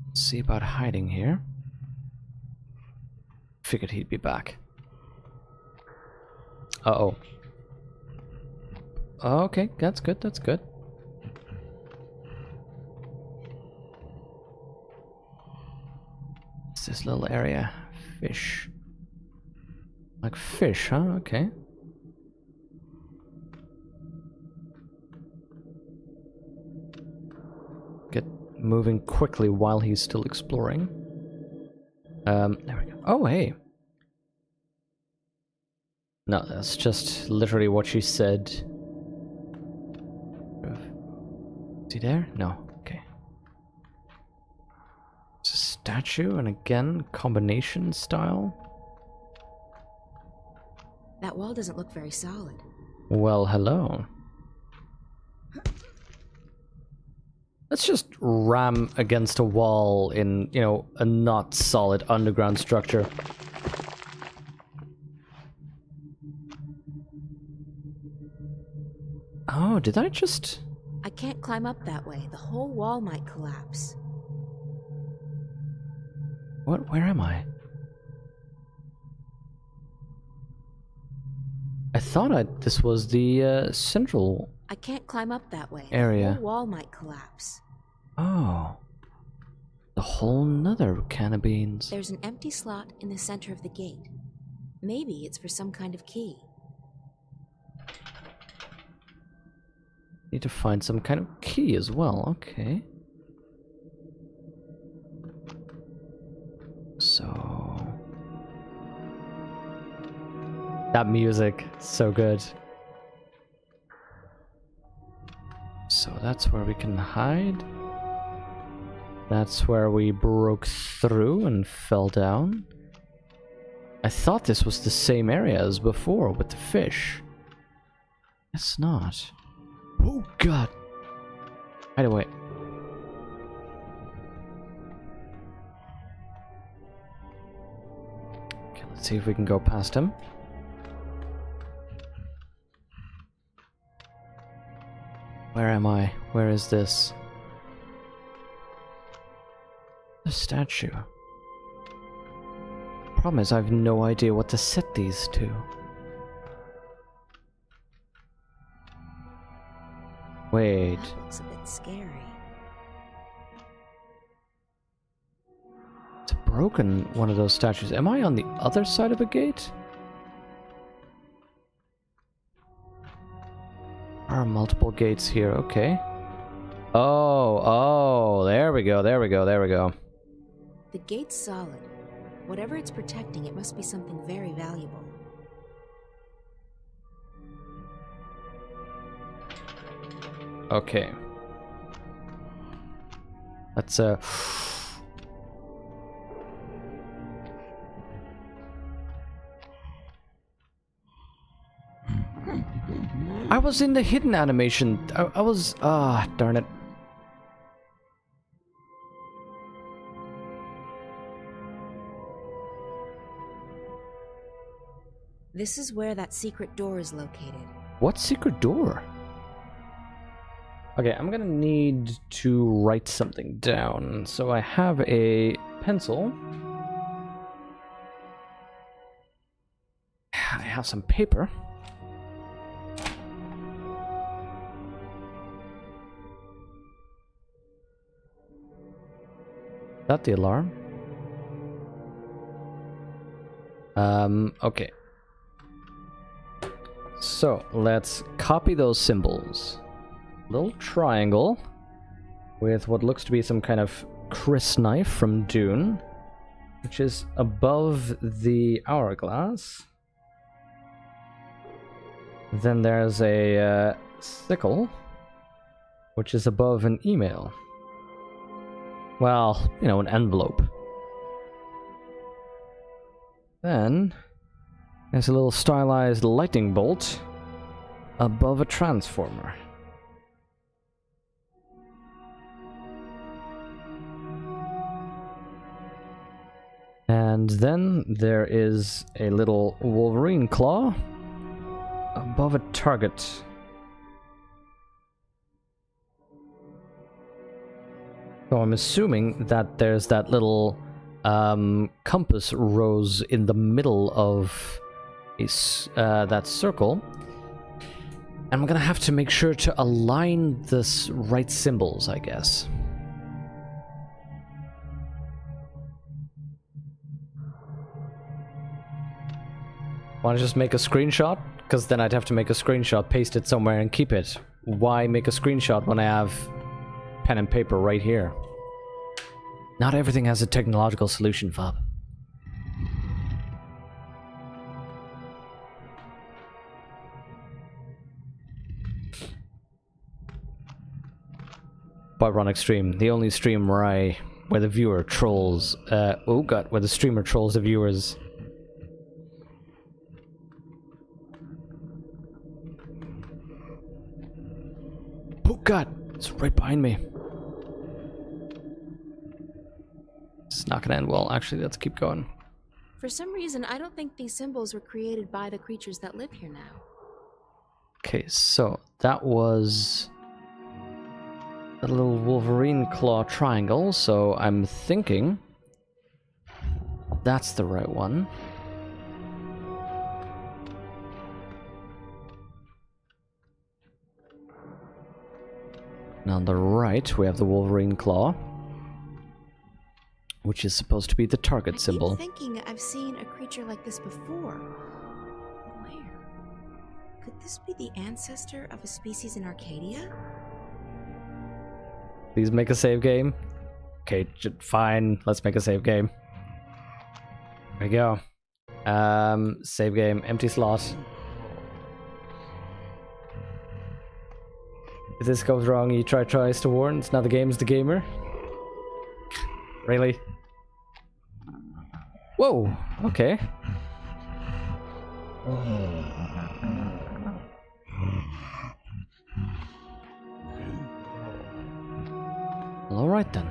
Let's see about hiding here. Figured he'd be back. Uh-oh. Okay, that's good, that's good. What's this little area? Fish. Like fish, huh? Okay. Get moving quickly while he's still exploring. There we go. Oh, hey. No, that's just literally what she said. Is he there? No. Okay. It's a statue, and again, combination style. That wall doesn't look very solid. Well, hello. Let's just ram against a wall in, you know, a not solid underground structure. Oh, did I just... I can't climb up that way. The whole wall might collapse. What? Where am I? I thought this was the central I can't climb up that way. area. The whole wall might collapse. Oh. A whole nother can of beans. There's an empty slot in the center of the gate. Maybe it's for some kind of key. Need to find some kind of key as well. Okay. So... that music, so good. So that's where we can hide. That's where we broke through and fell down. I thought this was the same area as before with the fish. It's not. Oh god! Hide away. Okay, let's see if we can go past him. Where am I? Where is this? The statue. Problem is, I have no idea what to set these to. Wait. That looks a bit scary. It's a broken one of those statues. Am I on the other side of a gate? There are multiple gates here, okay. Oh, there we go, there we go, there we go. The gate's solid. Whatever it's protecting, it must be something very valuable. Okay. Let's, I was in the hidden animation. I was... ah, darn it. This is where that secret door is located. What secret door? Okay, I'm gonna need to write something down. So I have a pencil. I have some paper. Is that the alarm? Okay. So, let's copy those symbols. Little triangle with what looks to be some kind of crysknife from Dune, which is above the hourglass. Then there's a sickle, which is above an email. Well, you know, an envelope. Then there's a little stylized lightning bolt above a transformer. And then there is a little Wolverine claw above a target. So I'm assuming that there's that little compass rose in the middle of that circle. And I'm gonna have to make sure to align the right symbols, I guess. Want to just make a screenshot? Because then I'd have to make a screenshot, paste it somewhere, and keep it. Why make a screenshot when I have pen and paper right here? Not everything has a technological solution, Fob. Byronic stream, the only stream where the viewer trolls, oh god, where the streamer trolls the viewers. Oh god, it's right behind me. It's not gonna end well. Actually, let's keep going. For some reason, I don't think these symbols were created by the creatures that live here now. Okay, so that was a little Wolverine claw triangle, so I'm thinking that's the right one. And on the right, we have the Wolverine claw, which is supposed to be the target symbol. I keep thinking I've seen a creature like this before. Where? Could this be the ancestor of a species in Arcadia? Please make a save game. Okay, fine. Let's make a save game. There we go. Save game, empty slot. If this goes wrong, you tries to warn. It's not the game's the gamer. Really? Whoa, okay. Well, alright then.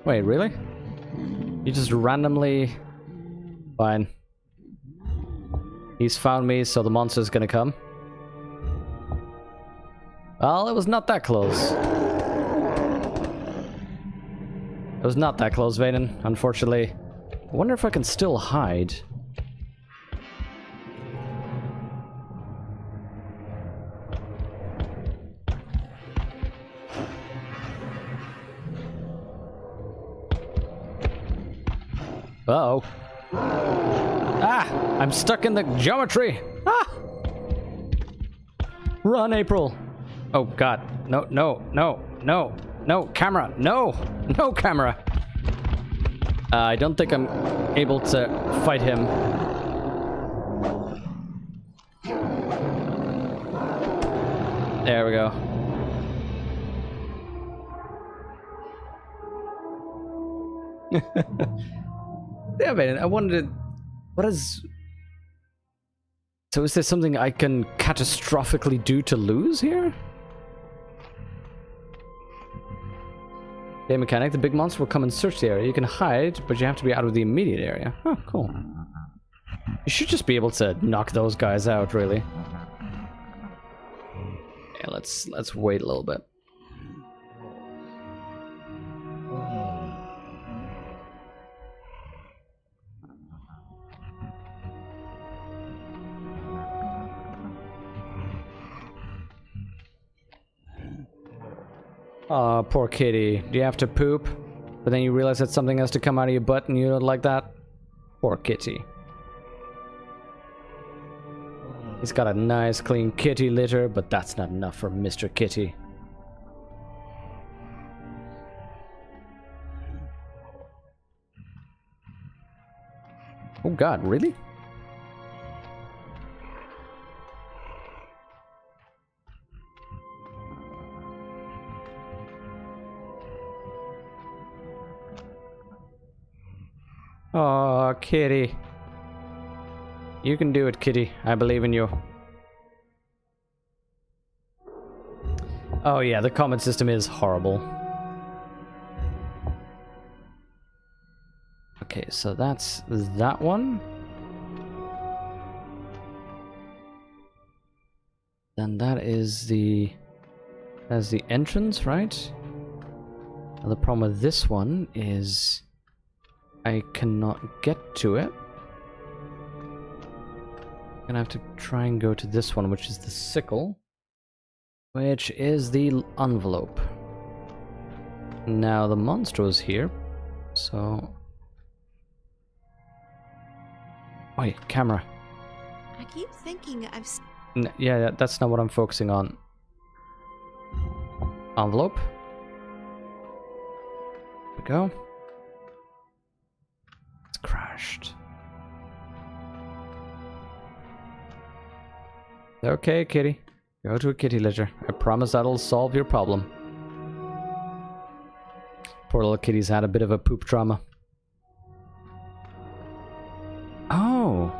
Wait, really? You just randomly... Fine. He's found me, so the monster's gonna come. Well, it was not that close. It was not that close, Vaden, unfortunately. I wonder if I can still hide. Uh-oh. Ah! I'm stuck in the geometry! Ah! Run, April! Oh god. No, no, no, no, no, camera! No! No camera! I don't think I'm able to fight him. There we go. Yeah, man, I wanted to... What is... So is there something I can catastrophically do to lose here? Game mechanic, the big monster will come and search the area. You can hide, but you have to be out of the immediate area. Oh, cool. You should just be able to knock those guys out, really. Yeah, let's wait a little bit. Aw, poor kitty. Do you have to poop? But then you realize that something has to come out of your butt and you don't like that? Poor kitty. He's got a nice clean kitty litter, but that's not enough for Mr. Kitty. Oh god, really? Oh, kitty. You can do it, kitty. I believe in you. Oh yeah, the comment system is horrible. Okay, so that's that one. Then that's the entrance, right? Now the problem with this one is I cannot get to it. I'm gonna have to try and go to this one, which is the sickle, which is the envelope. Now the monster was here, so... Wait, camera. I keep thinking I've... Yeah, that's not what I'm focusing on. Envelope. There we go. crashed. Okay, kitty. Go to a kitty litter. I promise that'll solve your problem. Poor little kitty's had a bit of a poop trauma. Oh.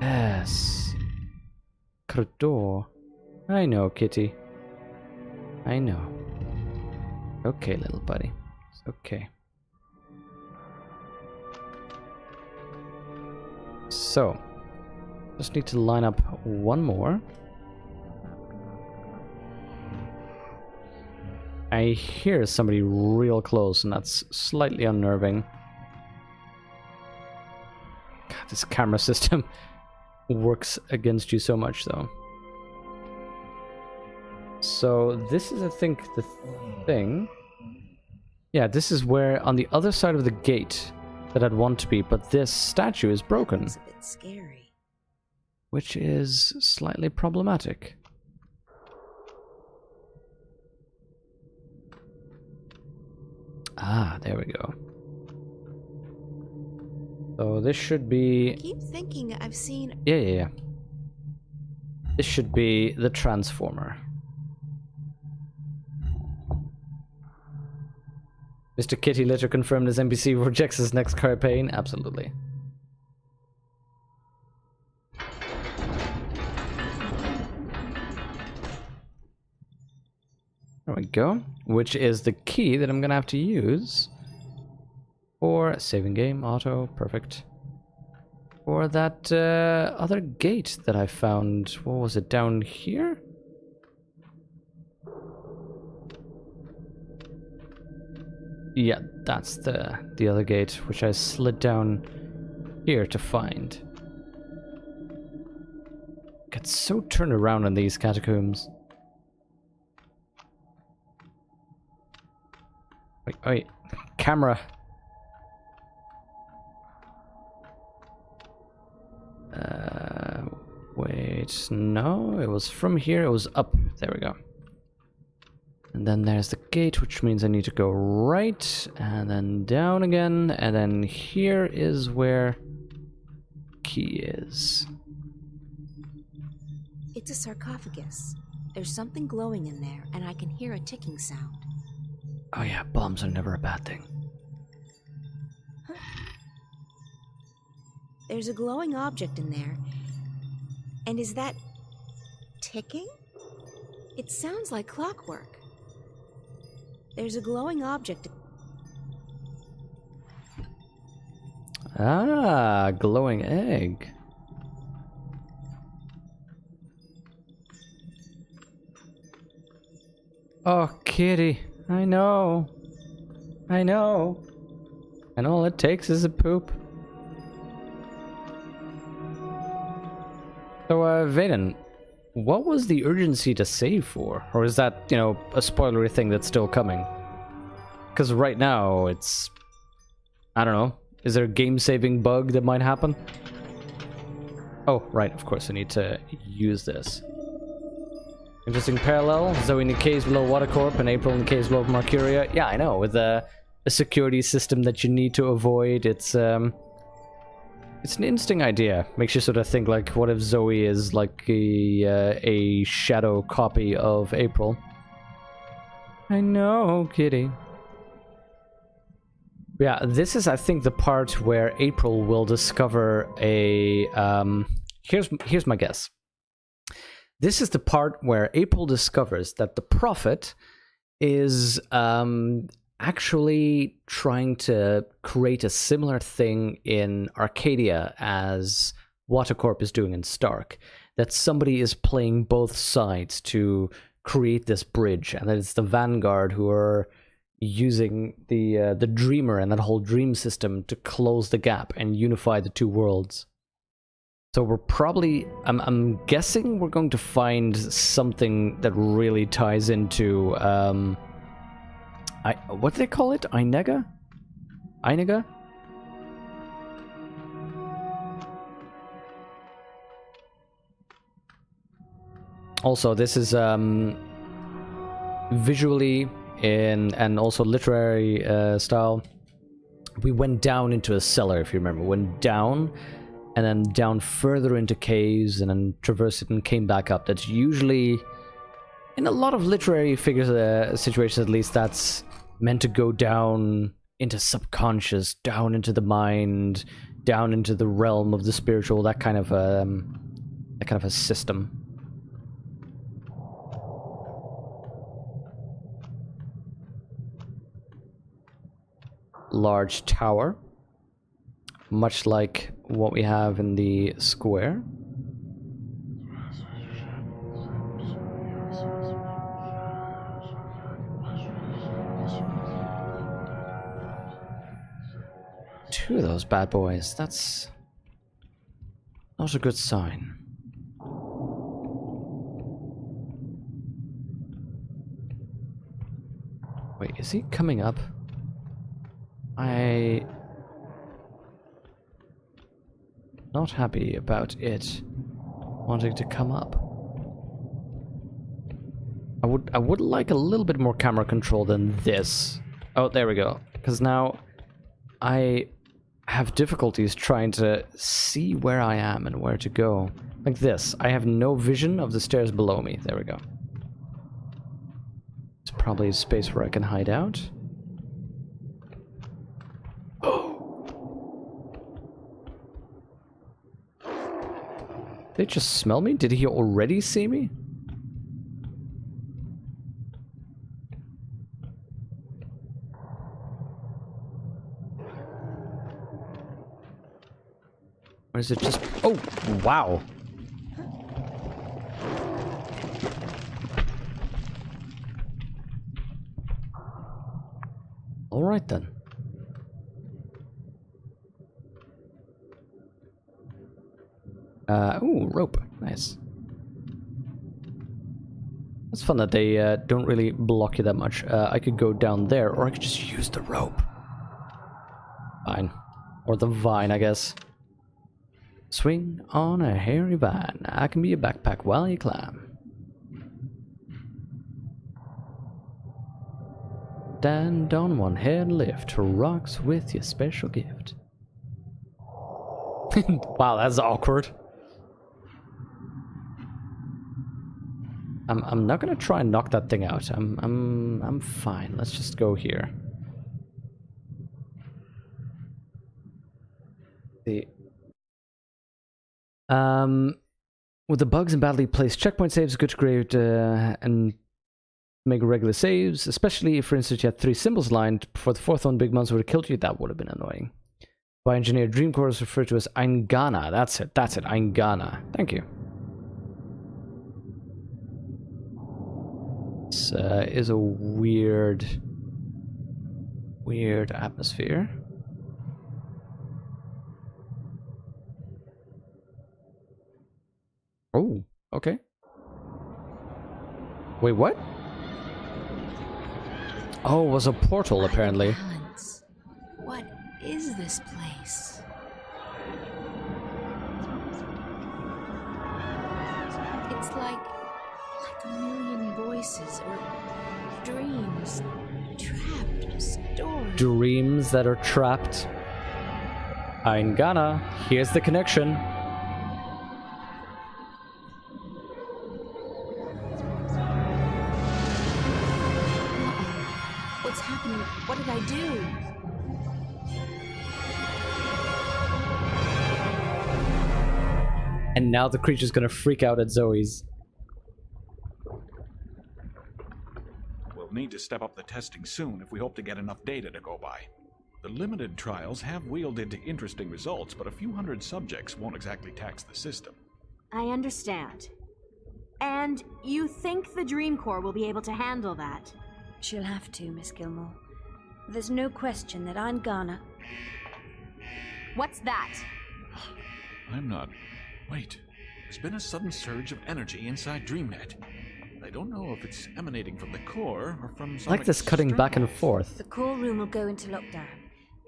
Yes. Corridor. I know, kitty. I know. Okay, little buddy. It's okay. So, just need to line up one more. I hear somebody real close, and that's slightly unnerving. God, this camera system works against you so much, though. So this is, I think, the thing. Yeah, this is where, on the other side of the gate that I'd want to be, but this statue is broken. It's a bit scary. Which is slightly problematic. Ah, there we go. So this should be... I keep thinking I've seen... Yeah. This should be the transformer. Mr. Kitty Litter confirmed as NPC rejects his next campaign. Absolutely. There we go. Which is the key that I'm gonna have to use for saving game, auto, perfect. For that other gate that I found. What was it, down here? Yeah, that's the other gate, which I slid down here to find. Get so turned around in these catacombs. Wait, camera. Wait, no, it was from here, it was up. There we go. And then there's the gate, which means I need to go right, and then down again, and then here is where key is. It's a sarcophagus. There's something glowing in there, and I can hear a ticking sound. Oh yeah, bombs are never a bad thing. There's a glowing object in there. And is that ticking? It sounds like clockwork. There's a glowing object. Ah, glowing egg. Oh, kitty. I know. And all it takes is a poop. So, Vaden, what was the urgency to save for? Or is that, you know, a spoilery thing that's still coming? Because right now, it's... I don't know. Is there a game-saving bug that might happen? Oh, right, of course, I need to use this. Interesting parallel. Zoe in the caves below Watercorp and April in the caves below Mercuria. Yeah, I know. With a security system that you need to avoid, it's an interesting idea. Makes you sort of think, like, what if Zoe is like a shadow copy of April? I know, kitty. Yeah, this is, I think, the part where April will discover a... Here's my guess. This is the part where April discovers that the Prophet is actually trying to create a similar thing in Arcadia as Watercorp is doing in Stark. That somebody is playing both sides to create this bridge, and that it's the Vanguard who are using the Dreamer and that whole dream system to close the gap and unify the two worlds. So we're probably, I'm guessing we're going to find something that really ties into, what do they call it? Einega? Einega? Also, this is visually and also literary style We went down into a cellar, if you remember. Went down, and then down further into caves, and then traversed it and came back up. That's usually, in a lot of literary figures, situations at least, that's meant to go down into subconscious, down into the mind, down into the realm of the spiritual, that kind of a system. Large tower, much like what we have in the square. Two of those bad boys. That's not a good sign. Wait, is he coming up? Not happy about it wanting to come up. I would like a little bit more camera control than this. Oh, there we go. Because now I have difficulties trying to see where I am and where to go. Like this. I have no vision of the stairs below me. There we go. It's probably a space where I can hide out. Did they just smell me? Did he already see me? Or is it just... Oh, wow. All right then. Ooh, rope. Nice. It's fun that they don't really block you that much. I could go down there, or I could just use the rope. Fine. Or the vine, I guess. Swing on a hairy vine. I can be your backpack while you climb. Stand on one head, lift rocks with your special gift. Wow, that's awkward. I'm not gonna try and knock that thing out. I'm fine. Let's just go here. With the bugs and badly placed checkpoint saves, good to create and make regular saves, especially if, for instance, you had 3 symbols lined before the 4th one big monster would have killed you. That would have been annoying. By engineer Dreamcore is referred to as Eingana. That's it, Eingana. Thank you. This is a weird atmosphere. Oh, okay. Wait, what? Oh, it was a portal, apparently. Balance. What is this place? It's like a million voices or dreams trapped, stored. Dreams that are trapped. Eingana, here's the connection. What's happening? What did I do? And now the creature's gonna freak out at Zoe's. We'll need to step up the testing soon if we hope to get enough data to go by. The limited trials have wielded interesting results, but a few hundred subjects won't exactly tax the system. I understand. And you think the Dream Corps will be able to handle that? She'll have to, Miss Gilmore. There's no question that Eingana... What's that? I'm not... Wait. There's been a sudden surge of energy inside DreamNet. I don't know if it's emanating from the core or from some... I like this cutting back and forth. The core room will go into lockdown.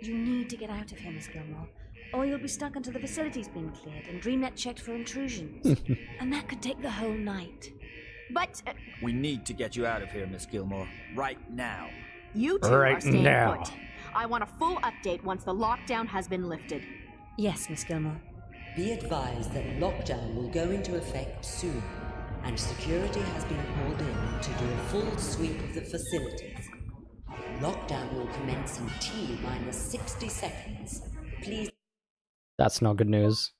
You need to get out of here, Miss Gilmore, or you'll be stuck until the facility's been cleared and DreamNet checked for intrusions. And that could take the whole night. But... We need to get you out of here, Miss Gilmore. Right now. You two are staying put. I want a full update once the lockdown has been lifted. Yes, Miss Gilmore. Be advised that lockdown will go into effect soon, and security has been called in to do a full sweep of the facilities. Lockdown will commence in T-minus 60 seconds. Please. That's not good news.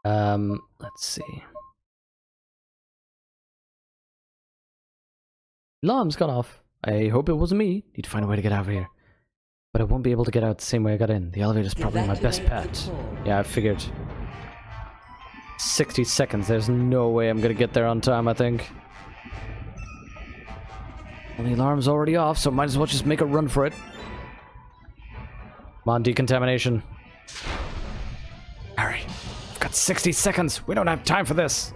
Let's see. Alarm's gone off. I hope it wasn't me. Need to find a way to get out of here. But I won't be able to get out the same way I got in. The elevator's probably my best pet. Yeah, I figured. 60 seconds. There's no way I'm gonna get there on time, I think. Well, the alarm's already off, so might as well just make a run for it. Come on, decontamination. Hurry. I've got 60 seconds. We don't have time for this.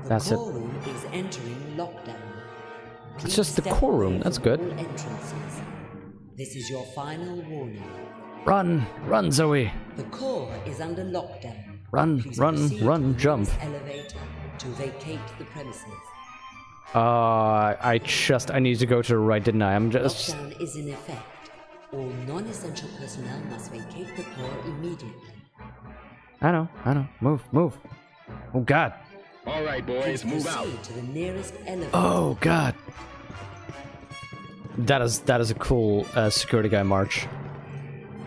That's it. The core room is entering lockdown. It's just the core room. That's good. Entrances. This is your final warning. Run! Run, Zoe! The core is under lockdown. Run, Please run, proceed run, to jump. the elevator to vacate the premises. I need to go to the right, didn't I? I'm just... Lockdown is in effect. All non-essential personnel must vacate the core immediately. I know. Move. Oh, God. All right, boys, move out to the nearest elevator. Oh, God. That is a cool security guy march.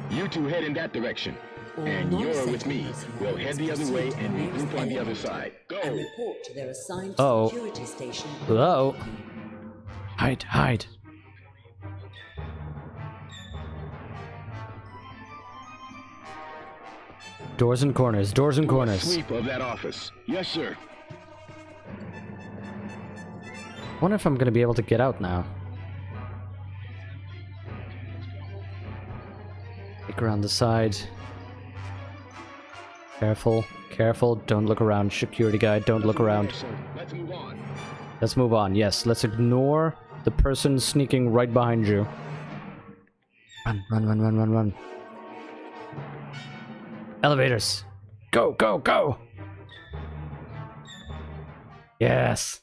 You two head in that direction. And you're with me. We'll head the other way and regroup on the other side. Go! And report to their assigned Oh. security station. Hello. Hide. Doors and corners. Sweep of that office. Yes, sir. Wonder if I'm gonna be able to get out now. Look around the side. Careful, don't look around. Security guy, don't look around. Let's move on. Yes, let's ignore the person sneaking right behind you. Run. Elevators. Go. Yes.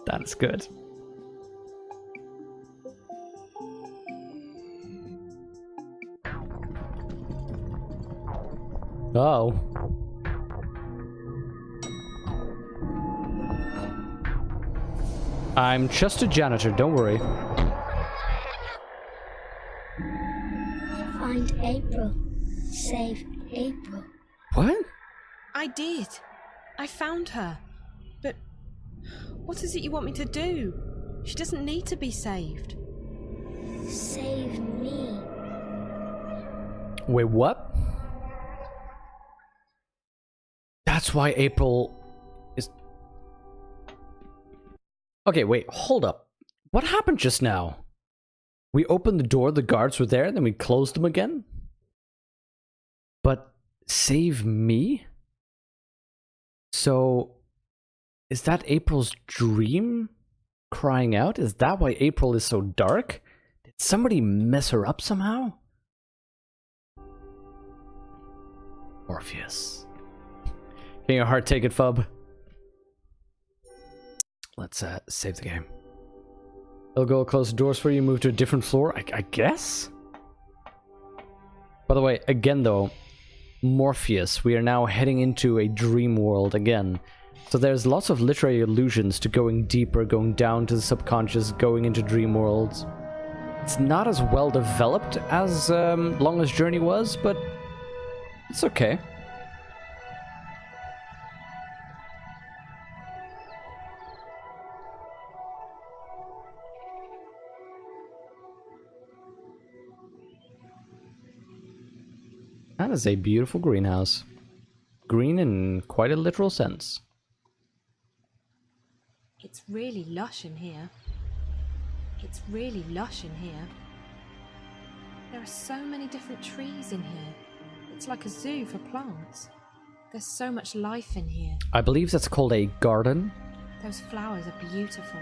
That's good. Oh. I'm just a janitor, don't worry. Find April. Save April. What? I did. I found her. But what is it you want me to do? She doesn't need to be saved. Save me. Wait, what? That's why April is... Okay, wait, hold up. What happened just now? We opened the door, the guards were there, then we closed them again? But save me? So, is that April's dream crying out? Is that why April is so dark? Did somebody mess her up somehow? Morpheus. Can your heart take it, Fub? Let's save the game. They'll go close the doors for you, move to a different floor, I guess? By the way, again though, Morpheus, we are now heading into a dream world again. So there's lots of literary allusions to going deeper, going down to the subconscious, going into dream worlds. It's not as well developed as Longest Journey was, but it's okay. That is a beautiful greenhouse. Green in quite a literal sense. It's really lush in here. There are so many different trees in here. It's like a zoo for plants. There's so much life in here. I believe that's called a garden. Those flowers are beautiful.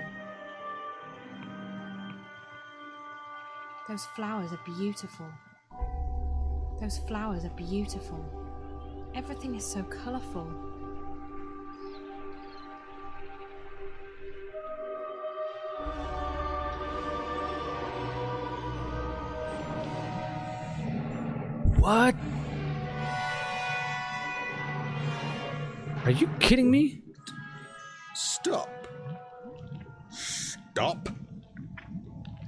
Those flowers are beautiful. Everything is so colourful. What? Are you kidding me? Stop. Stop.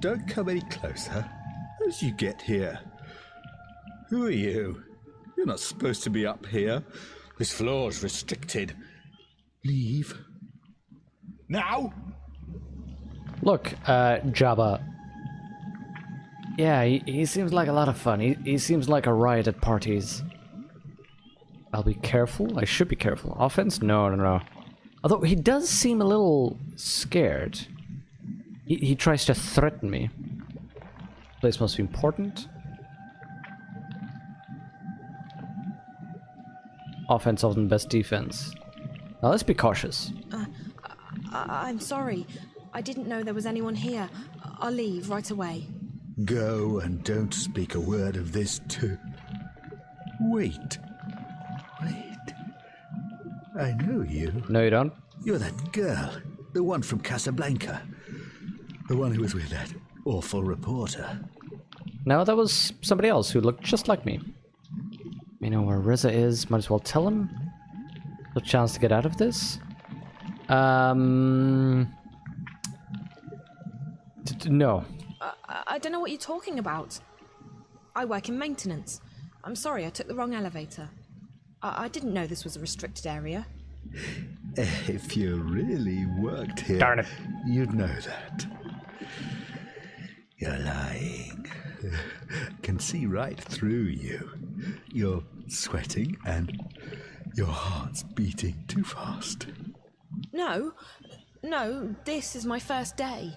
Don't come any closer. How did you get here? Who are you? You're not supposed to be up here. This floor's restricted. Leave. Now! Look, Jabba. Yeah, he seems like a lot of fun. He seems like a riot at parties. I'll be careful. I should be careful. Offense? No. Although he does seem a little scared. He tries to threaten me. Place must be important. Offense often best defense. Now let's be cautious. I'm sorry. I didn't know there was anyone here. I'll leave right away. Go and don't speak a word of this to... Wait. I know you. No, you don't. You're that girl. The one from Casablanca. The one who was with that awful reporter. No, that was somebody else who looked just like me. You know where Reza is, might as well tell him. No chance to get out of this. No. I don't know what you're talking about. I work in maintenance. I'm sorry, I took the wrong elevator. I didn't know this was a restricted area. If you really worked here, darn it, you'd know that. You're lying. Can see right through you. You're sweating and your heart's beating too fast. No, this is my first day.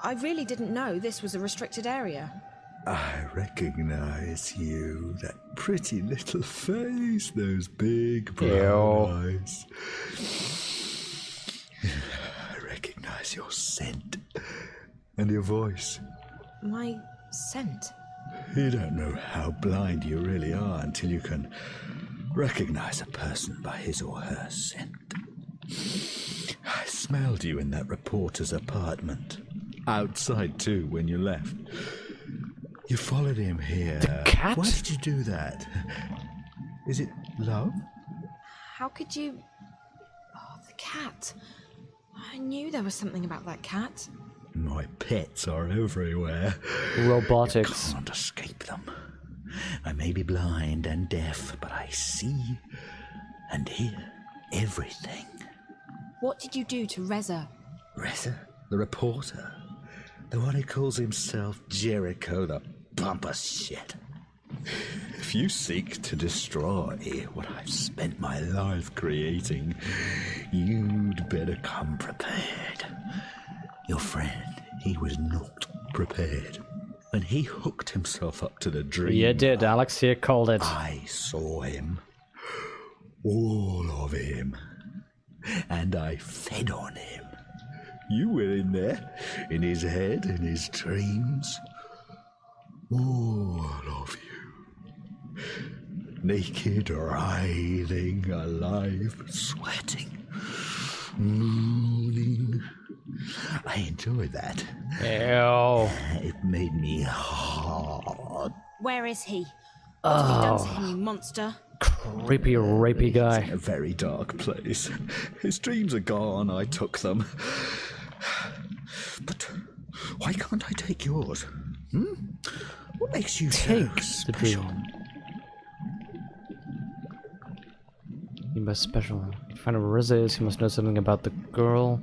I really didn't know this was a restricted area. I recognize you. That pretty little face, those big brown eyes. I recognize your scent and your voice. My scent? You don't know how blind you really are until you can recognize a person by his or her scent. I smelled you in that reporter's apartment. Outside too, when you left. You followed him here. The cat? Why did you do that? Is it love? How could you... Oh, the cat. I knew there was something about that cat. My pets are everywhere. Robotics. You can't escape them. I may be blind and deaf, but I see and hear everything. What did you do to Reza? Reza? The reporter? The one who calls himself Jericho, the pompous shit. If you seek to destroy what I've spent my life creating, you'd better come prepared. Your friend, he was not prepared. When he hooked himself up to the dream... You did, Alex. You called it. I saw him. All of him. And I fed on him. You were in there, in his head, in his dreams. All of you. Naked, writhing, alive, sweating, mooning. I enjoyed that. Ew. It made me hard. Where is he? What have you done to him, you monster? Creepy, rapey guy. He's in a very dark place. His dreams are gone. I took them. But why can't I take yours? What makes you take so the special? dream? You must special. Find out where Reza is. He must know something about the girl.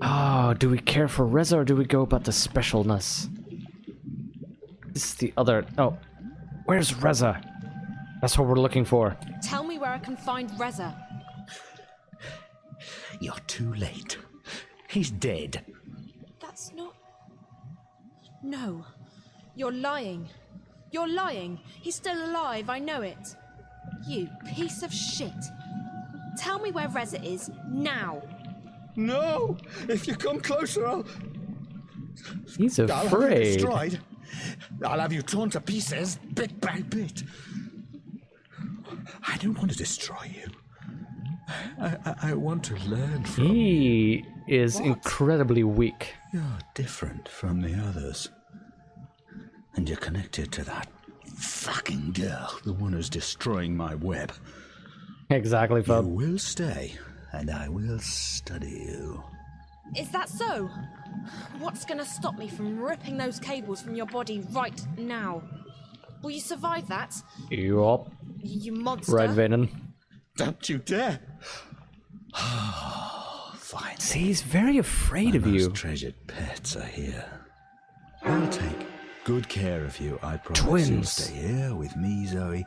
Oh, do we care for Reza or do we go about the specialness? This is the other... Oh, where's Reza? That's what we're looking for. Tell me where I can find Reza. You're too late. He's dead. That's not... No. You're lying. You're lying. He's still alive, I know it. You piece of shit. Tell me where Reza is, now. No! If you come closer, He's I'll have you afraid. destroyed. I'll have you torn to pieces, bit by bit. I don't want to destroy you. I want to learn from you. He is incredibly weak. You're different from the others. And you're connected to that fucking girl, the one who's destroying my web. Exactly, Fub. You will stay, and I will study you. Is that so? What's gonna stop me from ripping those cables from your body right now? Will you survive that? Yup. You monster. Right, Venom. Don't you dare! Fine. See, he's very afraid of My you. most treasured pets are here. I'll take good care of you, I promise. Twins. You'll stay here with me, Zoe,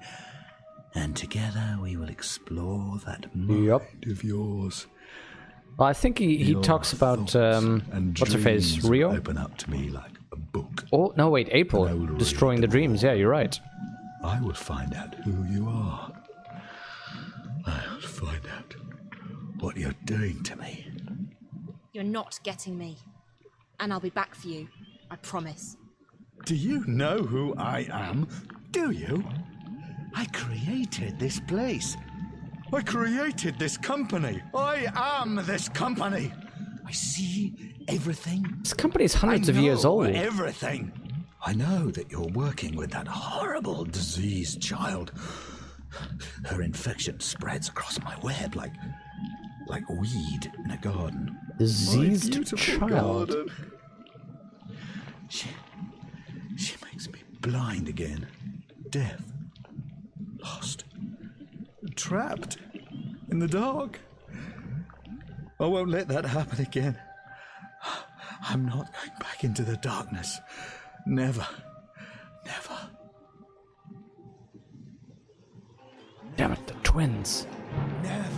and together we will explore that mind of yours. Well, I think he talks about what's her face, Rio. Open up to me like a book. Oh no, wait, April destroying the dreams. Yeah, you're right. I will find out who you are. I'll find out what you're doing to me. You're not getting me. And I'll be back for you. I promise. Do you know who I am? Do you? I created this place. I created this company. I am this company. I see everything. This company is hundreds of years old. Everything. I know that you're working with that horrible diseased child. Her infection spreads across my web like weed in a garden. Diseased child. Garden. She makes me blind again. Deaf. Lost. Trapped. In the dark. I won't let that happen again. I'm not going back into the darkness. Never. Never. Damn it, the twins. Never.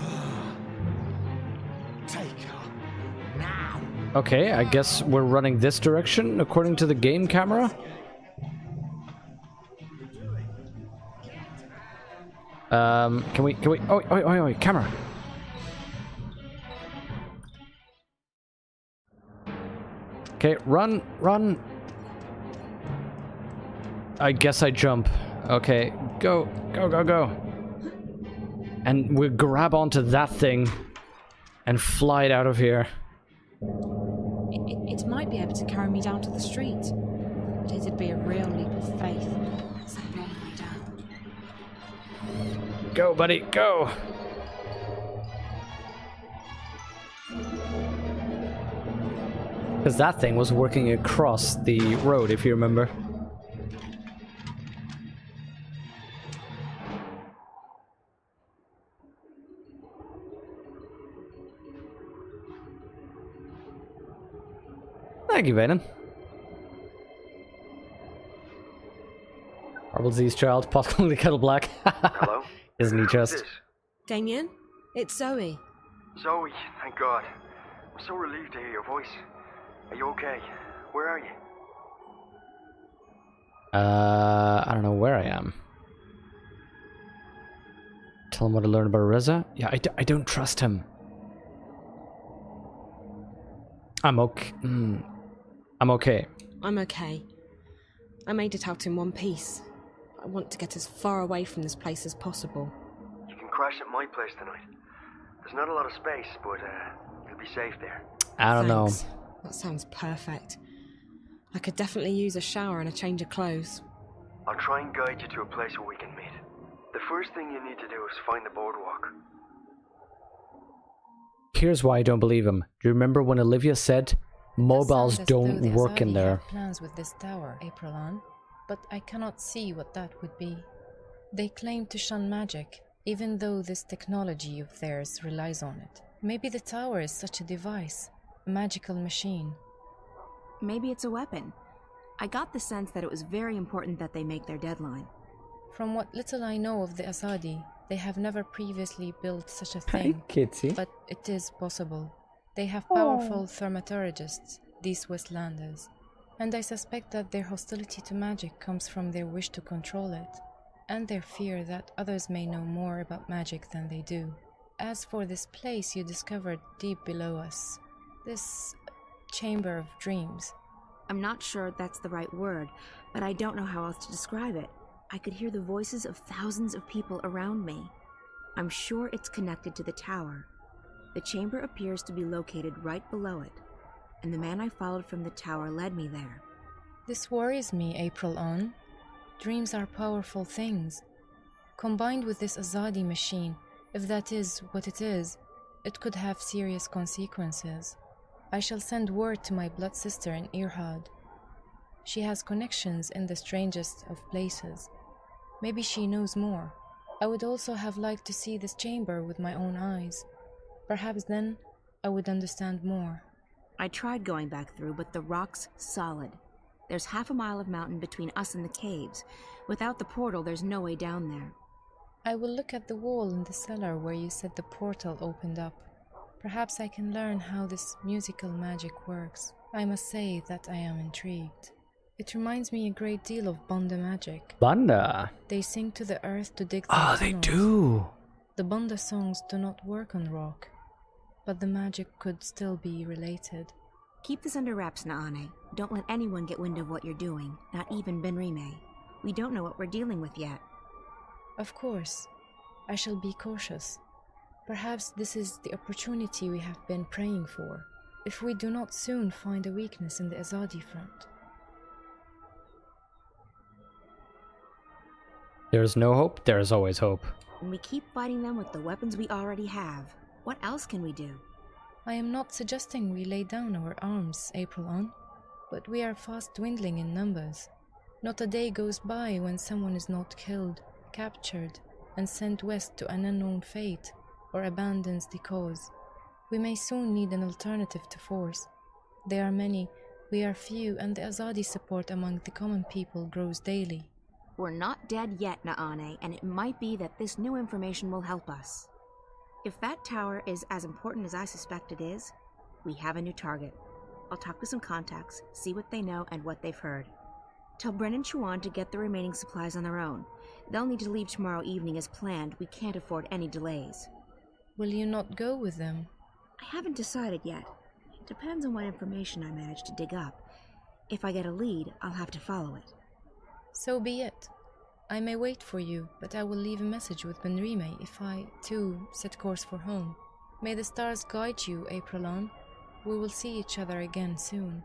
Take her. Now. Okay, I guess we're running this direction according to the game camera. Can we, oh, camera. Okay, run. I guess I jump. Okay, go. And we grab onto that thing and fly it out of here. It might be able to carry me down to the street, but it'd be a real leap of faith. It's a long way down. Go, buddy, go! Because that thing was working across the road, if you remember. Thank you, Venom. Horrible disease child, pot calling the kettle black. Hello? Isn't he just? Who's this? Damien, it's Zoe. Zoe, thank God. I'm so relieved to hear your voice. Are you okay? Where are you? I don't know where I am. Tell him what I learned about Reza? Yeah, I don't trust him. I'm okay. I'm okay. I'm okay. I made it out in one piece. I want to get as far away from this place as possible. You can crash at my place tonight. There's not a lot of space, but you'll be safe there. I don't know. That sounds perfect. I could definitely use a shower and a change of clothes. I'll try and guide you to a place where we can meet. The first thing you need to do is find the boardwalk. Here's why I don't believe him. Do you remember when Olivia said mobiles don't work in there? Plans with this tower, April on, but I cannot see what that would be. They claim to shun magic, even though this technology of theirs relies on it. Maybe the tower is such a device, a magical machine. Maybe it's a weapon. I got the sense that it was very important that they make their deadline. From what little I know of the Azadi, they have never previously built such a thing. Hi, Kitty. But it is possible. They have powerful thaumaturgists, these Westlanders, and I suspect that their hostility to magic comes from their wish to control it, and their fear that others may know more about magic than they do. As for this place you discovered deep below us, this chamber of dreams, I'm not sure that's the right word, but I don't know how else to describe it. I could hear the voices of thousands of people around me. I'm sure it's connected to the tower. The chamber appears to be located right below it, and the man I followed from the tower led me there. This worries me, April On. Dreams are powerful things. Combined with this Azadi machine, if that is what it is, it could have serious consequences. I shall send word to my blood sister in Irhad. She has connections in the strangest of places. Maybe she knows more. I would also have liked to see this chamber with my own eyes. Perhaps then I would understand more. I tried going back through, but the rock's solid. There's half a mile of mountain between us and the caves. Without the portal, there's no way down there. I will look at the wall in the cellar where you said the portal opened up. Perhaps I can learn how this musical magic works. I must say that I am intrigued. It reminds me a great deal of Banda magic. Banda? They sing to the earth to dig Ah, their they tunnels. do. The Banda songs do not work on rock, but the magic could still be related. Keep this under wraps, Naane. Don't let anyone get wind of what you're doing, not even Benrime. We don't know what we're dealing with yet. Of course. I shall be cautious. Perhaps this is the opportunity we have been praying for, if we do not soon find a weakness in the Azadi front. There is no hope, there is always hope. And we keep fighting them with the weapons we already have. What else can we do? I am not suggesting we lay down our arms, April On, but we are fast dwindling in numbers. Not a day goes by when someone is not killed, captured, and sent west to an unknown fate, or abandons the cause. We may soon need an alternative to force. There are many, we are few, and the Azadi support among the common people grows daily. We're not dead yet, Naane, and it might be that this new information will help us. If that tower is as important as I suspect it is, we have a new target. I'll talk to some contacts, see what they know and what they've heard. Tell Bren and Chuan to get the remaining supplies on their own. They'll need to leave tomorrow evening as planned. We can't afford any delays. Will you not go with them? I haven't decided yet. It depends on what information I manage to dig up. If I get a lead, I'll have to follow it. So be it. I may wait for you, but I will leave a message with Benrime if I, too, set course for home. May the stars guide you, April On. We will see each other again soon.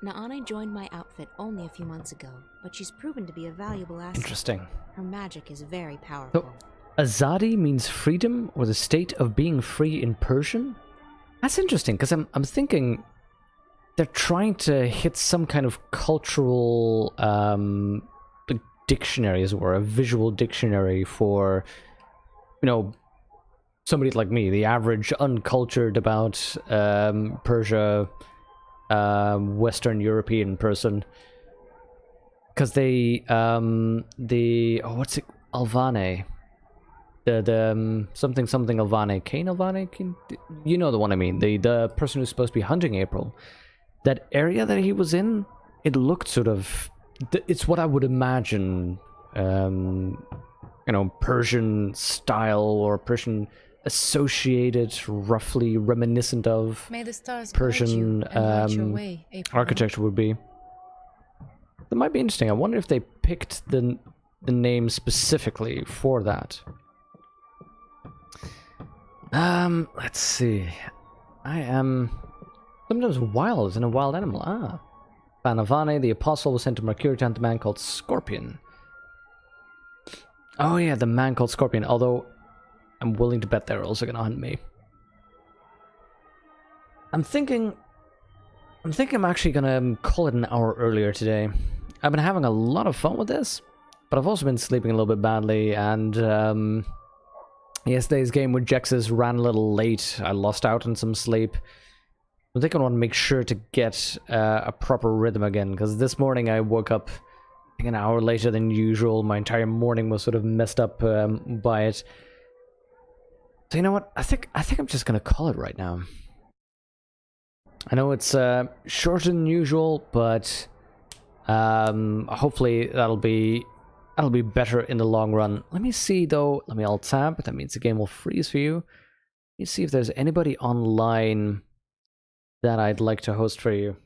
Naane joined my outfit only a few months ago, but she's proven to be a valuable asset. Interesting. Her magic is very powerful. So, Azadi means freedom or the state of being free in Persian? That's interesting, because I'm thinking they're trying to hit some kind of cultural dictionary, as it were, a visual dictionary for, you know, somebody like me, the average uncultured about Persia, Western European person. Because they, what's it, Alvane, the something Alvane, Kane Alvane, you know the one I mean, the person who's supposed to be hunting April. That area that he was in, it looked sort of, it's what I would imagine, you know, Persian style or Persian associated, roughly reminiscent of May the stars Persian guide you and light your way, April. architecture would be. That might be interesting. I wonder if they picked the name specifically for that. Let's see. I am sometimes wild as in a wild animal. Ah. Banavane, the apostle, was sent to Mercury to hunt a man called Scorpion. Oh yeah, the man called Scorpion, although I'm willing to bet they're also gonna hunt me. I'm thinking I'm actually gonna call it an hour earlier today. I've been having a lot of fun with this, but I've also been sleeping a little bit badly, and yesterday's game with Jexus ran a little late. I lost out on some sleep. I think I want to make sure to get a proper rhythm again, because this morning I woke up I think an hour later than usual. My entire morning was sort of messed up by it. So you know what? I think I'm just gonna call it right now. I know it's shorter than usual, but hopefully that'll be better in the long run. Let me see though. Let me alt tab. That means the game will freeze for you. Let me see if there's anybody online that I'd like to host for you.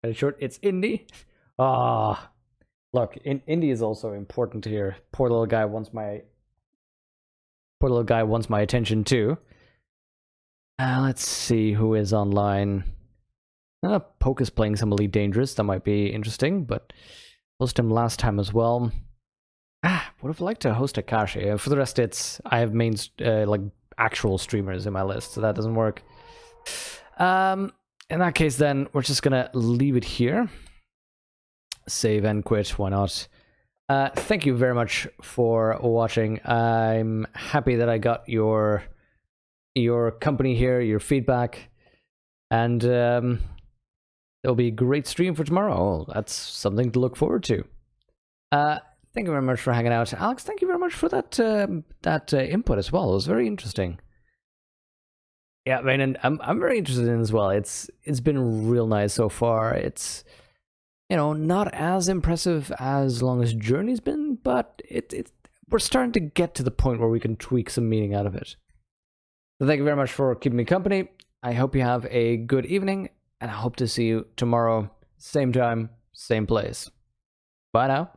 In short, it's indie. Ah, look, indie is also important here. Poor little guy wants my attention too. Let's see who is online. Poke is playing some Elite Dangerous. That might be interesting, but host him last time as well. Would have liked to host Akashi. For the rest, I have main like actual streamers in my list, so that doesn't work. In that case, then we're just gonna leave it here. Save and quit. Why not? Thank you very much for watching. I'm happy that I got your company here, your feedback, and there'll be a great stream for tomorrow. Oh, that's something to look forward to. Thank you very much for hanging out, Alex. Thank you very much for that input as well. It was very interesting. Yeah, I mean, and I'm very interested in it as well. It's been real nice so far. It's, you know, not as impressive as Longest Journey's been, but we're starting to get to the point where we can tweak some meaning out of it. So thank you very much for keeping me company. I hope you have a good evening, and I hope to see you tomorrow, same time, same place. Bye now.